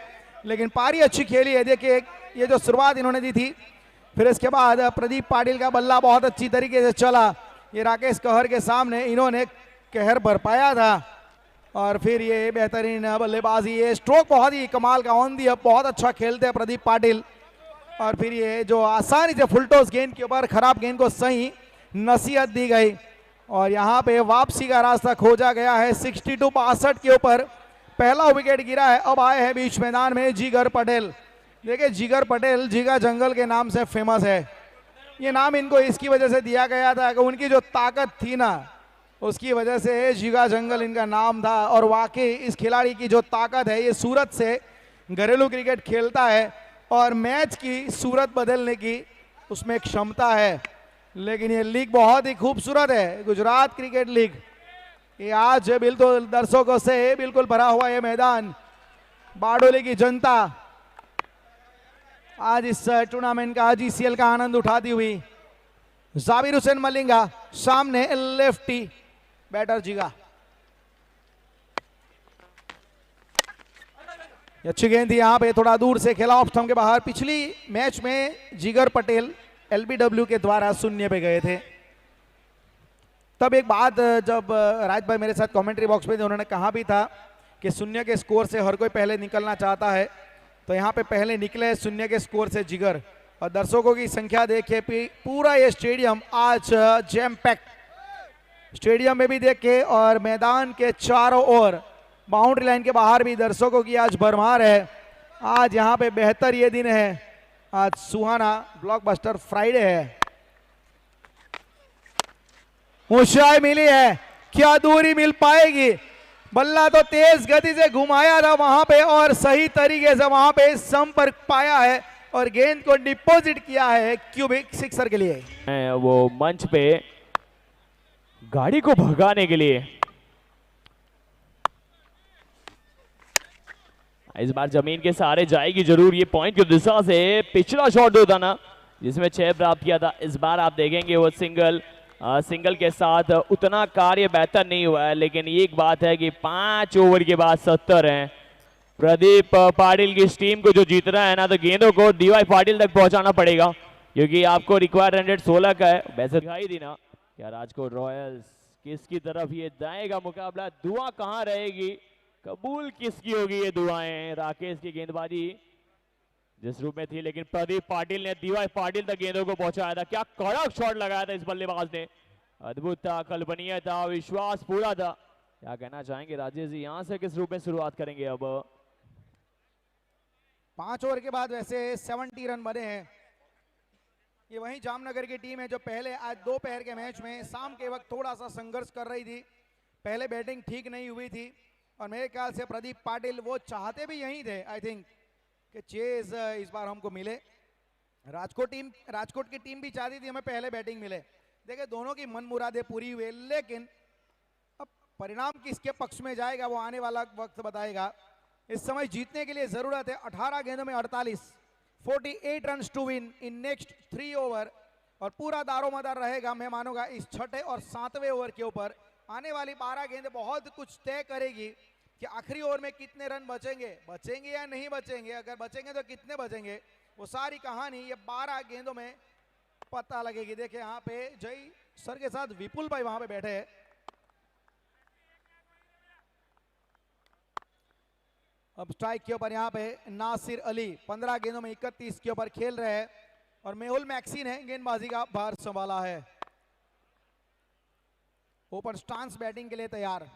[SPEAKER 1] लेकिन पारी अच्छी खेली है। देखिए ये जो शुरुआत इन्होंने दी थी, फिर इसके बाद प्रदीप पाटिल का बल्ला बहुत अच्छी तरीके से चला। ये राकेश कहर के सामने इन्होंने कहर बरपाया था, और फिर ये बेहतरीन बल्लेबाजी, ये स्ट्रोक बहुत ही कमाल का ऑन दी, अब बहुत अच्छा खेलते हैं प्रदीप पाटिल। और फिर ये जो आसानी से फुल टॉस गेंद के ऊपर खराब गेंद को सही नसीहत दी गई, और यहाँ पे वापसी का रास्ता खोजा गया है। 62 62 के ऊपर पहला विकेट गिरा है। अब आए हैं बीच मैदान में जिगर पटेल। देखिए जिगर पटेल जिगा जंगल के नाम से फेमस है। ये नाम इनको इसकी वजह से दिया गया था कि उनकी जो ताकत थी ना, उसकी वजह से जिगा जंगल इनका नाम था। और वाकई इस खिलाड़ी की जो ताकत है, ये सूरत से घरेलू क्रिकेट खेलता है और मैच की सूरत बदलने की उसमें क्षमता है। लेकिन ये लीग बहुत ही खूबसूरत है, गुजरात क्रिकेट लीग। ये आज बिल्कुल दर्शकों से बिल्कुल भरा हुआ ये मैदान, बारडोली की जनता आज इस टूर्नामेंट का जीसीएल का आनंद उठाती हुई। जाबिर हुसैन मलिंगा सामने लेफ्टी बैटर जिगा। अच्छी गेंद थी यहाँ पे, थोड़ा दूर से खेला ऑफ स्टंप के बाहर। पिछली मैच में जिगर पटेल एलबीडब्ल्यू के द्वारा 0 पे गए थे। तब एक बात जब राज भाई मेरे साथ कमेंट्री बॉक्स में थे, उन्होंने कहा भी था कि 0 के स्कोर से हर कोई पहले निकलना चाहता है, तो यहाँ पे पहले निकले 0 के स्कोर से जिगर। और दर्शकों की संख्या देखिए, पूरा ये स्टेडियम आज जैम पैक्ड स्टेडियम में भी देखे और मैदान के चारों ओर बाउंड्री लाइन के बाहर भी दर्शकों की आज भरमार है। आज यहाँ पे बेहतर ये दिन है, आज सुहाना ब्लॉकबस्टर फ्राइडे है। ऊंचाई मिली है, क्या दूरी मिल पाएगी? बल्ला तो तेज गति से घुमाया था वहां पे और सही तरीके से वहां पे संपर्क पाया है और गेंद को डिपॉजिट किया है क्यूबिक सिक्सर के लिए।
[SPEAKER 2] वो मंच पे गाड़ी को भगाने के लिए इस बार जमीन के सहारे जाएगी जरूर। ये पॉइंट की दिशा से पिछला शॉट जो था ना, जिसमें 6 प्राप्त किया था, इस बार आप देखेंगे वो सिंगल के साथ उतना कार्य बेहतर नहीं हुआ है। लेकिन एक बात है कि 5 ओवर के बाद 70 हैं। प्रदीप पाटिल की इस टीम को जो जीतना है ना, तो गेंदों को डीवाई पाटिल तक पहुंचाना पड़ेगा, क्योंकि आपको रिक्वायर्ड रन रेट 16 का है। वैसे दिखाई दी ना, क्या राजकोट रॉयल्स किसकी तरफ ये जाएगा मुकाबला? दुआ कहां रहेगी, कबूल किसकी होगी ये दुआएं? राकेश की गेंदबाजी जिस रूप में थी, लेकिन प्रदीप पाटिल ने डीवाई पाटिल तक गेंदों को पहुंचाया था। क्या कड़क शॉट लगाया था इस बल्लेबाज ने, अद्भुत था, कल्पनीय था, विश्वास पूरा था। क्या कहना चाहेंगे राजेश जी, यहां से किस रूप में शुरुआत करेंगे? अब
[SPEAKER 1] 5 ओवर के बाद वैसे 70 रन बने हैं। ये वही जामनगर की टीम है जो पहले आज दोपहर के मैच में शाम के वक्त थोड़ा सा संघर्ष कर रही थी। पहले बैटिंग ठीक नहीं हुई थी और मेरे ख्याल से प्रदीप पाटिल वो चाहते भी यही थे, आई थिंक, कि चेज इस बार हमको मिले। राजकोट की टीम भी चाहती थी हमें पहले बैटिंग मिले। देखिए दोनों की मन मुरादें पूरी हुई, लेकिन अब परिणाम किसके पक्ष में जाएगा वो आने वाला वक्त बताएगा। इस समय जीतने के लिए जरूरत है 18 गेंदों में 48 runs to win in next 3 over और पूरा दारोमदार रहेगा, मैं मानूंगा, इस 6ठे और 7वें ओवर के ऊपर। आने वाली 12 गेंदें बहुत कुछ तय करेगी कि आखिरी ओवर में कितने रन बचेंगे या नहीं बचेंगे। अगर बचेंगे तो कितने बचेंगे, वो सारी कहानी ये 12 गेंदों में पता लगेगी। देखिए यहाँ पे जय सर के साथ विपुल भाई वहां पे बैठे हैं। अब स्ट्राइक के ऊपर यहाँ पे नासिर अली 15 गेंदों में 31 के ऊपर खेल रहे हैं और मेहुल मैक्सी ने गेंदबाजी का भार संभाला है। ओपन स्टांस बैटिंग के लिए तैयार।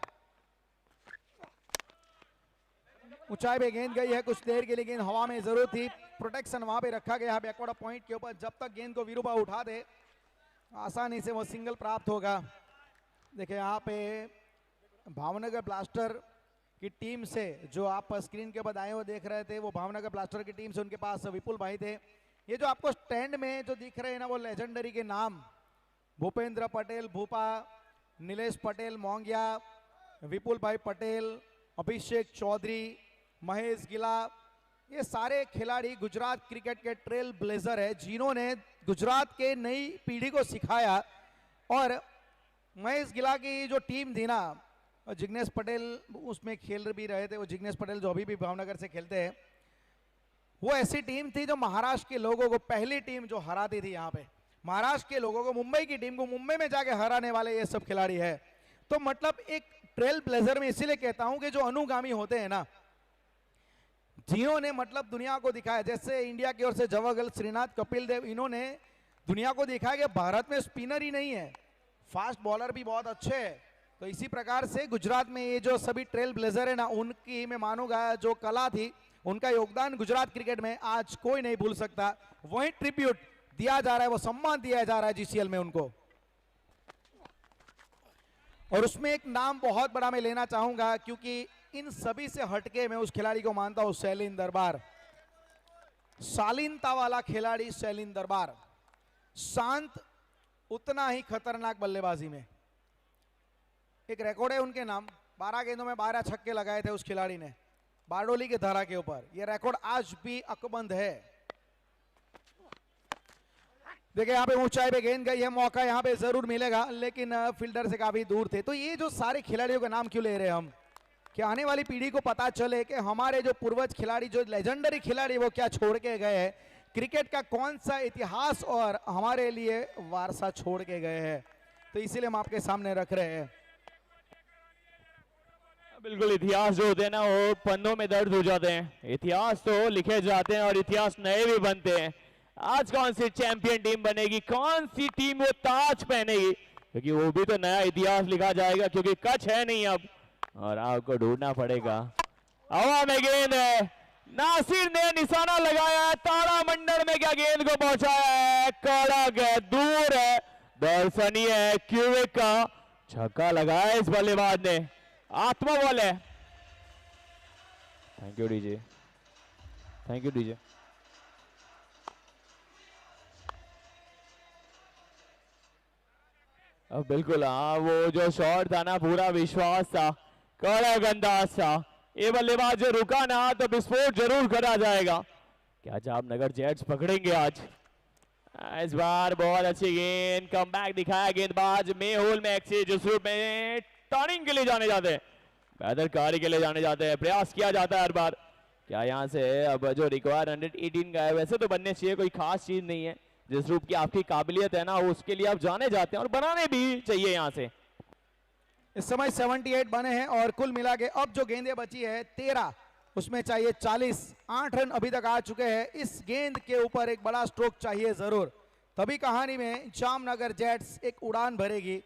[SPEAKER 1] ऊंचाई पे गेंद गई है, कुछ देर के लिए गेंद हवा में जरूर थी, प्रोटेक्शन वहां पे रखा गया है बैकवर्ड पॉइंट के ऊपर। जब तक गेंद को वीरूबा उठा दे आसानी से वो सिंगल प्राप्त होगा। देखिए यहाँ पे भावनगर ब्लास्टर की टीम से जो आप स्क्रीन के ऊपर आए हुए देख रहे थे, वो भावनगर ब्लास्टर की टीम से उनके पास विपुल भाई थे। ये जो आपको स्टैंड में जो दिख रहे हैं ना, वो लेजेंडरी के नाम भूपेंद्र पटेल भूपा, नीलेश पटेल मोंगिया, विपुल भाई पटेल, अभिषेक चौधरी, महेश गिला, ये सारे खिलाड़ी गुजरात क्रिकेट के ट्रेल ब्लेजर है, जिन्होंने गुजरात के नई पीढ़ी को सिखाया। और महेश गिला की जो टीम थी ना, जिग्नेश पटेल उसमें खेल भी रहे थे, वो जिग्नेश पटेल जो अभी भी भावनगर से खेलते हैं, वो ऐसी टीम थी जो महाराष्ट्र के लोगों को, पहली टीम जो हराती थी यहाँ पे महाराष्ट्र के लोगों को, मुंबई की टीम को मुंबई में जाके हराने वाले ये सब खिलाड़ी है। तो मतलब एक ट्रेल ब्लेजर में इसीलिए कहता हूं कि जो अनुगामी होते हैं ना, जिन्होंने मतलब दुनिया को दिखाया, जैसे इंडिया की ओर से जवाहरलाल श्रीनाथ, कपिल देव, इन्होंने दुनिया को दिखाया कि भारत में स्पिनर ही नहीं है, फास्ट बॉलर भी बहुत अच्छे है। तो इसी प्रकार से गुजरात में ये जो सभी ट्रेल ब्लेजर है ना, उनकी मैं मानूंगा जो कला थी उनका योगदान गुजरात क्रिकेट में आज कोई नहीं भूल सकता। वही ट्रिब्यूट दिया जा रहा है, वो सम्मान दिया जा रहा है जीसीएल में उनको। और उसमें एक नाम बहुत बड़ा मैं लेना चाहूंगा, क्योंकि इन सभी से हटके मैं उस खिलाड़ी को मानता हूं, शैलीन दरबार। शालीनता वाला खिलाड़ी शैलीन दरबार, शांत, उतना ही खतरनाक बल्लेबाजी में। एक रिकॉर्ड है उनके नाम, 12 गेंदों में 12 छक्के लगाए थे उस खिलाड़ी ने बारडोली के धारा के ऊपर। यह रिकॉर्ड आज भी अकबंद है। देखिए यहाँ पे ऊंचाई पे गेंद गई है, मौका यहाँ पे जरूर मिलेगा, लेकिन फील्डर से काफी दूर थे। तो ये जो सारे खिलाड़ियों के नाम क्यों ले रहे हैं हम, कि आने वाली पीढ़ी को पता चले कि हमारे जो पूर्वज खिलाड़ी, जो लेजेंडरी खिलाड़ी, वो क्या छोड़ के गए हैं, क्रिकेट का कौन सा इतिहास और हमारे लिए वारसा छोड़ के गए हैं। तो इसीलिए हम आपके सामने रख रहे हैं।
[SPEAKER 2] बिल्कुल, इतिहास जो होते हैं ना वो पन्नों में दर्ज हो जाते हैं। इतिहास तो लिखे जाते हैं और इतिहास नए भी बनते हैं। आज कौन सी चैंपियन टीम बनेगी, कौन सी टीम वो ताज पहनेगी, क्योंकि वो भी तो नया इतिहास लिखा जाएगा, क्योंकि कच है नहीं अब और आपको ढूंढना पड़ेगा। हवा में गेंद है, नासिर ने निशाना लगाया है, तारामंडल में क्या गेंद को पहुंचाया है, कड़क है, दूर है, दर्शनीय है। क्यूविक का छक्का लगाया इस बल्लेबाज ने, आत्मा बॉल है। Thank you DJ, thank you DJ. अब बिल्कुल हाँ, वो जो शॉट था ना, पूरा विश्वास था, कड़क अंदाज था। ये बल्लेबाज जो रुका ना तो विस्फोट जरूर करा जाएगा। क्या जामनगर जेट्स पकड़ेंगे आज? इस बार बहुत अच्छी गेंद, कमबैक दिखाया गेंदबाज मेहुल मैक्सी, जिस रूप में टर्निंग के लिए जाने जाते हैं, बेहतर कार्य के लिए जाने जाते हैं, प्रयास किया जाता है हर बार। क्या यहाँ से अब जो रिक्वायर 118 का है, वैसे तो बनने चाहिए, कोई खास चीज नहीं है। जिस रूप की आपकी काबिलियत है ना, उसके लिए आप जाने जाते हैं और बनाने भी चाहिए। यहाँ से
[SPEAKER 1] इस समय 78 बने हैं और कुल मिला के अब जो गेंदें बची है 13, उसमें चाहिए 40। 8 रन अभी तक आ चुके हैं। इस गेंद के ऊपर एक बड़ा स्ट्रोक चाहिए जरूर, तभी कहानी में जामनगर जेट्स एक उड़ान भरेगी,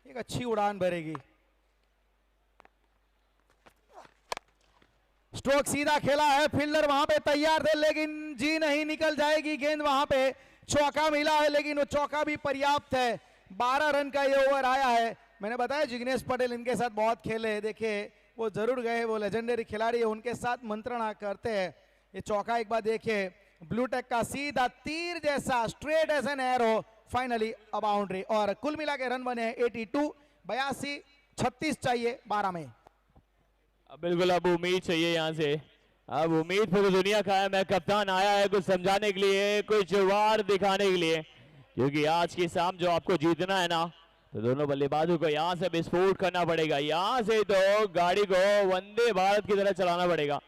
[SPEAKER 1] एक अच्छी उड़ान भरेगी। स्ट्रोक सीधा खेला है, फील्डर वहां पे तैयार थे, लेकिन जी नहीं, निकल जाएगी गेंद। वहां पे चौका मिला है, लेकिन वो चौका भी पर्याप्त है। 12 रन का ये ओवर आया है। मैंने बताया जिग्नेश पटेल इनके साथ बहुत खेले, देखे वो जरूर गए, वो लेजेंडरी खिलाड़ी है, उनके साथ मंत्रणा करते हैं। ये चौका एक बार देखिए, ब्लू टेक का सीधा तीर जैसा, straight as an arrow, finally a boundary. और कुल मिला के रन बने हैं 82, 82, 36 चाहिए 12 में।
[SPEAKER 2] बिल्कुल, अब उम्मीद चाहिए यहाँ से, अब उम्मीद पूरी दुनिया का है। मैं कप्तान आया है कुछ समझाने के लिए, कुछ वार दिखाने के लिए, क्योंकि आज की शाम जो आपको जीतना है ना, तो दोनों बल्लेबाजों को यहाँ से विस्फोट करना पड़ेगा। यहाँ से तो गाड़ी को वंदे भारत की तरह चलाना पड़ेगा,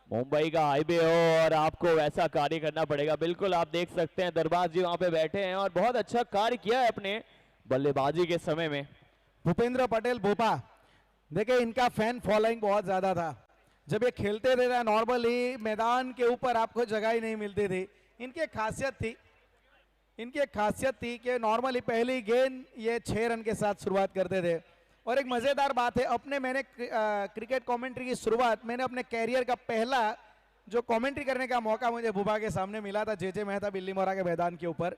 [SPEAKER 2] मुंबई का हाईवे हो, और आपको वैसा कार्य करना पड़ेगा। बिल्कुल, आप देख सकते हैं दरबाज जी वहाँ पे बैठे हैं और बहुत अच्छा कार्य किया है अपने बल्लेबाजी के समय में।
[SPEAKER 1] भूपेंद्र पटेल भोपा, देखिए इनका फैन फॉलोइंग बहुत ज्यादा था। जब ये खेलते थे नॉर्मली मैदान के ऊपर आपको जगह ही नहीं मिलती थी। इनकी एक खासियत थी कि नॉर्मली पहली गेंद ये 6 रन के साथ शुरुआत करते थे। और एक मजेदार बात है, मैंने क्रिकेट कमेंट्री की शुरुआत, मैंने अपने कैरियर का पहला जो कमेंट्री करने का मौका मुझे भूपा के सामने मिला था, जे मेहता बिल्लीमोरा के मैदान के ऊपर।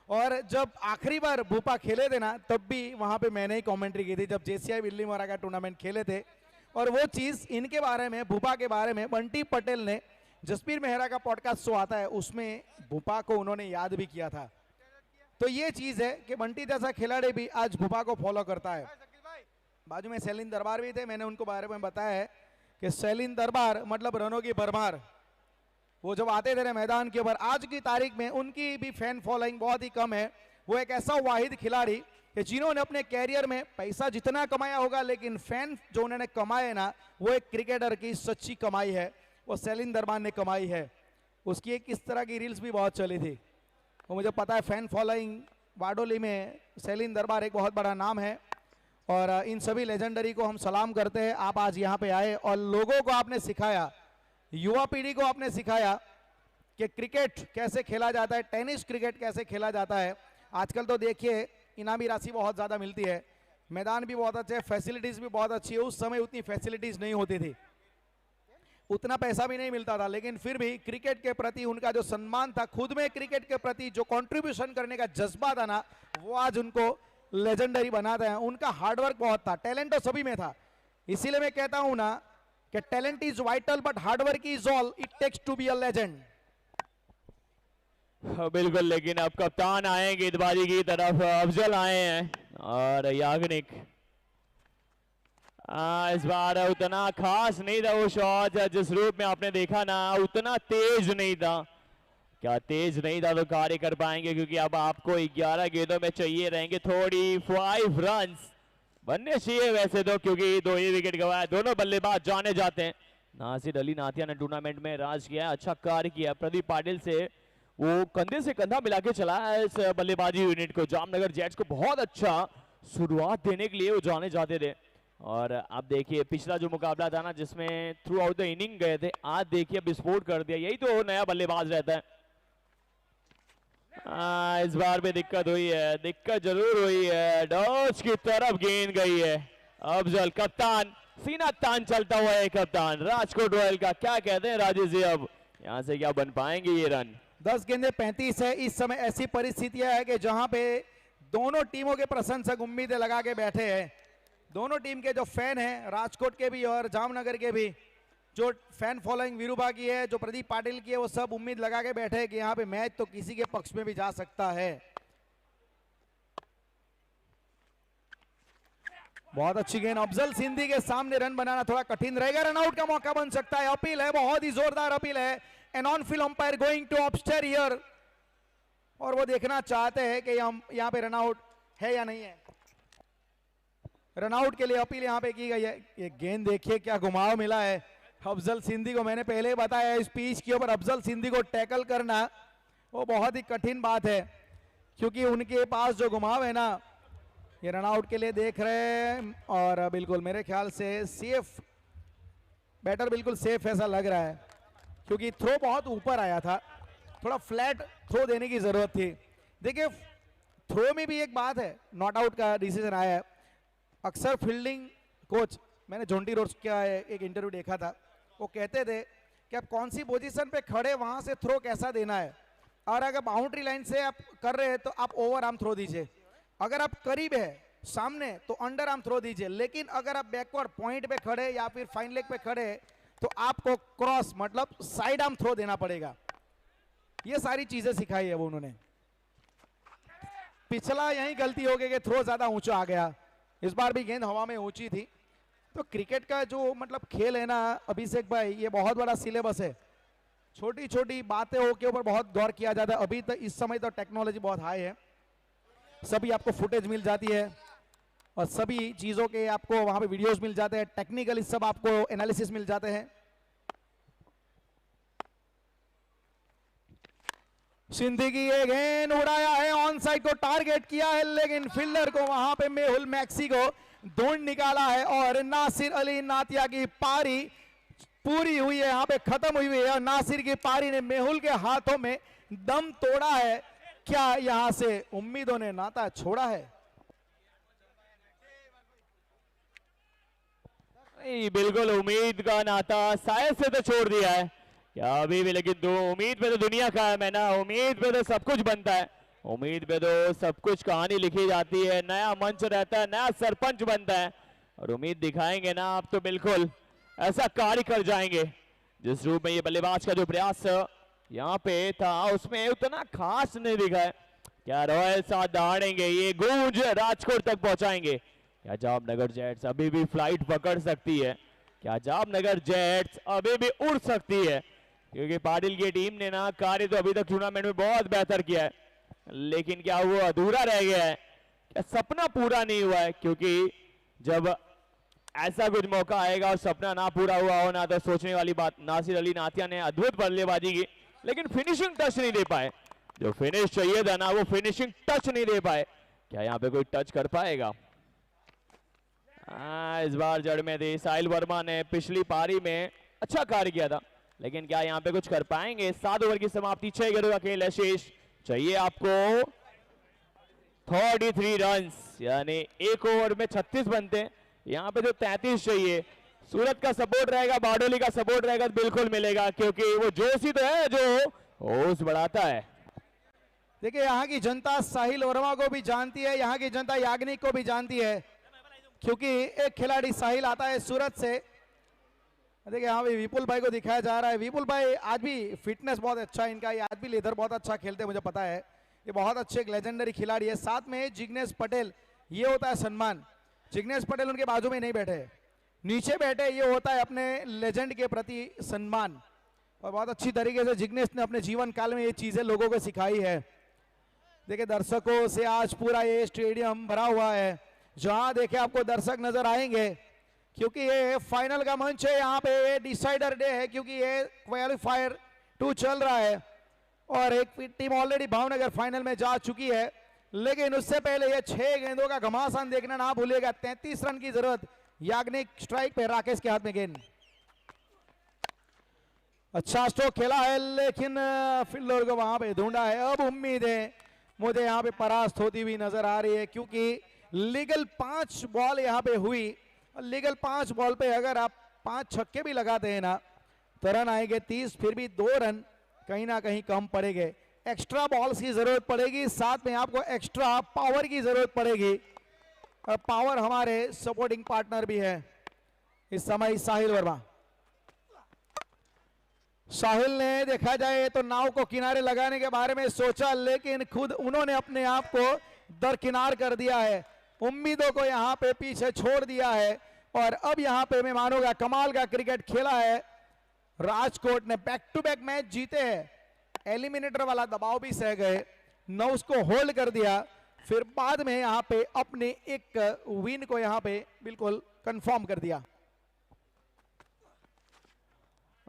[SPEAKER 1] और जब आखिरी बार भूपा खेले थे ना, तब भी वहां पे मैंने ही कमेंट्री की थी, जब जेसीआई बिल्लीमोरा का टूर्नामेंट खेले थे। और वो चीज इनके बारे में, भूपा के बारे में बंटी पटेल ने, जसबीर मेहरा का पॉडकास्ट शो आता है, उसमें भूपा को उन्होंने याद भी किया था। तो ये चीज है कि बंटी जैसा खिलाड़ी भी आज भूपा को फॉलो करता है। बाजू में शैलीन दरबार भी थे, मैंने उनको बारे में बताया है कि शैलीन दरबार मतलब रनों की भरमार। वो जब आते थे मैदान के ऊपर, आज की तारीख में उनकी भी फैन फॉलोइंग बहुत ही कम है। वो एक ऐसा वाहिद खिलाड़ी कि जिन्होंने अपने कैरियर में पैसा जितना कमाया होगा, लेकिन फैन जो उन्होंने कमाए ना, वो एक क्रिकेटर की सच्ची कमाई है, वो शैलीन दरबार ने कमाई है। उसकी एक इस तरह की रील्स भी बहुत चली थी। वो मुझे पता है, फैन फॉलोइंग बारडोली में शैलीन दरबार एक बहुत बड़ा नाम है। और इन सभी लेजेंडरी को हम सलाम करते हैं। आप आज यहाँ पे आए और लोगों को आपने सिखाया, युवा पीढ़ी को आपने सिखाया कि क्रिकेट कैसे खेला जाता है, टेनिस क्रिकेट कैसे खेला जाता है। आजकल तो देखिए इनामी राशि बहुत ज़्यादा मिलती है, मैदान भी बहुत अच्छे है, फैसिलिटीज़ भी बहुत अच्छी है। उस समय उतनी फैसिलिटीज़ नहीं होती थी। उतना पैसा भी नहीं मिलता था, लेकिन फिर भी क्रिकेट के प्रति उनका जो सम्मान था, खुद में क्रिकेट के प्रति जो कंट्रीब्यूशन करने का जज्बा था ना, वो आज उनको लेजेंडरी बनाते हैं। उनका हार्डवर्क बहुत था, टैलेंट तो सभी में था। इसीलिए मैं कहता हूं ना कि talent is vital but hard work is all it takes to be a legend.
[SPEAKER 2] बिल्कुल, लेकिन अब कप्तान आए गेंदबाजी की तरफ, अफजल आए हैं और याग्निक। इस बार उतना खास नहीं था वो शॉट, जिस रूप में आपने देखा ना, उतना तेज नहीं था। क्या तेज नहीं था तो कार्य कर पाएंगे, क्योंकि अब आपको 11 गेंदों में चाहिए रहेंगे थोड़ी 5 रन्स बनने चाहिए वैसे तो, क्योंकि 2 ही विकेट गवाए, दोनों बल्लेबाज जाने जाते हैं। नासिर अली नातिया ने टूर्नामेंट में राज किया, अच्छा कार्य किया। प्रदीप पाटिल से वो कंधे से कंधा मिला के चला है इस बल्लेबाजी यूनिट को। जामनगर जेट्स को बहुत अच्छा शुरुआत देने के लिए वो जाने जाते थे। और आप देखिए पिछला जो मुकाबला था ना, जिसमें थ्रू आउट द इनिंग गए थे, आज देखिए विस्फोट कर दिया। यही तो नया बल्लेबाज रहता है। इस बार भी दिक्कत हुई है, दिक्कत जरूर हुई है। डॉज की तरफ गेंद गई है। अफजल कप्तान, सीना तान चलता हुआ है कप्तान राजकोट रॉयल का। क्या कहते हैं राजेश जी, अब यहां से क्या बन पाएंगे ये रन?
[SPEAKER 1] 10 गेंदे 35 है। इस समय ऐसी परिस्थितियां है कि जहां पे दोनों टीमों के प्रशंसक उम्मीदें लगा के बैठे हैं। दोनों टीम के जो फैन हैं, राजकोट के भी और जामनगर के भी, जो फैन फॉलोइंग वीरूबा की है, जो प्रदीप पाटिल की है, वो सब उम्मीद लगा के बैठे हैं कि यहाँ पे मैच तो किसी के पक्ष में भी जा सकता है। बहुत अच्छी गेंद, अफजल सिंधी के सामने रन बनाना थोड़ा कठिन रहेगा, रनआउट का मौका बन सकता है। अपील है, बहुत ही जोरदार अपील है। An on field umpire going to upstair here, और वो देखना चाहते हैं कि हम यहाँ पे रनआउट है या नहीं है। रनआउट के लिए अपील यहाँ पे की गई है। ये गेंद देखिए क्या घुमाव मिला है अफजल सिंधी को। मैंने पहले बताया इस पिच के ऊपर अफजल सिंधी को टैकल करना वो बहुत ही कठिन बात है, क्योंकि उनके पास जो घुमाव है ना, ये रनआउट के लिए देख रहे हैं। और बिल्कुल मेरे ख्याल से सेफ, बैटर बिल्कुल सेफ ऐसा लग रहा है, क्योंकि थ्रो बहुत ऊपर आया था, थोड़ा फ्लैट थ्रो देने की जरूरत थी। देखिए थ्रो में भी एक बात है, नॉट आउट का डिसीजन आया है। अक्सर फील्डिंग कोच, मैंने जोंटी रोड्स का एक इंटरव्यू देखा था, वो कहते थे कि आप कौन सी पोजीशन पे खड़े वहां से थ्रो कैसा देना है, और अगर बाउंड्री लाइन से आप कर रहे हैं तो आप ओवर आर्म थ्रो दीजिए, अगर आप करीब है सामने तो अंडर आर्म थ्रो दीजिए, लेकिन अगर आप बैकवर्ड पॉइंट पे खड़े या फिर फाइन लेग पे खड़े तो आपको क्रॉस मतलब साइड आर्म थ्रो देना पड़ेगा। ये सारी चीजें सिखाई है वो उन्होंने। पिछला यही गलती हो गई कि थ्रो ज्यादा ऊंचा आ गया, इस बार भी गेंद हवा में ऊंची थी। तो क्रिकेट का जो मतलब खेल है ना अभिषेक भाई, ये बहुत बड़ा सिलेबस है। छोटी छोटी बातें के ऊपर बहुत गौर किया जाता है। अभी तक इस समय तो टेक्नोलॉजी बहुत हाई है, सभी आपको फुटेज मिल जाती है और सभी चीजों के आपको वहां पे वीडियोस मिल जाते हैं, टेक्निकली सब आपको एनालिसिस मिल जाते हैं। सिंधी की ये गेंद उड़ाया है, ऑन साइड को टारगेट किया है, लेकिन फील्डर को वहां पे मेहुल मैक्सी को ढूंढ निकाला है और नासिर अली नातिया की पारी पूरी हुई है, यहाँ पे खत्म हुई है। और नासिर की पारी ने मेहुल के हाथों में दम तोड़ा है। क्या यहां से उम्मीदों ने नाता छोड़ा है?
[SPEAKER 2] नहीं, बिल्कुल उम्मीद का नाता शायद से तो छोड़ दिया है क्या अभी भी, लेकिन दो उम्मीद पे तो दुनिया कायम है ना, उम्मीद पे तो सब कुछ बनता है, उम्मीद पे तो सब कुछ कहानी लिखी जाती है, नया मंच रहता है, नया सरपंच बनता है, और उम्मीद दिखाएंगे ना आप तो बिल्कुल ऐसा कार्य कर जाएंगे। जिस रूप में ये बल्लेबाज का जो प्रयास यहाँ पे था उसमें उतना खास नहीं दिखा है। क्या रॉयल साथ दहाड़ेंगे, ये गूंज राजकोट तक पहुंचाएंगे? क्या जामनगर जेट्स अभी भी फ्लाइट पकड़ सकती है? क्या जामनगर जेट्स अभी भी उड़ सकती है? क्योंकि पाटिल की टीम ने ना कार्य तो अभी तक टूर्नामेंट में बहुत बेहतर किया है, लेकिन क्या वो अधूरा रह गया है? क्या सपना पूरा नहीं हुआ है? क्योंकि जब ऐसा कुछ मौका आएगा और सपना ना पूरा हुआ हो ना, तो सोचने वाली बात। नासिर अली नातिया ने अद्भुत बल्लेबाजी की, लेकिन फिनिशिंग टच नहीं दे पाए। जो फिनिश चाहिए था ना, वो फिनिशिंग टच नहीं दे पाए। क्या यहाँ पे कोई टच कर पाएगा? इस बार जड़ में थी। साहिल वर्मा ने पिछली पारी में अच्छा कार्य किया था, लेकिन क्या यहाँ पे कुछ कर पाएंगे? 7 ओवर की समाप्ति, 6 गेंदों का खेल है शेष। चाहिए आपको 33 रन, यानी एक ओवर में 36 बनते हैं, यहाँ पे तो 33 चाहिए। सूरत का सपोर्ट रहेगा, बारडोली का सपोर्ट रहेगा तो बिल्कुल मिलेगा, क्योंकि वो जोश ही तो है जो होश बढ़ाता है।
[SPEAKER 1] देखिए यहाँ की जनता साहिल वर्मा को भी जानती है, यहाँ की जनता याग्निक को भी जानती है, क्योंकि एक खिलाड़ी साहिल आता है सूरत से। देखिए यहाँ भी विपुल भाई को दिखाया जा रहा है। विपुल भाई आज भी फिटनेस बहुत अच्छा है इनका, ये आज भी लेदर बहुत अच्छा खेलते हैं, मुझे पता है। ये बहुत अच्छे एक लेजेंडरी खिलाड़ी है। साथ में जिग्नेश पटेल, ये होता है सम्मान। जिग्नेश पटेल उनके बाजू में नहीं बैठे, नीचे बैठे, ये होता है अपने लेजेंड के प्रति सम्मान। और बहुत अच्छी तरीके से जिग्नेश ने अपने जीवन काल में ये चीजें लोगों को सिखाई है। देखिए दर्शकों से आज पूरा ये स्टेडियम भरा हुआ है, जहां देखे आपको दर्शक नजर आएंगे, क्योंकि ये फाइनल का मंच है। यहाँ पे ये डिसाइडर डे है, क्योंकि ये क्वालिफायर 2 चल रहा है और एक टीम ऑलरेडी भावनगर फाइनल में जा चुकी है। लेकिन उससे पहले ये 6 गेंदों का घमासान देखना ना भूलिएगा। 33 रन की जरूरत, याग्निक स्ट्राइक पे, राकेश के हाथ में गेंद। अच्छा स्ट्रोक खेला है, लेकिन फील्डर को वहां पे ढूंढा है। अब उम्मीद है मुझे यहाँ पे परास्त होती हुई नजर आ रही है, क्योंकि लीगल 5 बॉल यहाँ पे हुई। लीगल 5 बॉल पे अगर आप 5 छक्के भी लगाते हैं ना तो रन आएंगे 30, फिर भी 2 रन कहीं ना कहीं कम पड़ेंगे। एक्स्ट्रा बॉल्स की जरूरत पड़ेगी, साथ में आपको एक्स्ट्रा पावर की जरूरत पड़ेगी। और पावर हमारे सपोर्टिंग पार्टनर भी है इस समय, साहिल वर्मा। साहिल ने देखा जाए तो नाव को किनारे लगाने के बारे में सोचा, लेकिन खुद उन्होंने अपने आप को दरकिनार कर दिया है, उम्मीदों को यहाँ पे पीछे छोड़ दिया है। और अब यहाँ पे मैं मानूंगा कमाल का क्रिकेट खेला है। राजकोट ने बैक टू बैक मैच जीते हैं, एलिमिनेटर वाला दबाव भी सह गए, 9 को होल्ड कर दिया, फिर बाद में यहाँ पे अपने एक विन को यहाँ पे बिल्कुल कंफर्म कर दिया।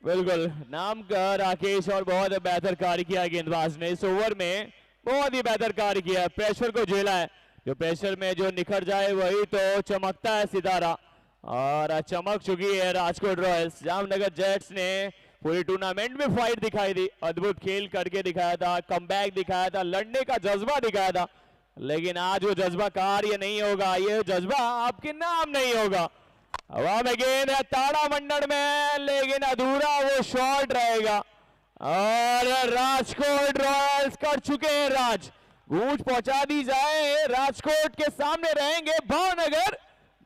[SPEAKER 2] बिल्कुल नाम का राकेश, और बहुत बेहतर कार्य किया गेंदबाज ने इस ओवर में, बहुत ही बेहतर कार्य किया। प्रेशर को झेला है, जो प्रेशर में जो निखर जाए वही तो चमकता है सितारा, और चमक चुकी है राजकोट रॉयल्स। जामनगर जेट्स ने पूरी टूर्नामेंट में फाइट दिखाई दी, अद्भुत खेल करके दिखाया था, कमबैक दिखाया था, लड़ने का जज्बा दिखाया था। लेकिन आज वो जज्बा कार्य नहीं होगा, ये जज्बा आपके नाम नहीं होगा। हवा में गेंद है ताड़ामंडल में, लेकिन अधूरा वो शॉट रहेगा। और राजकोट रॉयल्स कर चुके हैं राज, गूंज पहुंचा दी जाए। राजकोट के सामने रहेंगे भावनगर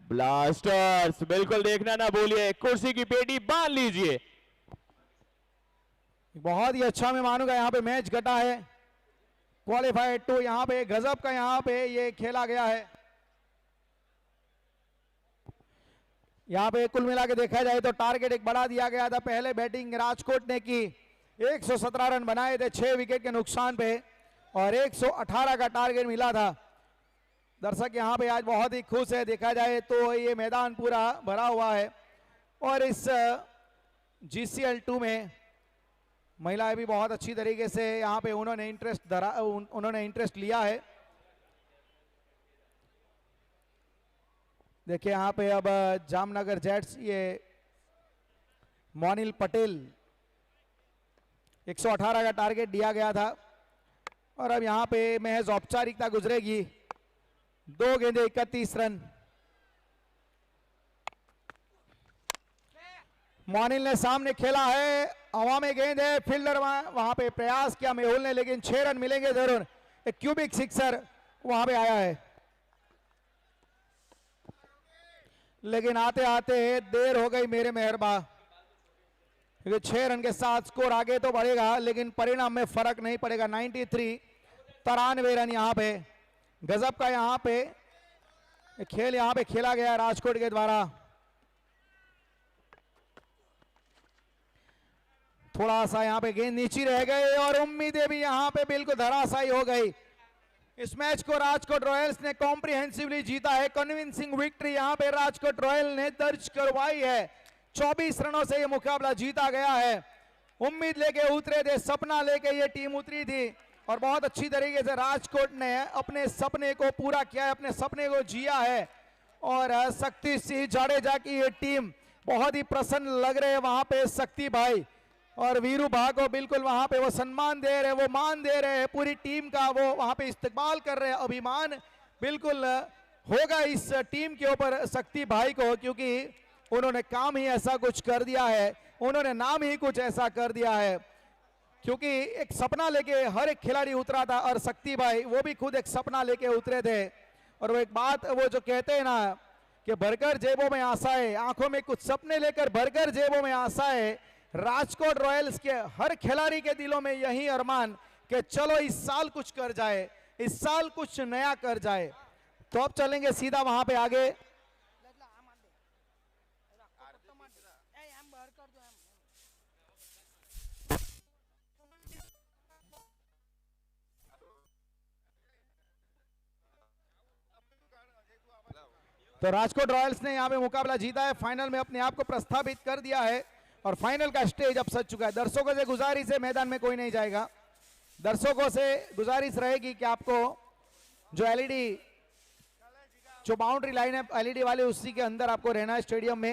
[SPEAKER 2] ब्लास्टर्स। बिल्कुल देखना ना भूलिए, कुर्सी की पेटी बांध लीजिए।
[SPEAKER 1] बहुत ही अच्छा मैं मानूंगा यहाँ पे मैच घटा है। क्वालिफायर 2 यहाँ पे गजब का यहाँ पे ये खेला गया है। यहाँ पे कुल मिला के देखा जाए तो टारगेट एक बढ़ा दिया गया था। पहले बैटिंग राजकोट ने की, 117 रन बनाए थे 6 विकेट के नुकसान पे, और 118 का टारगेट मिला था। दर्शक यहाँ पे आज बहुत ही खुश है, देखा जाए तो ये मैदान पूरा भरा हुआ है। और इस GCL 2 में महिलाएं भी बहुत अच्छी तरीके से यहाँ पे उन्होंने इंटरेस्ट लिया है। देखिए यहाँ पे अब जामनगर जेट्स, ये मोनिल पटेल, 118 का टारगेट दिया गया था, और अब यहाँ पे महज औपचारिकता गुजरेगी। 2 गेंदे 31 रन। मोनिल ने सामने खेला है, हवा में गेंद है, फील्डर वहां पे प्रयास किया मेहुल ने, लेकिन 6 रन मिलेंगे जरूर। एक क्यूबिक सिक्सर वहां पे आया है, लेकिन आते आते देर हो गई मेरे मेहरबा, क्योंकि 6 रन के साथ स्कोर आगे तो बढ़ेगा, लेकिन परिणाम में फर्क नहीं पड़ेगा। 93 रन यहाँ पे, गजब का यहाँ पे खेल यहाँ पे खेला गया राजकोट के द्वारा। थोड़ा सा यहाँ पे गेंद नीचे रह गए, और उम्मीदें भी यहाँ पे बिल्कुल धराशायी हो गई। इस मैच को राजकोट रॉयल्स ने कॉम्प्रिहेंसिवली जीता है। कन्विंसिंग विक्ट्री यहाँ पे राजकोट रॉयल ने दर्ज करवाई है। 24 रनों से ये मुकाबला जीता गया है। उम्मीद लेके उतरे थे, सपना लेके ये टीम उतरी थी, और बहुत अच्छी तरीके से राजकोट ने अपने सपने को पूरा किया है, अपने सपने को जिया है। और शक्ति सिंह जाडेजा की ये टीम बहुत ही प्रसन्न लग रहे हैं वहां पे। शक्ति भाई और वीरू भा को बिल्कुल वहां पे वो सम्मान दे रहे हैं, वो मान दे रहे हैं, पूरी टीम का वो वहां पे इस्तेमाल कर रहे हैं। अभिमान बिल्कुल होगा इस टीम के ऊपर शक्ति भाई को, क्योंकि उन्होंने काम ही ऐसा कुछ कर दिया है, उन्होंने नाम ही कुछ ऐसा कर दिया है, क्योंकि एक सपना लेके हर एक खिलाड़ी उतरा था और शक्ति भाई वो भी खुद एक सपना लेके उतरे थे। और वो एक बात वो जो कहते हैं ना कि भरकर जेबों में आशाएं, आंखों में कुछ सपने लेकर भरकर जेबों में आशाएं, राजकोट रॉयल्स के हर खिलाड़ी के दिलों में यही अरमान कि चलो इस साल कुछ कर जाए, इस साल कुछ नया कर जाए। तो अब चलेंगे सीधा वहां पे आगे। तो राजकोट रॉयल्स ने यहां पे मुकाबला जीता है, फाइनल में अपने आप को प्रस्थापित कर दिया है और फाइनल का स्टेज अब सज चुका है। दर्शकों से गुजारिश है, मैदान में कोई नहीं जाएगा। दर्शकों से गुजारिश रहेगी कि आपको जो एलईडी, जो बाउंड्री लाइन है एलईडी वाले, उसी के अंदर आपको रहना है स्टेडियम में।